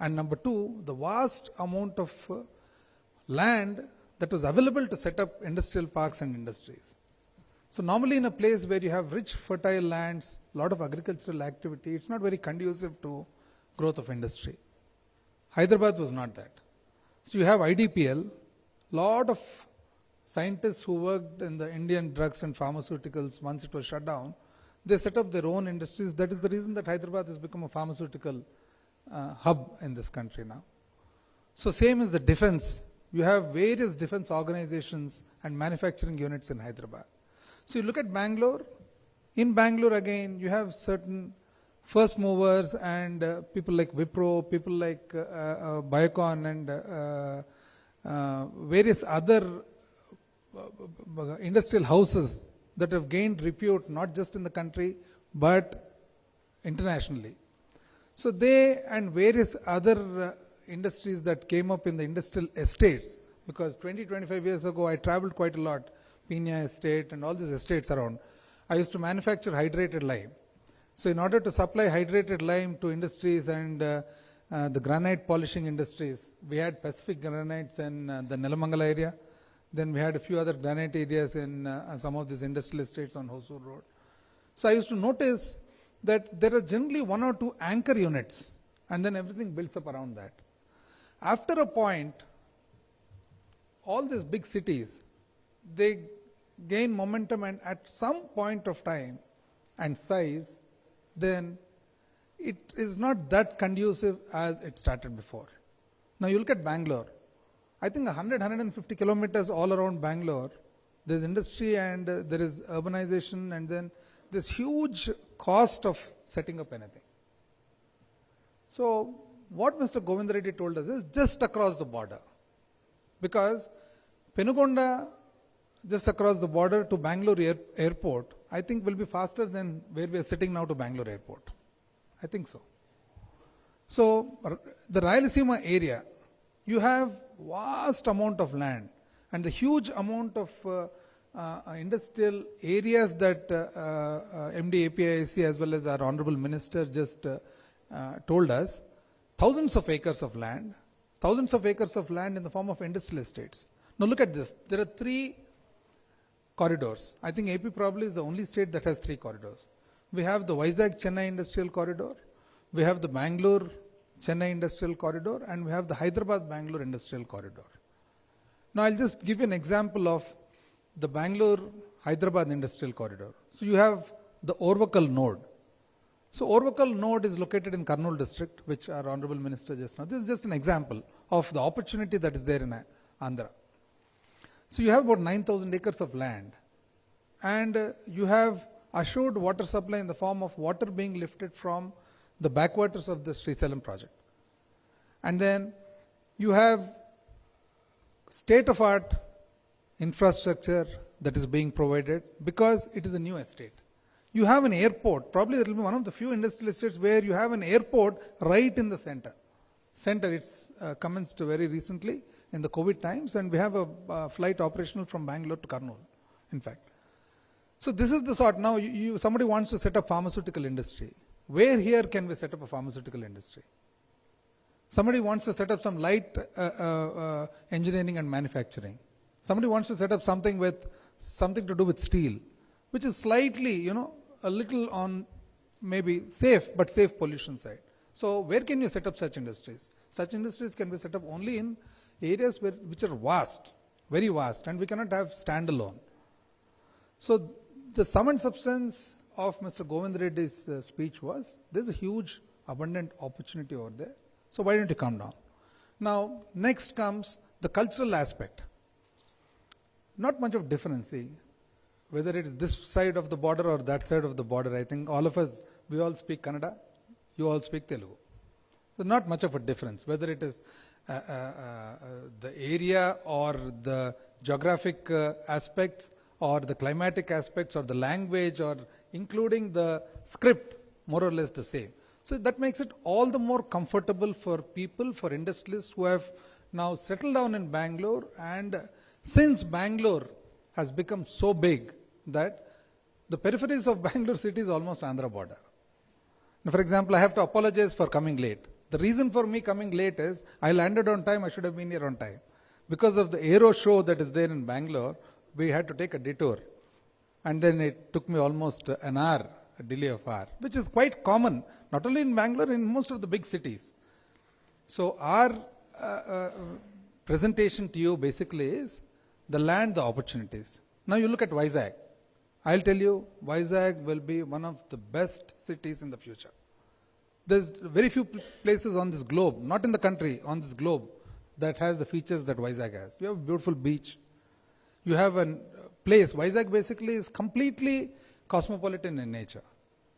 and number two, the vast amount of land that was available to set up industrial parks and industries. So normally in a place where you have rich, fertile lands, a lot of agricultural activity, it's not very conducive to growth of industry. Hyderabad was not that. So you have IDPL, lot of scientists who worked in the Indian drugs and pharmaceuticals once it was shut down, they set up their own industries. That is the reason that Hyderabad has become a pharmaceutical hub in this country now. So same is the defense You have various defense organizations and manufacturing units in Hyderabad. So you look at Bangalore. In Bangalore again, you have certain first movers and people like Wipro, people like Biocon and various other industrial houses that have gained repute not just in the country but internationally. So they and various other industries that came up in the industrial estates, because 20-25 years ago I traveled quite a lot, Pina Estate and all these estates around. I used to manufacture hydrated lime. So in order to supply hydrated lime to industries and the granite polishing industries, we had Pacific granites in the Nelamangala area. Then we had a few other granite areas in some of these industrial estates on Hosur Road. So I used to notice that there are generally 1 or 2 anchor units and then everything builds up around that. After a point, all these big cities, they gain momentum, and at some point of time and size, then it is not that conducive as it started before. Now you look at Bangalore. I think 100-150 kilometers all around Bangalore, there is industry and there is urbanization, and then this huge cost of setting up anything. So what Mr. Govind Reddy told us is just across the border. Because Penugonda, just across the border to Bangalore airport, I think will be faster than where we are sitting now to Bangalore airport. I think so. So the Rayalaseema area, you have vast amount of land and the huge amount of industrial areas that MD APIC as well as our Honorable Minister just told us. Thousands of acres of land in the form of industrial estates. Now look at this. There are 3 corridors. I think AP probably is the only state that has 3 corridors. We have the Vizag-Chennai Industrial Corridor, we have the Bangalore-Chennai Industrial Corridor, and we have the Hyderabad-Bangalore Industrial Corridor. Now I'll just give you an example of the Bangalore-Hyderabad Industrial Corridor. So you have the Orvakal node. So Orvakal node is located in Kurnool district, which our Honorable Minister just now. This is just an example of the opportunity that is there in Andhra. So you have about 9,000 acres of land, and you have assured water supply in the form of water being lifted from the backwaters of the Srisalam project. And then you have state-of-art infrastructure that is being provided because it is a new estate. You have an airport, probably it will be one of the few industrial estates where you have an airport right in the center. It's commenced very recently in the COVID times, and we have a flight operational from Bangalore to Kurnool, in fact. So this is the sort. Now somebody wants to set up pharmaceutical industry. Where here can we set up a pharmaceutical industry? Somebody wants to set up some light engineering and manufacturing. Somebody wants to set up something to do with steel, which is slightly, a little on maybe safe, but safe pollution side. So where can you set up such industries? Such industries can be set up only in areas which are vast, very vast, and we cannot have standalone. So the sum and substance of Mr. Govind Reddy's speech was, there's a huge, abundant opportunity over there. So why don't you come down? Now, next comes the cultural aspect. Not much of difference, see, whether it is this side of the border or that side of the border. I think all of us, we all speak Kannada, you all speak Telugu. So not much of a difference, whether it is the area or the geographic aspects or the climatic aspects or the language or including the script, more or less the same. So that makes it all the more comfortable for people, for industrialists who have now settled down in Bangalore, and since Bangalore has become so big that the peripheries of Bangalore city is almost Andhra border. Now, for example, I have to apologize for coming late. The reason for me coming late is I landed on time, I should have been here on time. Because of the aero show that is there in Bangalore, we had to take a detour. And then it took me almost an hour, a delay of an hour, which is quite common, not only in Bangalore, in most of the big cities. So our presentation to you basically is the land, the opportunities. Now you look at Vizag. I'll tell you, Vizag will be one of the best cities in the future. There's very few places on this globe, not in the country, on this globe, that has the features that Vizag has. You have a beautiful beach. You have a place. Vizag basically is completely cosmopolitan in nature.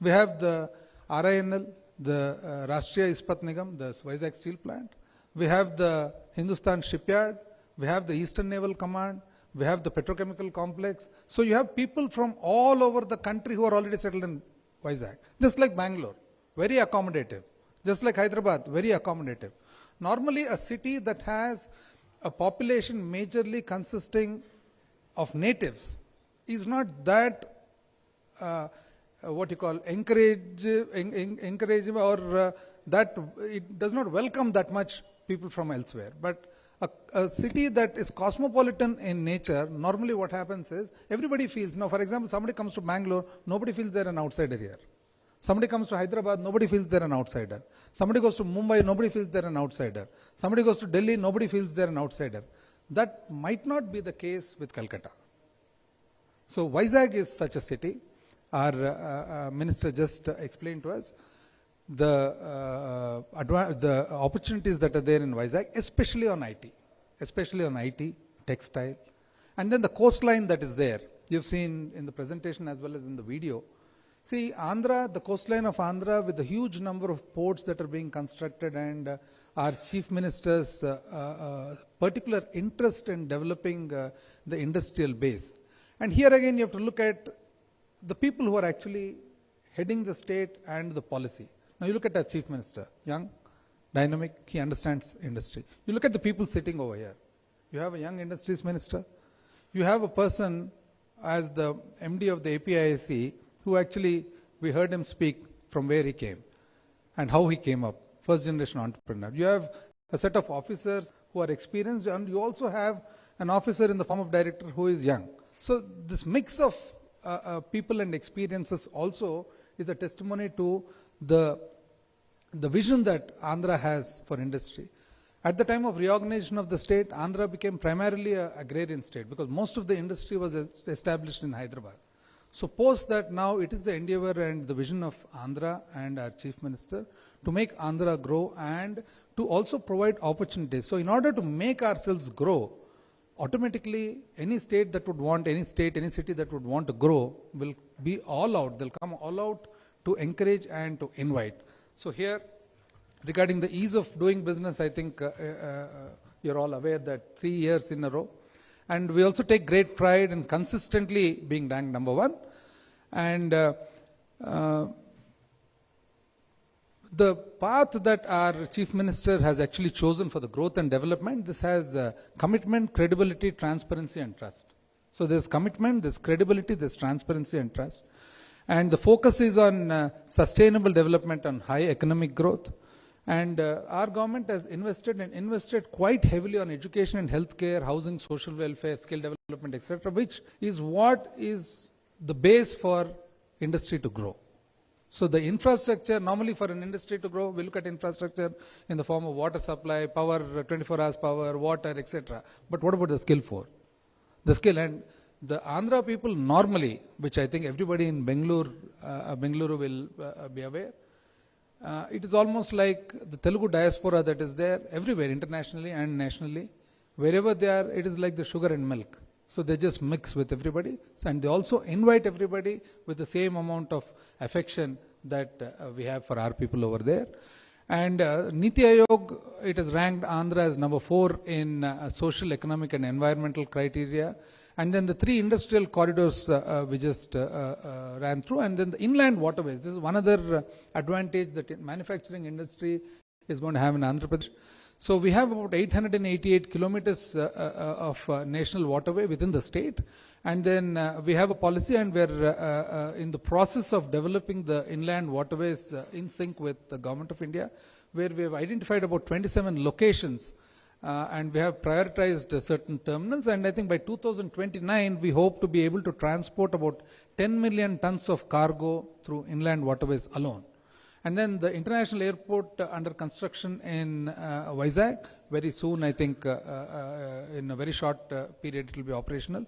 We have the RINL, the Rashtriya Ispat Nigam, the Vizag Steel Plant. We have the Hindustan Shipyard. We have the Eastern Naval Command. We have the petrochemical complex. So you have people from all over the country who are already settled in Vizag. Just like Bangalore, very accommodative. Just like Hyderabad, very accommodative. Normally a city that has a population majorly consisting of natives is not that what you call encouraging or that it does not welcome that much people from elsewhere. But a city that is cosmopolitan in nature, normally what happens is everybody feels, for example, somebody comes to Bangalore, nobody feels they're an outsider here. Somebody comes to Hyderabad, nobody feels they're an outsider. Somebody goes to Mumbai, nobody feels they're an outsider. Somebody goes to Delhi, nobody feels they're an outsider. That might not be the case with Calcutta. So Vizag is such a city. Our minister just explained to us the opportunities that are there in Vizag, especially on IT, textile, and then the coastline that is there. You've seen in the presentation as well as in the video. See, Andhra, the coastline of Andhra with the huge number of ports that are being constructed and our chief minister's particular interest in developing the industrial base. And here again you have to look at the people who are actually heading the state and the policy. Now you look at our chief minister, young, dynamic, he understands industry. You look at the people sitting over here. You have a young industries minister. You have a person as the MD of the APIIC who actually, we heard him speak from where he came and how he came up, first generation entrepreneur. You have a set of officers who are experienced, and you also have an officer in the form of director who is young. So this mix of people and experiences also is a testimony to the vision that Andhra has for industry. At the time of reorganization of the state, Andhra became primarily an agrarian state because most of the industry was established in Hyderabad. So post that, now it is the endeavor and the vision of Andhra and our chief minister to make Andhra grow and to also provide opportunities. So in order to make ourselves grow, automatically any state that would want, any state, any city that would want to grow will be all out. They'll come all out to encourage and to invite. So here, regarding the ease of doing business, I think you're all aware that 3 years in a row. And we also take great pride in consistently being ranked number 1. And the path that our chief minister has actually chosen for the growth and development, this has commitment, credibility, transparency and trust. So there's commitment, there's credibility, there's transparency and trust. And the focus is on sustainable development and high economic growth. And our government has invested quite heavily on education and healthcare, housing, social welfare, skill development, etc., which is what is the base for industry to grow. So the infrastructure, normally for an industry to grow, we look at infrastructure in the form of water supply, power, 24 hours power, water, etc. But what about the skill for? The skill, and the Andhra people normally, which I think everybody in Bengaluru will be aware, it is almost like the Telugu diaspora that is there everywhere, internationally and nationally. Wherever they are, it is like the sugar and milk. So they just mix with everybody, and they also invite everybody with the same amount of affection that we have for our people over there. And Niti Aayog, it has ranked Andhra as number 4 in social, economic and environmental criteria. And then the 3 industrial corridors we just ran through, and then the inland waterways. This is one other advantage that manufacturing industry is going to have in Andhra Pradesh. So we have about 888 kilometers of national waterway within the state. And then we have a policy, and we're in the process of developing the inland waterways in sync with the Government of India, where we have identified about 27 locations. And we have prioritized certain terminals, and I think by 2029 we hope to be able to transport about 10 million tons of cargo through inland waterways alone. And then the international airport under construction in Vizag, very soon, I think in a very short period it will be operational.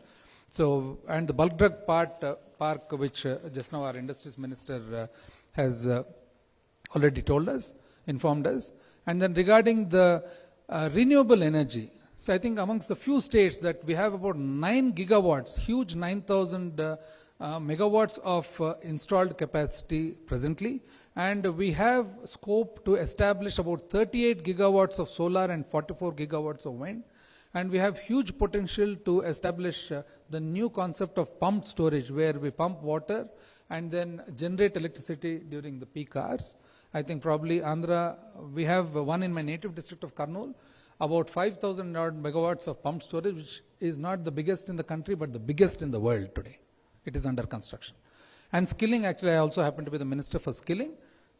So, and the bulk drug park, which just now our industries minister has already told us, informed us. And then regarding the renewable energy. So I think amongst the few states that we have about 9 gigawatts, huge 9,000 megawatts of installed capacity presently, and we have scope to establish about 38 gigawatts of solar and 44 gigawatts of wind. And we have huge potential to establish the new concept of pumped storage, where we pump water and then generate electricity during the peak hours. I think probably Andhra, we have one in my native district of Kurnool, about 5,000 odd megawatts of pumped storage, which is not the biggest in the country, but the biggest in the world today. It is under construction. And skilling, actually, I also happen to be the Minister for Skilling.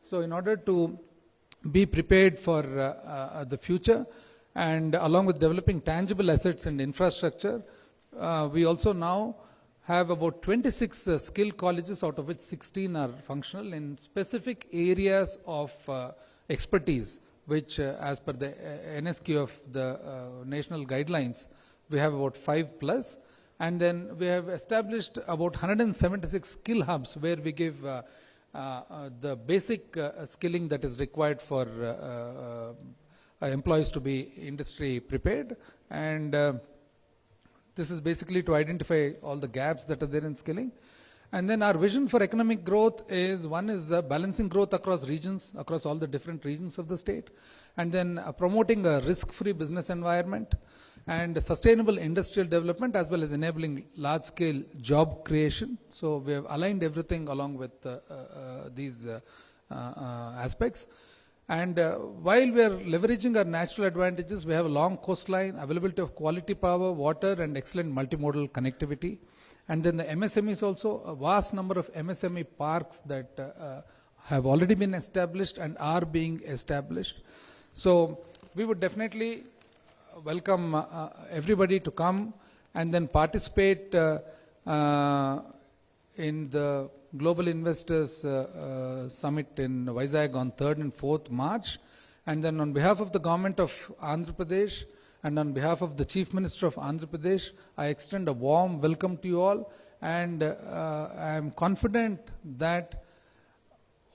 So in order to be prepared for the future, and along with developing tangible assets and infrastructure, we also now have about 26 skill colleges, out of which 16 are functional in specific areas of expertise, which as per the NSQ of the national guidelines, we have about 5 plus. And then we have established about 176 skill hubs, where we give the basic skilling that is required for employees to be industry prepared. And this is basically to identify all the gaps that are there in skilling. And then our vision for economic growth is, one is balancing growth across regions, across all the different regions of the state, and then promoting a risk-free business environment and sustainable industrial development, as well as enabling large-scale job creation. So we have aligned everything along with these aspects. And while we are leveraging our natural advantages, we have a long coastline, availability of quality power, water, and excellent multimodal connectivity. And then the MSMEs also, a vast number of MSME parks that have already been established and are being established. So we would definitely welcome everybody to come and then participate in the Global Investors Summit in Vizag on 3rd and 4th March. And then on behalf of the government of Andhra Pradesh and on behalf of the Chief Minister of Andhra Pradesh, I extend a warm welcome to you all. And I am confident that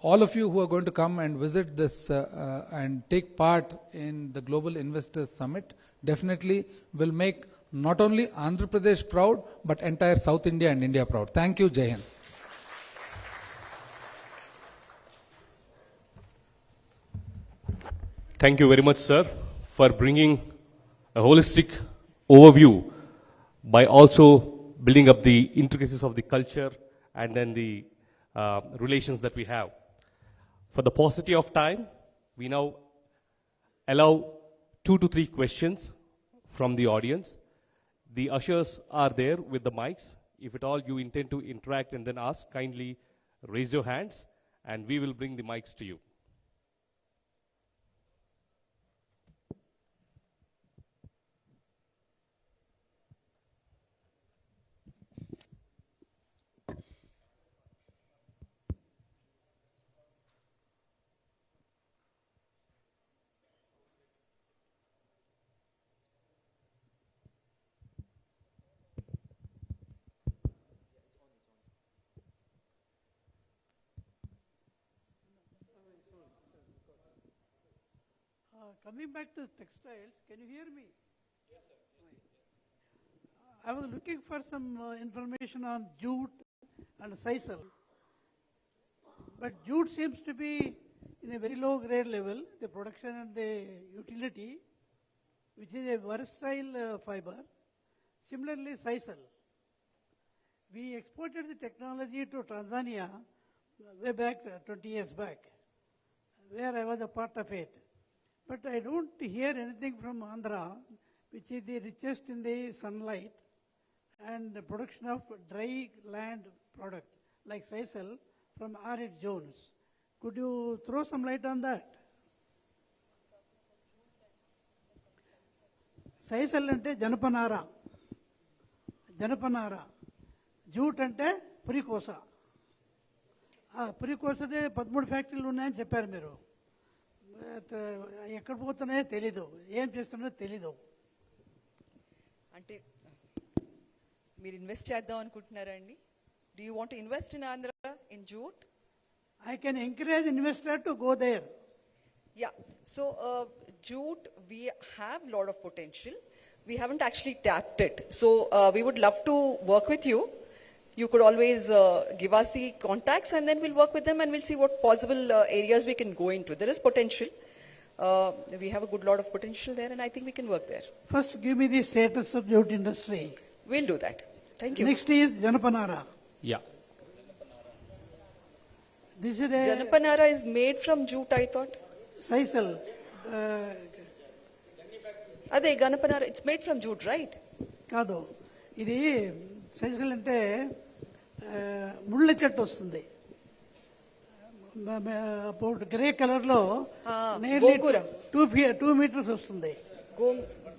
all of you who are going to come and visit this and take part in the Global Investors Summit definitely will make not only Andhra Pradesh proud, but entire South India and India proud. Thank you, Jai Hind. Thank you very much, sir, for bringing a holistic overview by also building up the intricacies of the culture and then the relations that we have. For the paucity of time, we now allow 2 to 3 questions from the audience. The ushers are there with the mics. If at all you intend to interact and then ask, kindly raise your hands and we will bring the mics to you. Coming back to textiles, can you hear me? Yes, sir. Yes. I was looking for some information on jute and sisal. But jute seems to be in a very low grade level, the production and the utility, which is a versatile fiber. Similarly, sisal. We exported the technology to Tanzania way back, 20 years back, where I was a part of it. But I don't hear anything from Andhra, which is the richest in the sunlight and the production of dry land product like sisal from arid zones. Could you throw some light on that? Sisal ante janapanara. Janapanara. Jute ante purikosa. Purikosade 13 ఫ్యాక్టరీలు ఉన్నాయని చెప్పారు మీరు. ఎక్కడ పోతున్నాయో తెలీదు, ఏం చేస్తున్నాయో తెలీదు. అంటే మీరు ఇన్వెస్ట్ చేద్దాం అనుకుంటున్నారా అండి? Do you want to invest in Andhra in jute? I can encourage investor to go there. Yeah. So jute, we have a lot of potential. We haven't actually tapped it. So we would love to work with you. You could always give us the contacts and then we'll work with them and we'll see what possible areas we can go into. There is potential. We have a good lot of potential there and I think we can work there. First, give me the status of jute industry. We'll do that. Thank you. Next is Janapanara. Yeah. This is a Janapanara is made from jute, I thought. sisal. Ade Janapanara, it's made from jute, right? కాదు ఇది cycle అంటే ముళ్ళ చెట్టు వస్తుంది grey colour లో గోంగూర. 2 meters వస్తుంది.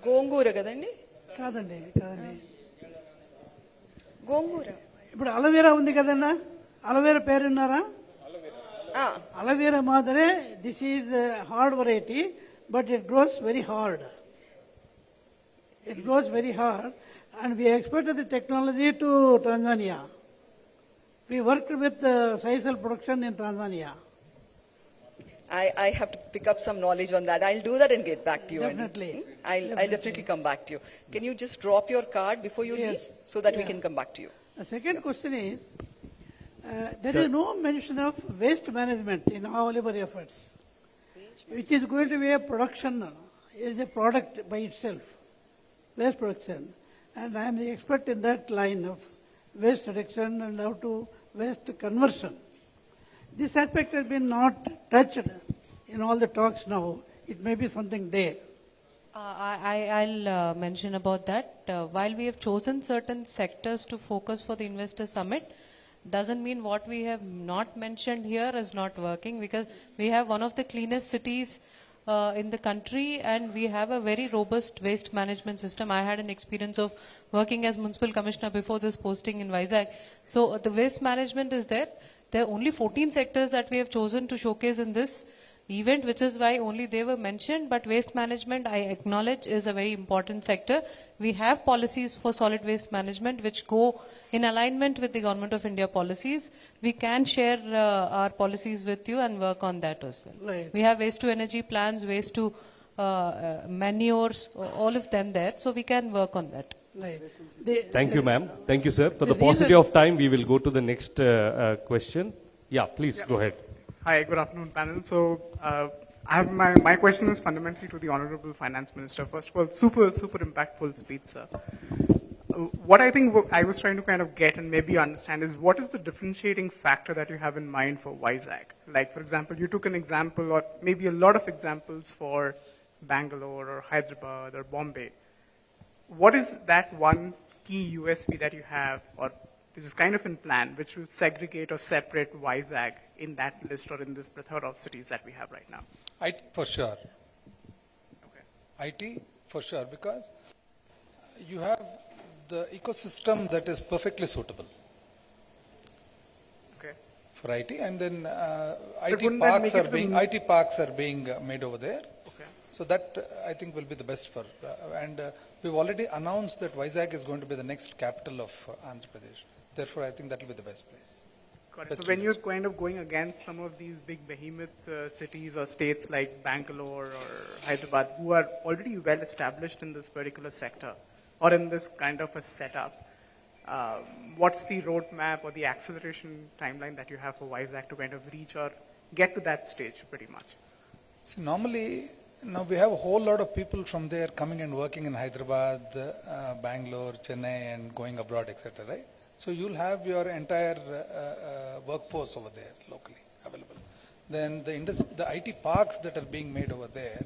గోంగూర కదండి? కాదండి గోంగూర. ఇప్పుడు అలవేరా ఉంది కదన్నా, అలవేరా పేరు విన్నారా? అలవేరా మాదిరే this is hard variety, but it grows very hard. It grows very hard, and we exported the technology to Tanzania. We worked with sisal production in Tanzania. I have to pick up some knowledge on that. I'll do that and get back to you. Definitely. I'll definitely come back to you. Can you just drop your card before you leave so that we can come back to you? The second question is, there is no mention of waste management in all our efforts, which is going to be a production, is a product by itself. Waste production, and I am the expert in that line of waste reduction and how to waste conversion. This aspect has been not touched in all the talks now. It may be something there. I'll mention about that. While we have chosen certain sectors to focus for the Investor Summit, doesn't mean what we have not mentioned here is not working, because we have one of the cleanest cities in the country, and we have a very robust waste management system. I had an experience of working as municipal commissioner before this posting in Vizag. So the waste management is there. There are only 14 sectors that we have chosen to showcase in this event, which is why only they were mentioned. But waste management, I acknowledge, is a very important sector. We have policies for solid waste management which go in alignment with the Government of India policies. We can share our policies with you and work on that as well. Right. We have waste to energy plans, waste to manures, all of them there. So we can work on that. Right. Thank you, ma'am. Thank you, sir. For the paucity of time, we will go to the next question. Yeah, please go ahead. Hi, good afternoon, panel. So, I have my question is fundamentally to the Honorable Finance Minister. First of all, super impactful speech, sir. What I think I was trying to kind of get and maybe understand is what is the differentiating factor that you have in mind for Vizag? Like, for example, you took an example or maybe a lot of examples for Bangalore or Hyderabad or Bombay. What is that one key USP that you have, or which is kind of in plan, which will segregate or separate Vizag in that list or in this plethora of cities that we have right now? IT for sure. Okay. IT for sure, because you have the ecosystem that is perfectly suitable. Okay. For IT, and then IT parks are being made over there. Okay. So that I think will be the best for, we've already announced that Vizag is going to be the next capital of Andhra Pradesh. Therefore, I think that will be the best place. Got it. So when you're kind of going against some of these big behemoth cities or states like Bangalore or Hyderabad, who are already well established in this particular sector or in this kind of a setup, what's the roadmap or the acceleration timeline that you have for Vizag to kind of reach or get to that stage pretty much? See, normally, now we have a whole lot of people from there coming and working in Hyderabad, Bangalore, Chennai, and going abroad, etc., right? So you'll have your entire workforce over there locally available. Then the IT parks that are being made over there,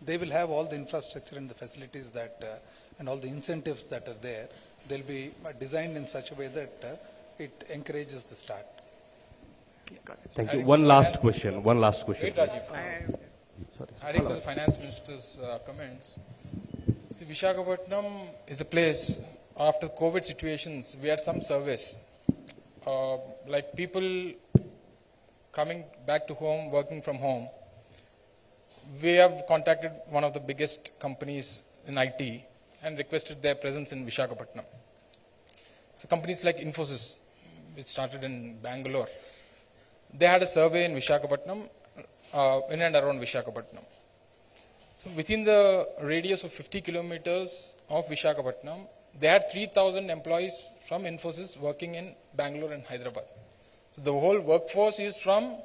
they will have all the infrastructure and the facilities that, and all the incentives that are there. They'll be designed in such a way that it encourages the start. Thank you. One last question. Wait, Rajiv. Adding to the Finance Minister's comments, see, Visakhapatnam is a place. After COVID situations, we had some surveys, like people coming back to home, working from home. We have contacted one of the biggest companies in IT and requested their presence in Visakhapatnam. So companies like Infosys, which started in Bangalore, they had a survey in Visakhapatnam, in and around Visakhapatnam. So within the radius of 50 kilometers of Visakhapatnam, they had 3,000 employees from Infosys working in Bangalore and Hyderabad. So the whole workforce is from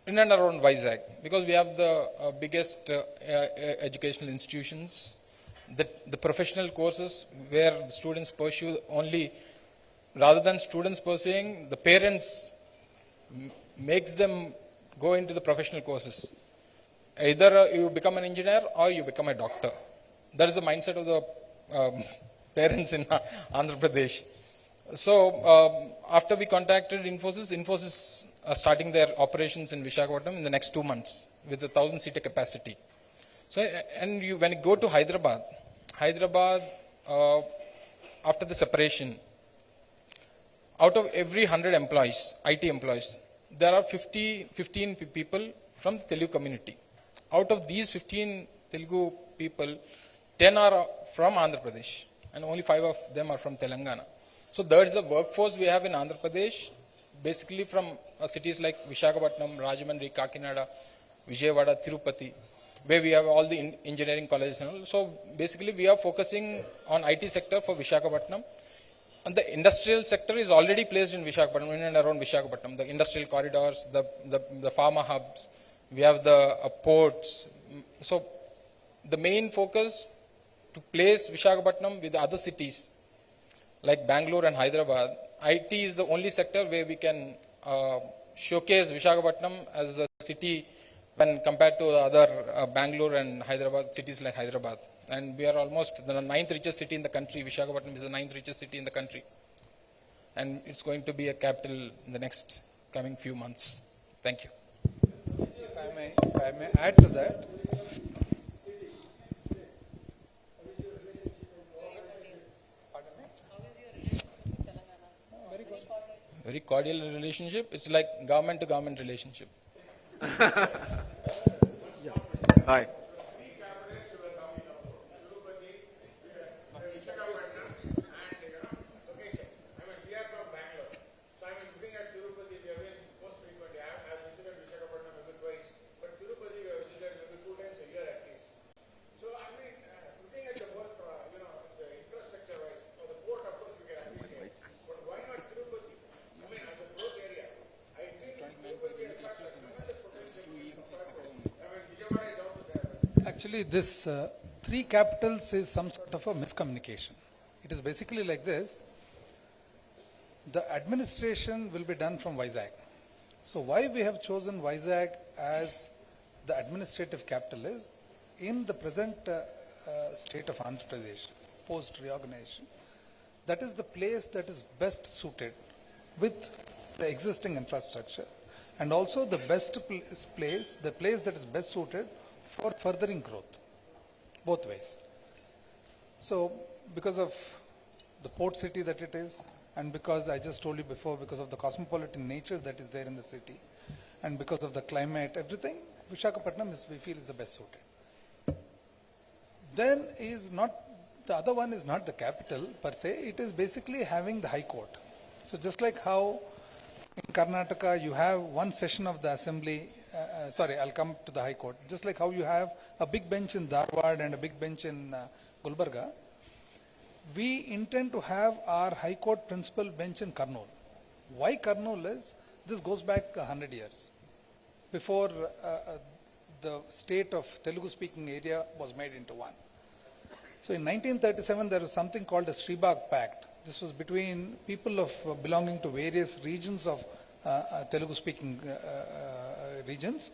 in and around Vizag, because we have the biggest educational institutions, the professional courses where the students pursue only, rather than students pursuing, the parents makes them go into the professional courses. Either you become an engineer or you become a doctor. That is the mindset of the parents in Andhra Pradesh. So after we contacted Infosys are starting their operations in Visakhapatnam in the next 2 months with a 1,000-seater capacity. So, and when you go to Hyderabad, after the separation, out of every 100 employees, IT employees, there are 15 people from the Telugu community. Out of these 15 Telugu people, 10 are from Andhra Pradesh, and only 5 of them are from Telangana. So that's the workforce we have in Andhra Pradesh, basically from cities like Visakhapatnam, Rajahmundry, Kakinada, Vijayawada, Tirupati, where we have all the engineering colleges and all. So basically we are focusing on IT sector for Visakhapatnam. And the industrial sector is already placed in Visakhapatnam, in and around Visakhapatnam. The industrial corridors, the pharma hubs, we have the ports. So the main focus to place Visakhapatnam with other cities like Bangalore and Hyderabad. IT is the only sector where we can showcase Visakhapatnam as a city when compared to other Bangalore and Hyderabad, cities like Hyderabad. And we are almost the 9th richest city in the country. Visakhapatnam is the 9th richest city in the country. And it's going to be a capital in the next coming few months. Thank you. If I may add to that. Very cordial relationship. It's like government to government relationship. Hi. Actually, this 3 capitals is some sort of a miscommunication. It is basically like this. The administration will be done from Vizag. So why we have chosen Vizag as the administrative capital is, in the present state of Andhra Pradesh, post-reorganization, that is the place that is best suited with the existing infrastructure, and also the best place, the place that is best suited for furthering growth, both ways. So because of the port city that it is, and because I just told you before, because of the cosmopolitan nature that is there in the city, and because of the climate, everything, Visakhapatnam is, we feel, is the best suited. Then is not, the other one is not the capital per se, it is basically having the High Court. So just like how in Karnataka you have one session of the assembly, sorry, I'll come to the High Court. Just like how you have a big bench in Dharwad and a big bench in Gulbarga, we intend to have our High Court principal bench in Kurnool. Why Kurnool is, this goes back 100 years. Before the state of Telugu speaking area was made into one. So in 1937 there was something called the Sribag Pact. This was between people of belonging to various regions of Telugu speaking regions.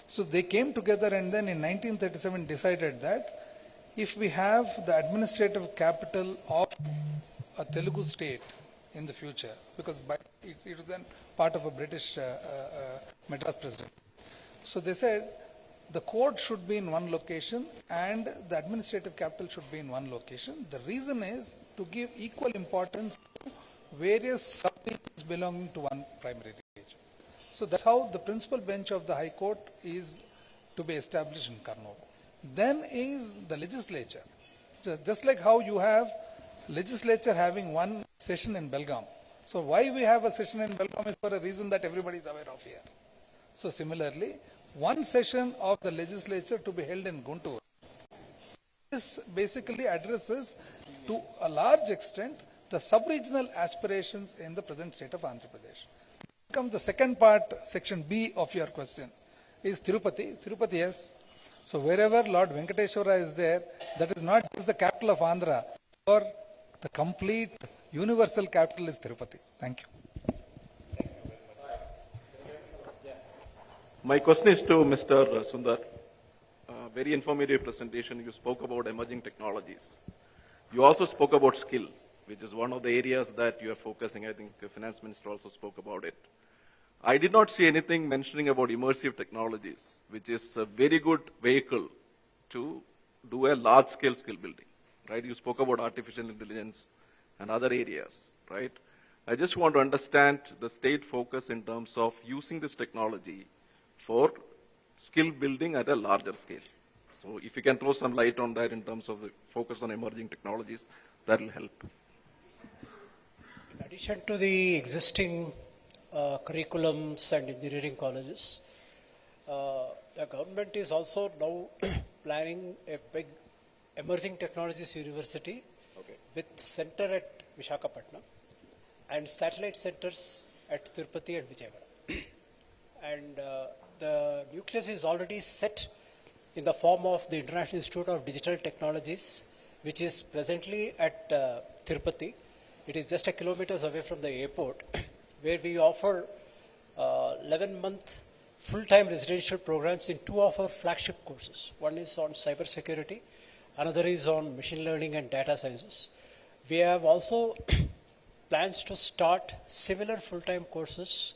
So they came together and then in 1937 decided that if we have the administrative capital of a Telugu state in the future, because it was then part of a British Madras presidency. So they said the court should be in one location and the administrative capital should be in one location. The reason is to give equal importance to various sub-regions belonging to one primary region. So that's how the principal bench of the High Court is to be established in Kurnool. Then is the legislature. So just like how you have legislature having one session in Belgaum. So why we have a session in Belgaum is for a reason that everybody is aware of here. So similarly, one session of the legislature to be held in Guntur. This basically addresses to a large extent the sub-regional aspirations in the present state of Andhra Pradesh. Comes the second part, section B of your question, is Tirupati. Tirupati, yes. So wherever Lord Venkateshwara is there, that is not just the capital of Andhra, or the complete universal capital is Tirupati. Thank you. My question is to Mr. Sundar. Very informative presentation. You spoke about emerging technologies. You also spoke about skills, which is one of the areas that you are focusing. I think the finance minister also spoke about it. I did not see anything mentioning about immersive technologies, which is a very good vehicle to do a large-scale skill building, right? You spoke about artificial intelligence and other areas, right? I just want to understand the state focus in terms of using this technology for skill building at a larger scale. So if you can throw some light on that in terms of the focus on emerging technologies, that will help. In addition to the existing curriculums and engineering colleges, the government is also now planning a big emerging technologies university with center at Visakhapatnam and satellite centers at Tirupati and Vijayawada. And the nucleus is already set in the form of the International Institute of Digital Technologies, which is presently at Tirupati. It is just a kilometers away from the airport, where we offer 11-month full-time residential programs in 2 of our flagship courses. One is on cyber security, another is on machine learning and data sciences. We have also plans to start similar full-time courses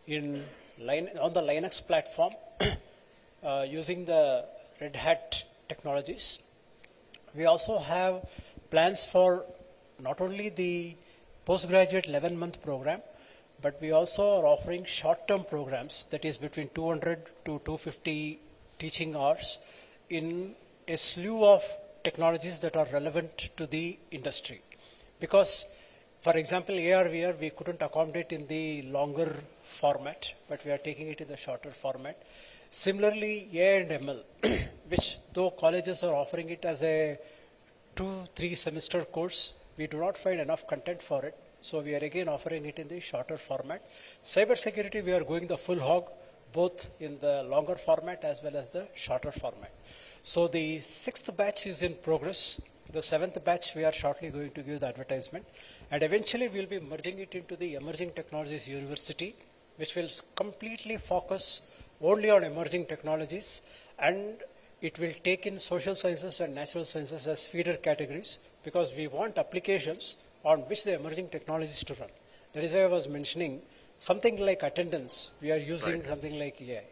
on the Linux platform using the Red Hat technologies. We also have plans for not only the postgraduate 11-month program, but we also are offering short-term programs, that is between 200 to 250 teaching hours in a slew of technologies that are relevant to the industry. Because, for example, AR/VR, we couldn't accommodate in the longer format, but we are taking it in the shorter format. Similarly, AI and ML, which though colleges are offering it as a 2-3 semester course, we do not find enough content for it. So we are again offering it in the shorter format. Cyber security, we are going the full hog, both in the longer format as well as the shorter format. So the 6th batch is in progress. The 7th batch, we are shortly going to give the advertisement. And eventually we'll be merging it into the Emerging Technologies University, which will completely focus only on emerging technologies, and it will take in social sciences and natural sciences as feeder categories, because we want applications on which the emerging technologies to run. That is why I was mentioning something like attendance. We are using something like AI.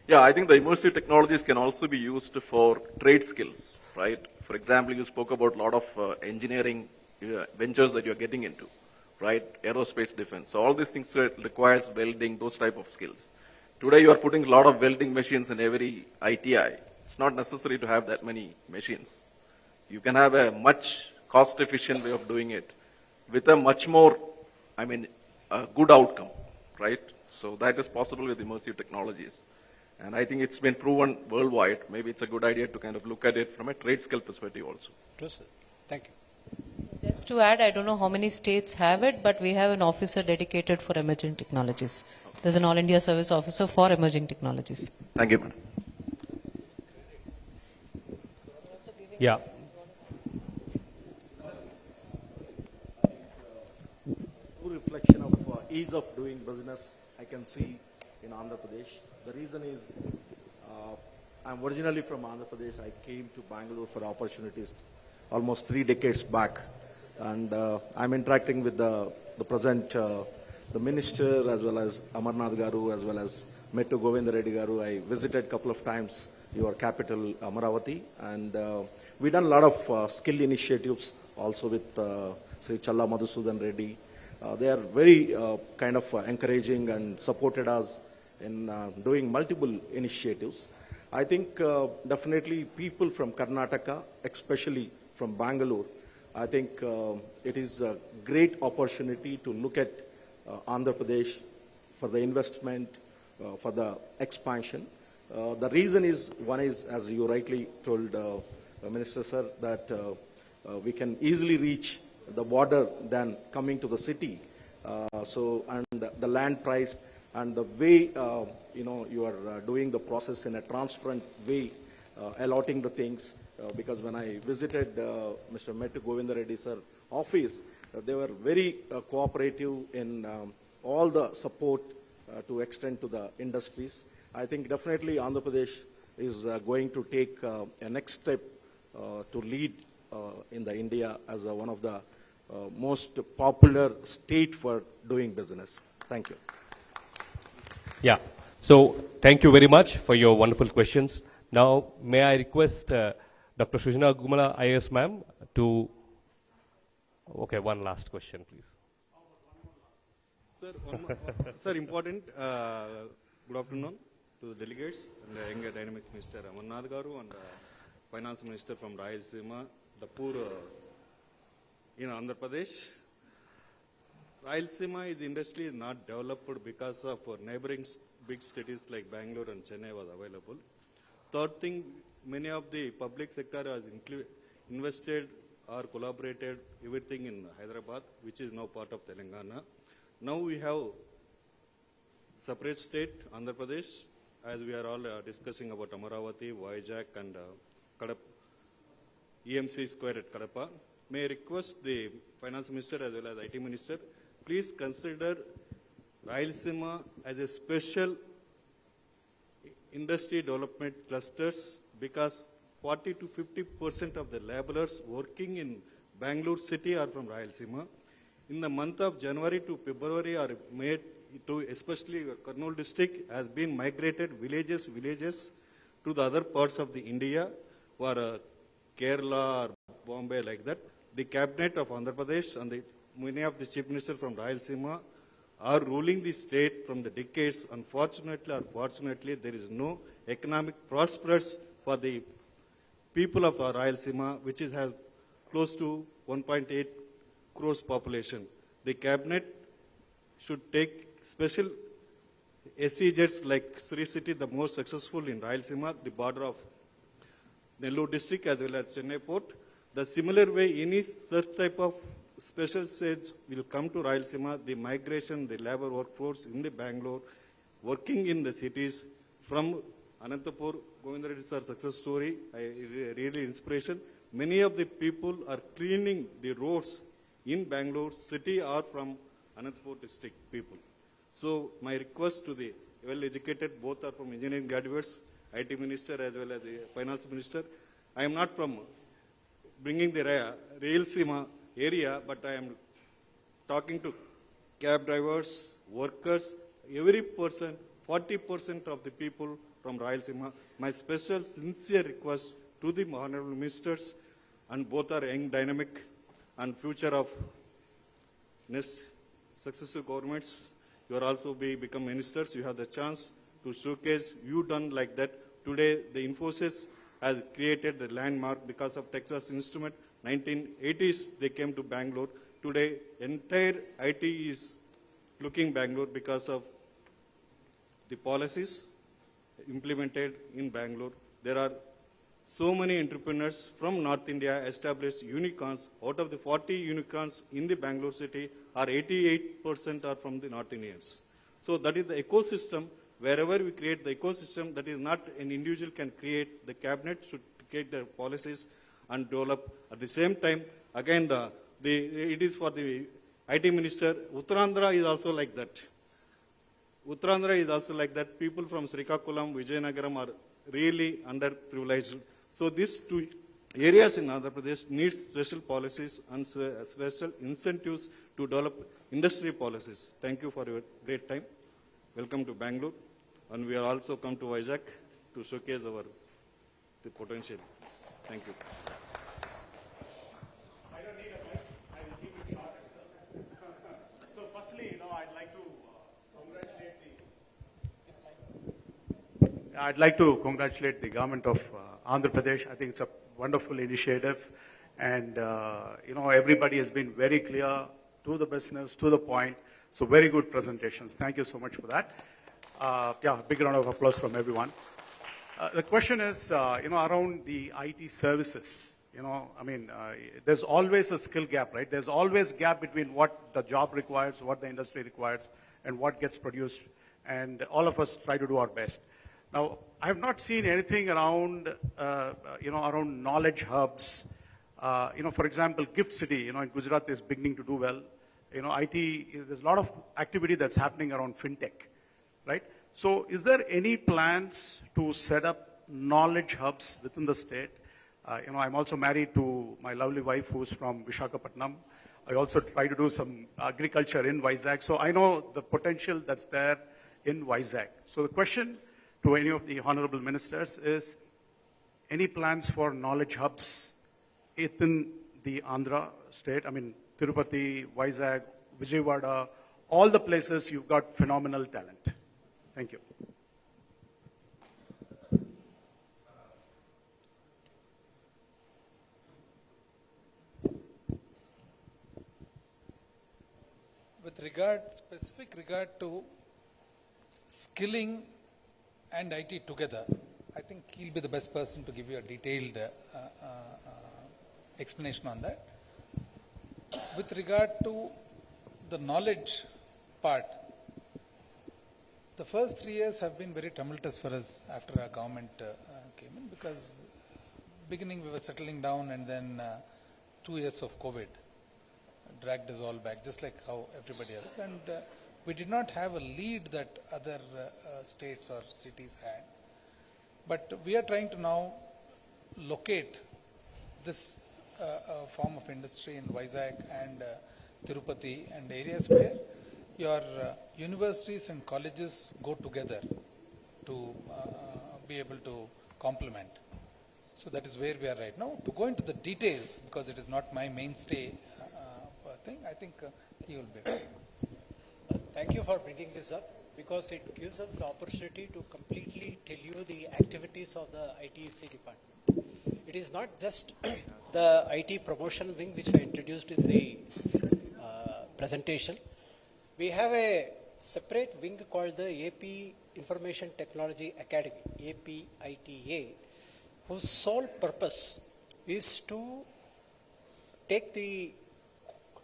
Yeah, I think the immersive technologies can also be used for trade skills, right? For example, you spoke about a lot of engineering ventures that you're getting into, right? Aerospace defense. So all these things requires welding, those type of skills. Today you are putting a lot of welding machines in every ITI. It's not necessary to have that many machines. You can have a much cost-efficient way of doing it with a much more, a good outcome, right? So that is possible with immersive technologies. And I think it's been proven worldwide. Maybe it's a good idea to kind of look at it from a trade skill perspective also. True, sir. Thank you. Just to add, I don't know how many states have it, but we have an officer dedicated for emerging technologies. There's an All India Service Officer for emerging technologies. Thank you, madam. Yeah. Reflection of ease of doing business I can see in Andhra Pradesh. The reason is I'm originally from Andhra Pradesh. I came to Bangalore for opportunities almost 3 decades back, and I'm interacting with the present the minister as well as Amarnath Garu as well as Mettu Govinda Reddy Garu. I visited a couple of times your capital Amaravati, and we done a lot of skill initiatives also with Sri Challa Madhusudan Reddy. They are very kind of encouraging and supported us in doing multiple initiatives. I think definitely people from Karnataka, especially from Bangalore, I think it is a great opportunity to look at Andhra Pradesh for the investment, for the expansion. The reason is, one is, as you rightly told, Minister Sir, that we can easily reach the border than coming to the city. And the land price and the way, you are doing the process in a transparent way, allotting the things. Because when I visited Mr. Mettu Govinda Reddy sir office, they were very cooperative in all the support to extend to the industries. I think definitely Andhra Pradesh is going to take a next step to lead in the India as one of the most popular state for doing business. Thank you. Yeah. So thank you very much for your wonderful questions. Now, may I request Dr. Srijna Gumala, IAS ma'am, to... Okay, one last question, please. Sir, important. Good afternoon to the delegates and the young dynamic Minister Amarnath Garu and Finance Minister from Rayalaseema, the poor in Andhra Pradesh. Rayalaseema is the industry is not developed because of neighboring big cities like Bangalore and Chennai was available. Third thing, many of the public sector has invested or collaborated everything in Hyderabad, which is now part of Telangana. Now we have separate state, Andhra Pradesh, as we are all discussing about Amaravati, Vizag and EMC Square at Kadapa. May I request the Finance Minister as well as IT Minister, please consider Rayalaseema as a special industry development clusters, because 40 to 50% of the laborers working in Bangalore city are from Rayalaseema. In the month of January to February or May, to especially Kurnool district has been migrated villages to the other parts of the India, for Kerala or Bombay like that. The cabinet of Andhra Pradesh and many of the chief ministers from Rayalaseema are ruling the state from the decades. Unfortunately or fortunately, there is no economic prosperous for the people of Rayalaseema, which has close to 1.8 crores population. The cabinet should take special SEZs like Sri City, the most successful in Rayalaseema, the border of Nellore district as well as Chennai port. The similar way, any such type of special states will come to Rayalaseema, the migration, the labor workforce in the Bangalore, working in the cities from Anantapur, Govinda Reddy sir success story, really inspiration. Many of the people are cleaning the roads in Bangalore city are from Anantapur district people. So my request to the well-educated, both are from engineering graduates, IT minister as well as the finance minister. I am not from bringing the Rayalaseema area, but I am talking to cab drivers, workers, every person, 40% of the people from Rayalaseema. My special sincere request to the honorable ministers, and both are young, dynamic, and future of next successive governments. You are also become ministers. You have the chance to showcase you done like that. Today, the Infosys has created the landmark because of Texas Instrument. 1980s, they came to Bangalore. Today, entire IT is looking Bangalore because of the policies implemented in Bangalore. There are so many entrepreneurs from North India established unicorns. Out of the 40 unicorns in the Bangalore city, are 88% are from the North Indians. So that is the ecosystem. Wherever we create the ecosystem, that is not an individual can create. The cabinet should create the policies and develop. At the same time, again, it is for the IT minister. Uttarandhra is also like that. Uttarandhra is also like that. People from Srikakulam, Vijayanagaram are really underprivileged. So these two areas in Andhra Pradesh need special policies and special incentives to develop industry policies. Thank you for your great time. Welcome to Bangalore. And we are also come to Vizag to showcase the potential. Thank you. I don't need a mic. I will keep it short. So firstly, I'd like to congratulate the government of Andhra Pradesh. I think it's a wonderful initiative, and everybody has been very clear to the business, to the point. So very good presentations. Thank you so much for that. Big round of applause from everyone. The question is, around the IT services. There's always a skill gap, right? There's always a gap between what the job requires, what the industry requires, and what gets produced. And all of us try to do our best. Now, I have not seen anything around, around knowledge hubs. For example, Gift City, in Gujarat is beginning to do well. IT, there's a lot of activity that's happening around fintech, right? So is there any plans to set up knowledge hubs within the state? I'm also married to my lovely wife who's from Visakhapatnam. I also try to do some agriculture in Vizag. So I know the potential that's there in Vizag. So the question to any of the honorable ministers is, any plans for knowledge hubs within the Andhra state? Tirupati, Vizag, Vijayawada, all the places you've got phenomenal talent. Thank you. With specific regard to skilling and IT together, I think he'll be the best person to give you a detailed explanation on that. With regard to the knowledge part, the first 3 years have been very tumultuous for us after our government came in, because beginning we were settling down, and then 2 years of COVID dragged us all back, just like how everybody else. And we did not have a lead that other states or cities had. But we are trying to now locate this form of industry in Vizag and Tirupati and areas where your universities and colleges go together to be able to complement. So that is where we are right now. To go into the details, because it is not my mainstay thing, I think he will be. Thank you for bringing this up, because it gives us the opportunity to completely tell you the activities of the ITEC department. It is not just the IT promotion wing which I introduced in the presentation. We have a separate wing called the AP Information Technology Academy, APITA, whose sole purpose is to take the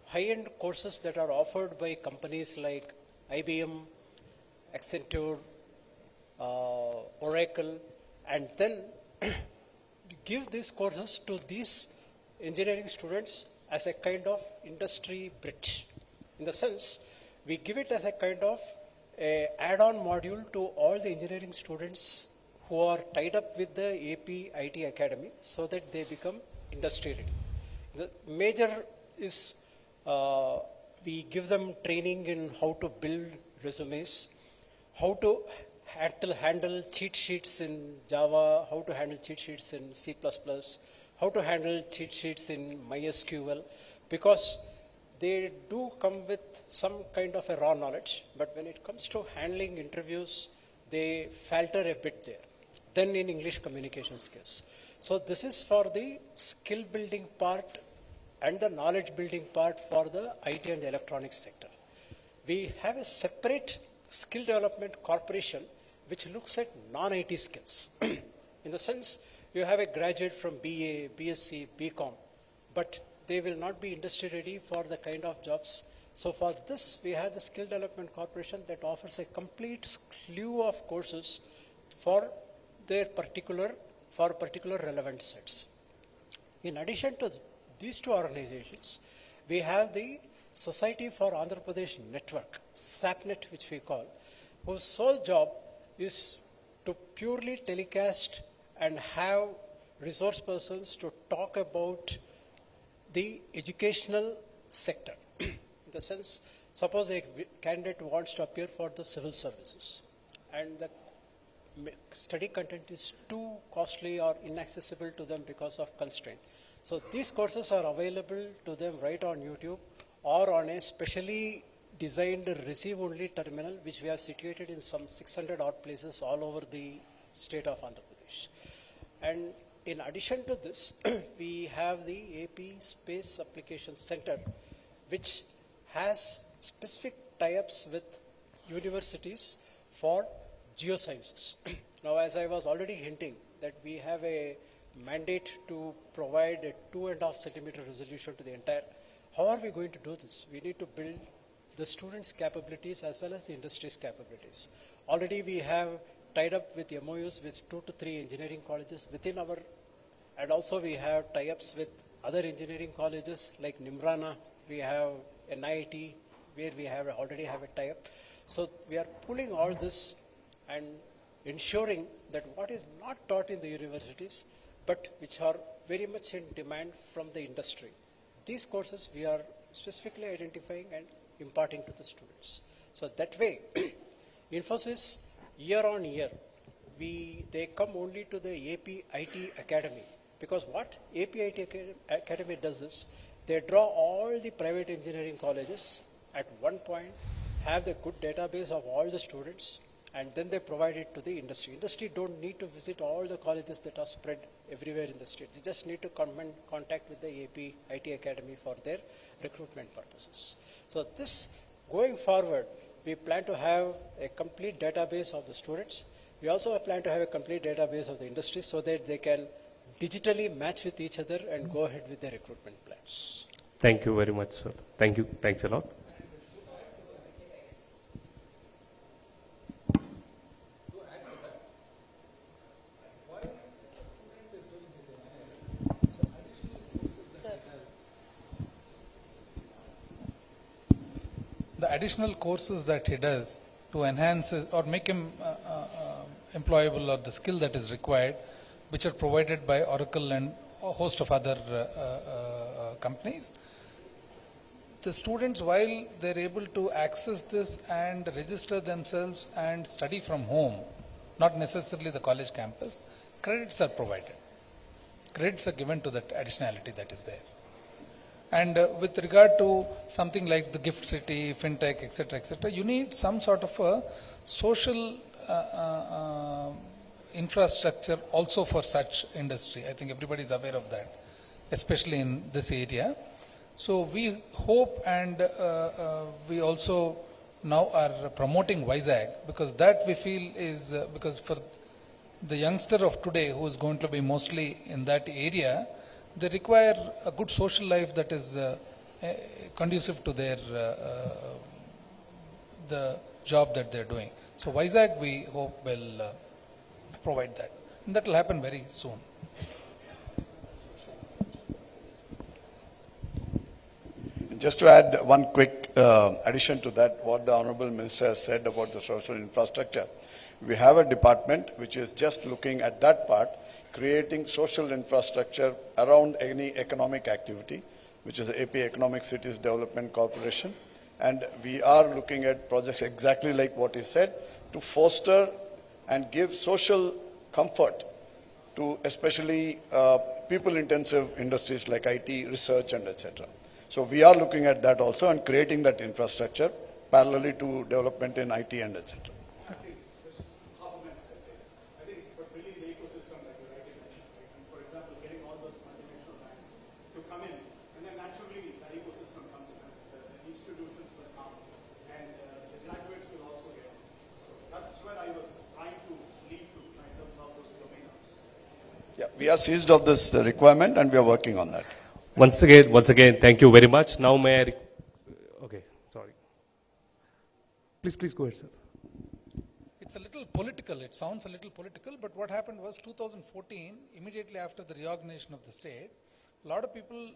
high-end courses that are offered by companies like IBM, Accenture, Oracle, and then give these courses to these engineering students as a kind of industry bridge. In the sense, we give it as a kind of add-on module to all the engineering students who are tied up with the AP IT Academy, so that they become industry ready. The major is we give them training in how to build resumes, how to handle cheat sheets in Java, how to handle cheat sheets in C++, how to handle cheat sheets in MySQL, because they do come with some kind of a raw knowledge, but when it comes to handling interviews, they falter a bit there. Then in English communication skills. So this is for the skill building part and the knowledge building part for the IT and the electronics sector. We have a separate skill development corporation which looks at non-IT skills. In the sense, you have a graduate from BA, BSc, BCom, but they will not be industry ready for the kind of jobs. So for this, we have the skill development corporation that offers a complete slew of courses for their particular relevant sets. In addition to these two organizations, we have the Society for Andhra Pradesh Network, SAPNet, which we call, whose sole job is to purely telecast and have resource persons to talk about the educational sector. In the sense, suppose a candidate wants to appear for the civil services, and the study content is too costly or inaccessible to them because of constraint. So these courses are available to them right on YouTube or on a specially designed receive-only terminal, which we have situated in some 600 odd places all over the state of Andhra Pradesh. And in addition to this, we have the AP Space Application Center, which has specific tie-ups with universities for geosciences. Now, as I was already hinting, that we have a mandate to provide a 2.5 centimeter resolution to the entire. How are we going to do this? We need to build the students' capabilities as well as the industry's capabilities. Already we have tied up with MOUs with 2 to 3 engineering colleges within our, and also we have tie-ups with other engineering colleges like Nimrana. We have NIT where we have already have a tie-up. So we are pulling all this and ensuring that what is not taught in the universities, but which are very much in demand from the industry. These courses we are specifically identifying and imparting to the students. So that way, Infosys, year on year, they come only to the AP IT Academy, because what AP IT Academy does is, they draw all the private engineering colleges at one point, have the good database of all the students, and then they provide it to the industry. Industry don't need to visit all the colleges that are spread everywhere in the state. They just need to contact with the AP IT Academy for their recruitment purposes. So this, going forward, we plan to have a complete database of the students. We also plan to have a complete database of the industry so that they can digitally match with each other and go ahead with their recruitment plans. Thank you very much, sir. Thank you. Thanks a lot. The additional courses that he does to enhance or make him employable, or the skill that is required, which are provided by Oracle and a host of other companies. The students, while they're able to access this and register themselves and study from home, not necessarily the college campus, credits are provided. Credits are given to that additionality that is there. And with regard to something like the gift city, fintech, etc., you need some sort of a social infrastructure also for such industry. I think everybody is aware of that, especially in this area. So we hope, and we also now are promoting WISAG, because that we feel is, because for the youngster of today who is going to be mostly in that area, they require a good social life that is conducive to their the job that they're doing. So WISAG, we hope, will provide that. And that will happen very soon. Just to add one quick addition to that, what the Honorable Minister has said about the social infrastructure. We have a department which is just looking at that part, creating social infrastructure around any economic activity, which is the AP Economic Cities Development Corporation. And we are looking at projects exactly like what he said, to foster and give social comfort to especially people-intensive industries like IT, research, and etc. So we are looking at that also and creating that infrastructure parallelly to development in IT and etc. We are seized of this requirement and we are working on that. Once again, thank you very much. Now may I... Okay, sorry. Please go ahead, sir. It's a little political. It sounds a little political, but what happened was 2014, immediately after the reorganization of the state, a lot of people,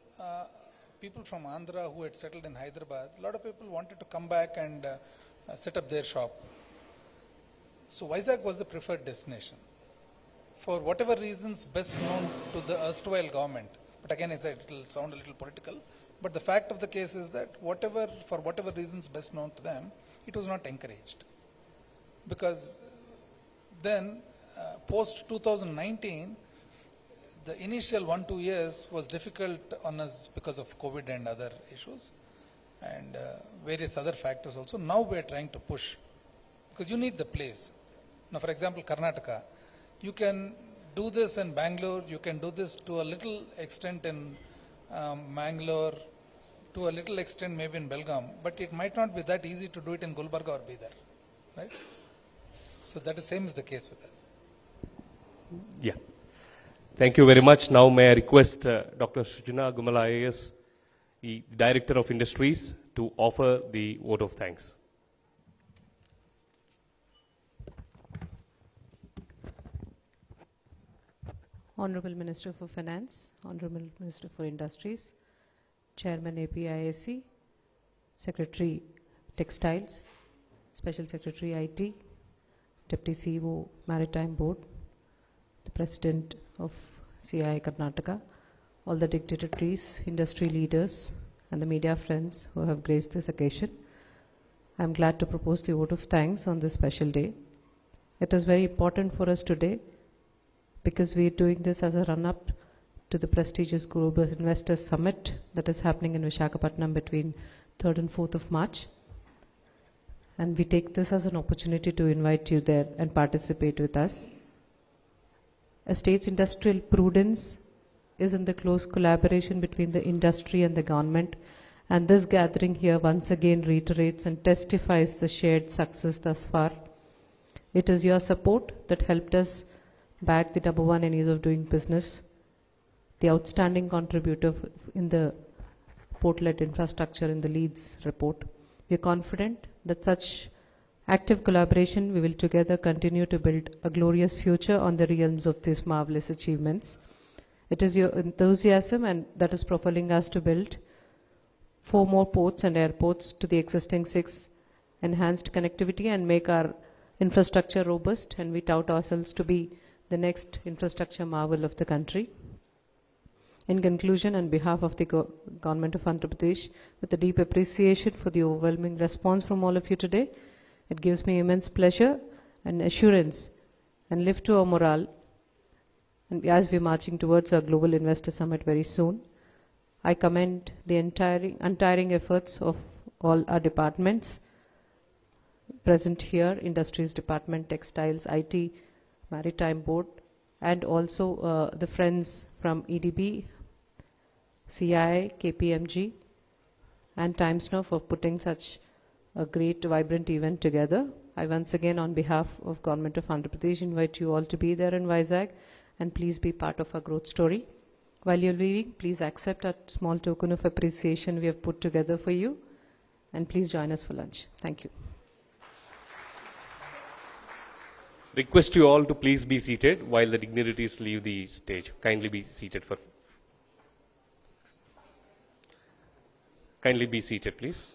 people from Andhra who had settled in Hyderabad, a lot of people wanted to come back and set up their shop. So WISAG was the preferred destination. For whatever reasons best known to the erstwhile government, but again I said it will sound a little political, but the fact of the case is that for whatever reasons best known to them, it was not encouraged. Because then post 2019, the initial 1-2 years was difficult on us because of COVID and other issues and various other factors also. Now we are trying to push, because you need the place. Now for example, Karnataka, you can do this in Bangalore, you can do this to a little extent in Mangalore, to a little extent maybe in Belgaum, but it might not be that easy to do it in Gulbarga or Bidar, right? So that is same is the case with us. Thank you very much. Now may I request Dr. Sujana Gumala IAS, the Director of Industries, to offer the vote of thanks. Honorable Minister for Finance, Honorable Minister for Industries, Chairman APIAC, Secretary Textiles, Special Secretary IT, Deputy CEO Maritime Board, the President of CI Karnataka, all the dignitaries, industry leaders, and the media friends who have graced this occasion. I am glad to propose the vote of thanks on this special day. It is very important for us today because we are doing this as a run-up to the prestigious Global Investors Summit that is happening in Visakhapatnam between 3rd and 4th of March. And we take this as an opportunity to invite you there and participate with us. A state's industrial prudence is in the close collaboration between the industry and the government, and this gathering here once again reiterates and testifies the shared success thus far. It is your support that helped us bag the #1 in ease of doing business, the outstanding contributor in the port-led infrastructure in the Leeds report. We are confident that such active collaboration we will together continue to build a glorious future on the realms of these marvelous achievements. It is your enthusiasm and that is propelling us to build 4 more ports and airports to the existing 6, enhanced connectivity and make our infrastructure robust, and we tout ourselves to be the next infrastructure marvel of the country. In conclusion, on behalf of the Government of Andhra Pradesh, with a deep appreciation for the overwhelming response from all of you today, it gives me immense pleasure and assurance and lift to our morale, and as we're marching towards our Global Investor Summit very soon. I commend the untiring efforts of all our departments present here, Industries Department, Textiles, IT, Maritime Board, and also the friends from EDB, CI, KPMG, and Times Now for putting such a great, vibrant event together. I once again, on behalf of Government of Andhra Pradesh, invite you all to be there in Vizag, and please be part of our growth story. While you're leaving, please accept a small token of appreciation we have put together for you, and please join us for lunch. Thank you. Request you all to please be seated while the dignitaries leave the stage. Kindly be seated, please.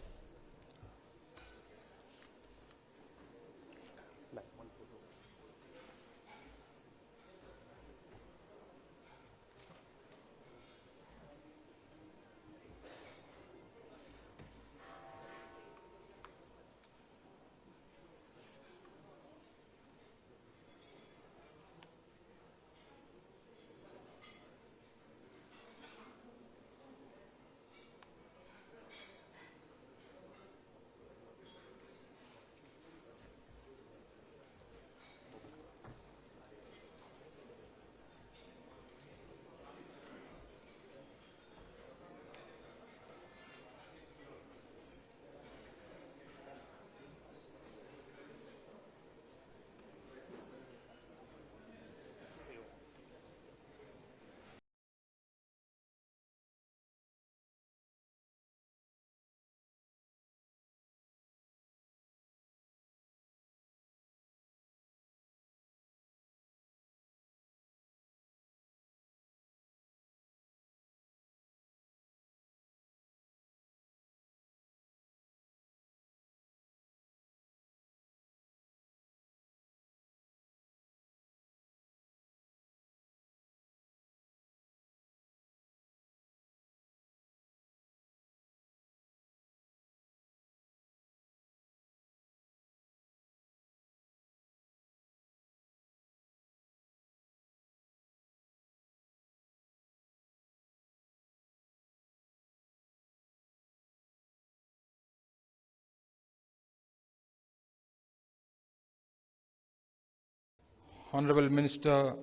Honorable Minister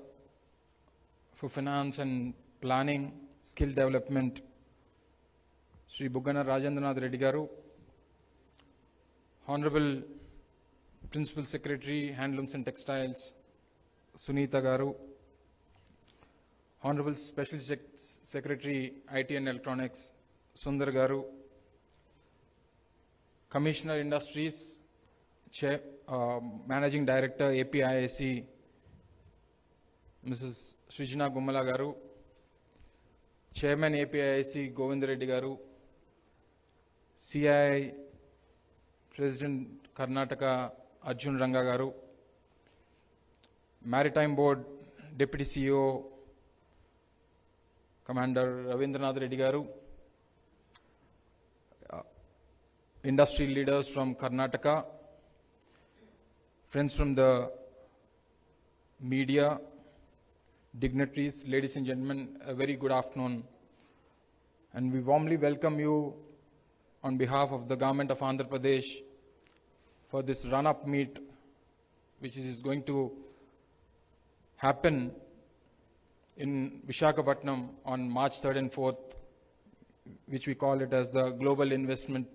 for Finance and Planning, Skill Development, Sri Buggana Rajendranath Reddy Garu, Honorable Principal Secretary, Handlooms and Textiles, Sunita Garu, Honorable Special Secretary, IT and Electronics, Sundar Garu, Commissioner Industries, Managing Director, APIIC, Mrs. Srijna Gumala Garu, Chairman APIIC, Govind Reddy Garu, CI President Karnataka, Arjun Ranga Garu, Maritime Board Deputy CEO, Commander Ravindranath Reddy Garu, industry leaders from Karnataka, friends from the media, dignitaries, ladies and gentlemen, a very good afternoon. And we warmly welcome you on behalf of the government of Andhra Pradesh for this run-up meet, which is going to happen in Visakhapatnam on March 3rd and 4th, which we call it as the Global Investment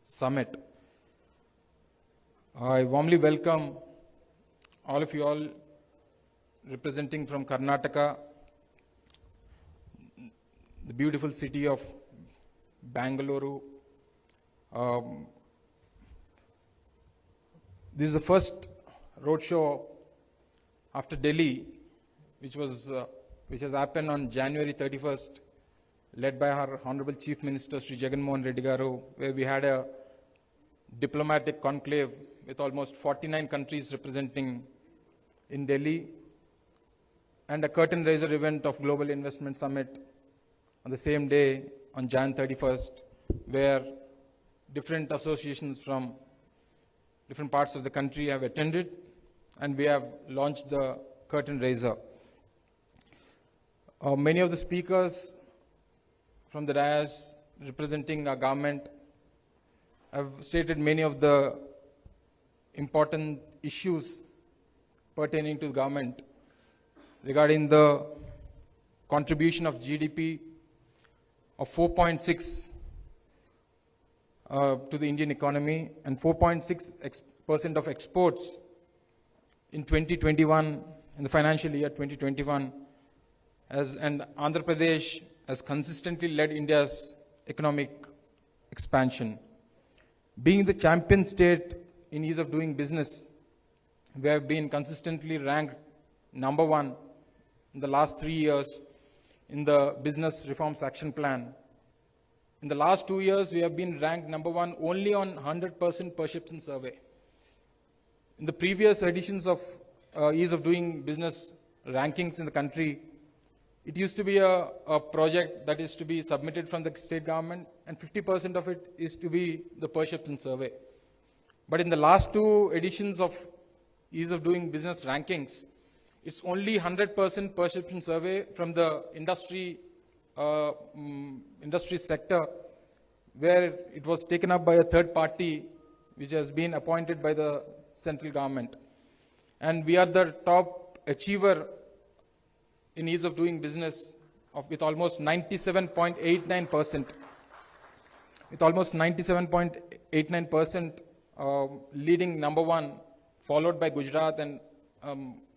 Summit. I warmly welcome all of you all representing from Karnataka, the beautiful city of Bangalore. This is the first roadshow after Delhi, which has happened on January 31st, led by our Honorable Chief Minister, Sri Jagan Mohan Reddy Garu, where we had a diplomatic conclave with almost 49 countries representing in Delhi, and a curtain raiser event of Global Investment Summit on the same day on Jan 31st, where different associations from different parts of the country have attended, and we have launched the curtain raiser. Many of the speakers from the dais representing our government have stated many of the important issues pertaining to the government regarding the contribution of GDP of 4.6 to the Indian economy and 4.6% of exports in 2021, in the financial year 2021, and Andhra Pradesh has consistently led India's economic expansion. Being the champion state in ease of doing business, we have been consistently ranked number 1 in the last 3 years in the Business Reforms Action Plan. In the last 2 years, we have been ranked number 1 only on 100% perception survey. In the previous editions of ease of doing business rankings in the country, it used to be a project that is to be submitted from the state government, and 50% of it is to be the perception survey. But in the last 2 editions of ease of doing business rankings, it's only 100% perception survey from the industry sector, where it was taken up by a third party which has been appointed by the central government. And we are the top achiever in ease of doing business with almost 97.89%. With almost 97.89% leading number 1, followed by Gujarat and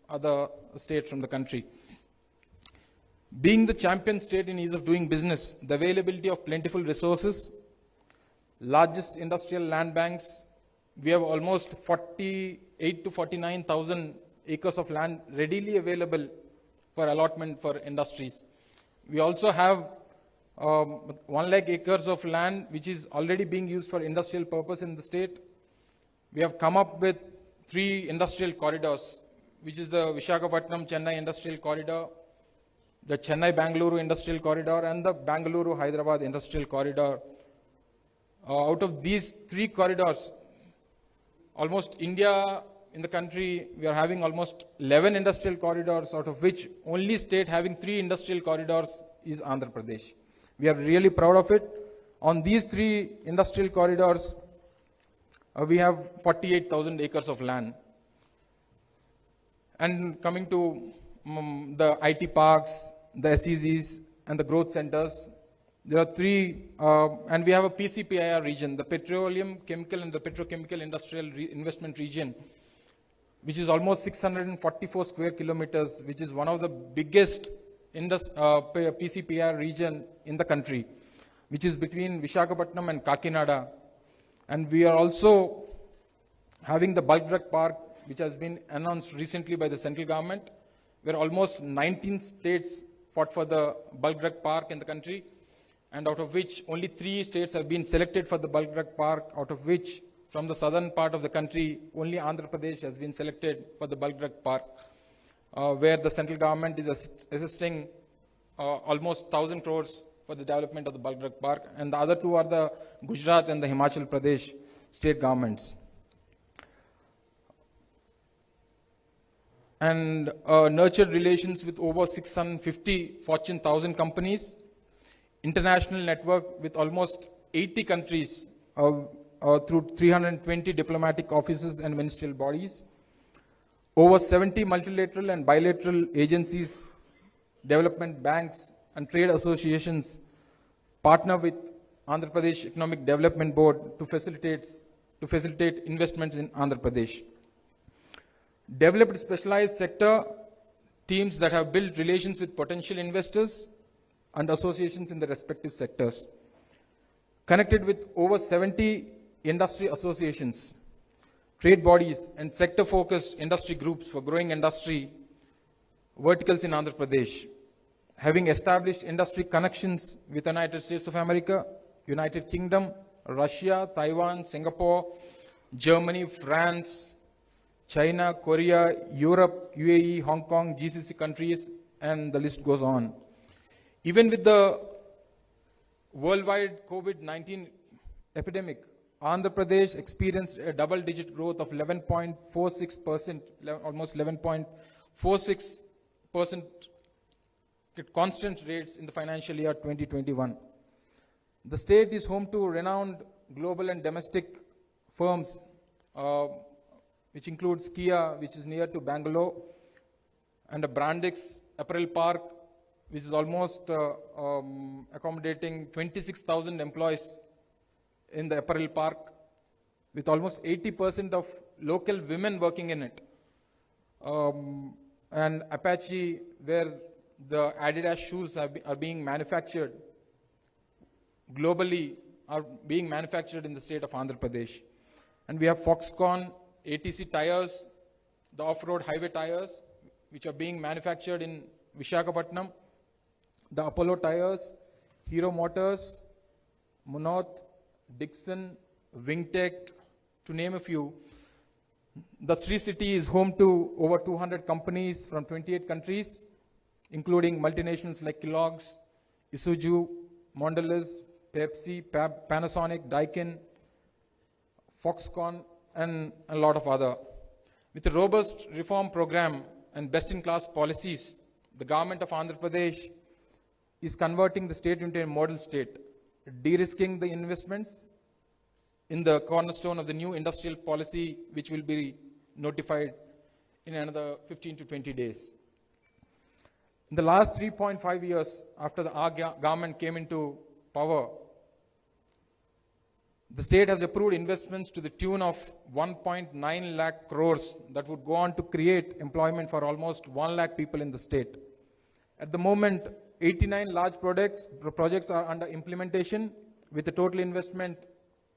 other states from the country. Being the champion state in ease of doing business, the availability of plentiful resources, largest industrial land banks, we have almost 48 to 49,000 acres of land readily available for allotment for industries. We also have 1 lakh acres of land which is already being used for industrial purpose in the state. We have come up with 3 industrial corridors, which is the Visakhapatnam-Chennai Industrial Corridor, the Chennai-Bangalore Industrial Corridor, and the Bangalore-Hyderabad Industrial Corridor. Out of these 3 corridors, almost India in the country, we are having almost 11 industrial corridors, out of which only state having 3 industrial corridors is Andhra Pradesh. We are really proud of it. On these 3 industrial corridors, we have 48,000 acres of land. And coming to the IT parks, the SEZs, and the growth centers, there are 3, and we have a PCPIR region, the Petroleum, Chemical, and the Petrochemical Industrial Investment Region, which is almost 644 square kilometers, which is one of the biggest PCPR region in the country, which is between Visakhapatnam and Kakinada. And we are also having the bulk drug park, which has been announced recently by the central government, where almost 19 states fought for the bulk drug park in the country, and out of which only 3 states have been selected for the bulk drug park, out of which from the southern part of the country, only Andhra Pradesh has been selected for the bulk drug park, where the central government is assisting almost 1,000 crores for the development of the bulk drug park, and the other 2 are the Gujarat and the Himachal Pradesh state governments. And nurtured relations with over 650 Fortune 1000 companies, international network with almost 80 countries through 320 diplomatic offices and ministerial bodies, over 70 multilateral and bilateral agencies, development banks and trade associations partner with Andhra Pradesh Economic Development Board to facilitate investments in Andhra Pradesh. Developed specialized sector teams that have built relations with potential investors and associations in the respective sectors. Connected with over 70 industry associations, trade bodies, and sector-focused industry groups for growing industry verticals in Andhra Pradesh. Having established industry connections with the United States of America, United Kingdom, Russia, Taiwan, Singapore, Germany, France, China, Korea, Europe, UAE, Hong Kong, GCC countries, and the list goes on. Even with the worldwide COVID-19 epidemic, Andhra Pradesh experienced a double-digit growth of 11.46%, almost 11.46% at constant rates in the financial year 2021. The state is home to renowned global and domestic firms, which includes Kia, which is near to Bangalore, and a Brandix apparel park, which is almost accommodating 26,000 employees in the apparel park, with almost 80% of local women working in it. And Apache, where the Adidas shoes are being manufactured globally, are being manufactured in the state of Andhra Pradesh. And we have Foxconn, ATC tires, the off-road highway tires, which are being manufactured in Visakhapatnam, the Apollo tires, Hero Motors, Munoz, Dixon, Wingtech, to name a few. The Sri City is home to over 200 companies from 28 countries, including multinationals like Kellogg's, Isuzu, Mondelez, Pepsi, Panasonic, Daikin, Foxconn, and a lot of other. With a robust reform program and best-in-class policies, the government of Andhra Pradesh is converting the state into a model state, de-risking the investments in the cornerstone of the new industrial policy, which will be notified in another 15 to 20 days. In the last 3.5 years after our government came into power, the state has approved investments to the tune of 1.9 lakh crores that would go on to create employment for almost 1 lakh people in the state. At the moment, 89 large projects are under implementation with a total investment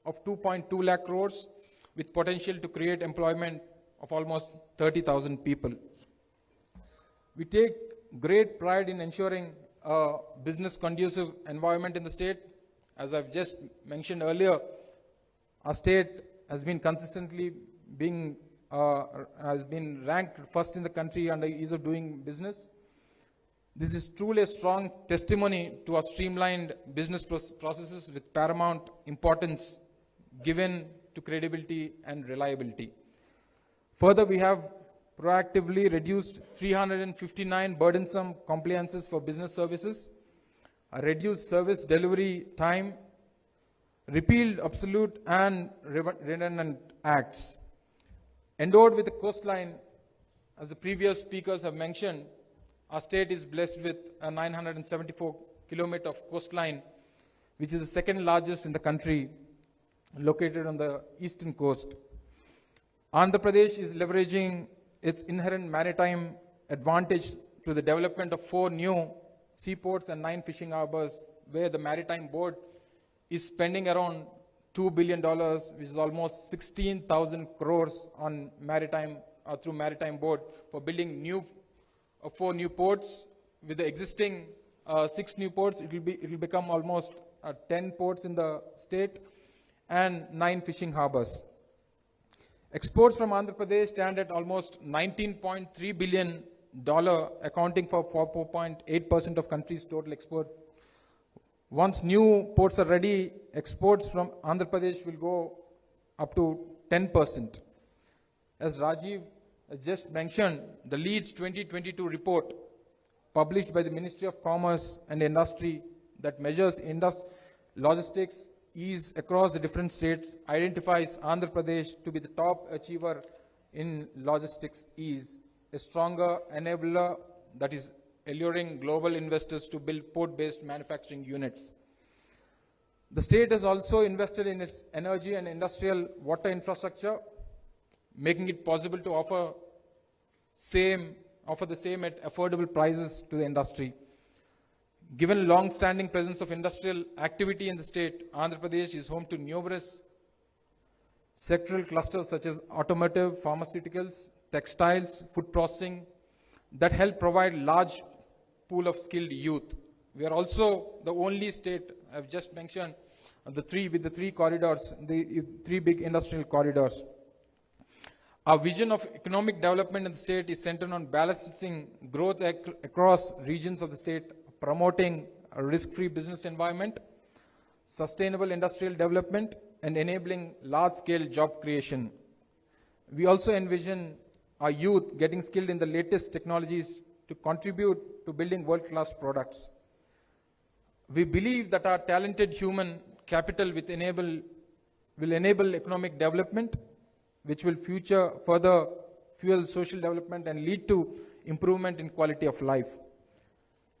of 2.2 lakh crores with potential to create employment of almost 30,000 people. We take great pride in ensuring a business conducive environment in the state. As I've just mentioned earlier, our state has been consistently has been ranked first in the country under ease of doing business. This is truly a strong testimony to our streamlined business processes with paramount importance given to credibility and reliability. Further, we have proactively reduced 359 burdensome compliances for business services, reduced service delivery time, repealed obsolete and redundant acts. Endowed with a coastline, as the previous speakers have mentioned, our state is blessed with a 974 kilometer of coastline, which is the second largest in the country, located on the eastern coast. Andhra Pradesh is leveraging its inherent maritime advantage to the development of 4 new seaports and 9 fishing harbors, where the Maritime Board is spending around $2 billion, which is almost 16,000 crores on Maritime, through Maritime Board, for building 4 new ports. With the existing 6 new ports, it will become almost 10 ports in the state and 9 fishing harbors. Exports from Andhra Pradesh stand at almost $19.3 billion, accounting for 4.8% of country's total export. Once new ports are ready, exports from Andhra Pradesh will go up to 10%. As Rajiv just mentioned, the Leeds 2022 report published by the Ministry of Commerce and Industry that measures logistics ease across the different states identifies Andhra Pradesh to be the top achiever in logistics ease, a stronger enabler that is alluring global investors to build port-based manufacturing units. The state has also invested in its energy and industrial water infrastructure, making it possible to offer the same at affordable prices to the industry. Given long-standing presence of industrial activity in the state, Andhra Pradesh is home to numerous sectoral clusters such as automotive, pharmaceuticals, textiles, food processing, that help provide large pool of skilled youth. We are also the only state, I've just mentioned, with the 3 corridors, the 3 big industrial corridors. Our vision of economic development in the state is centered on balancing growth across regions of the state, promoting a risk-free business environment, sustainable industrial development, and enabling large-scale job creation. We also envision our youth getting skilled in the latest technologies to contribute to building world-class products. We believe that our talented human capital will enable economic development, which will further fuel social development and lead to improvement in quality of life.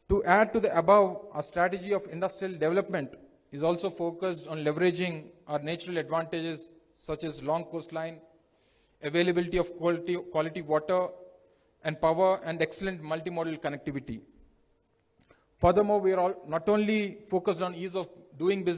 To add to the above, our strategy of industrial development is also focused on leveraging our natural advantages such as long coastline, availability of quality water and power, and excellent multimodal connectivity. Furthermore, we are not only focused on ease of doing business,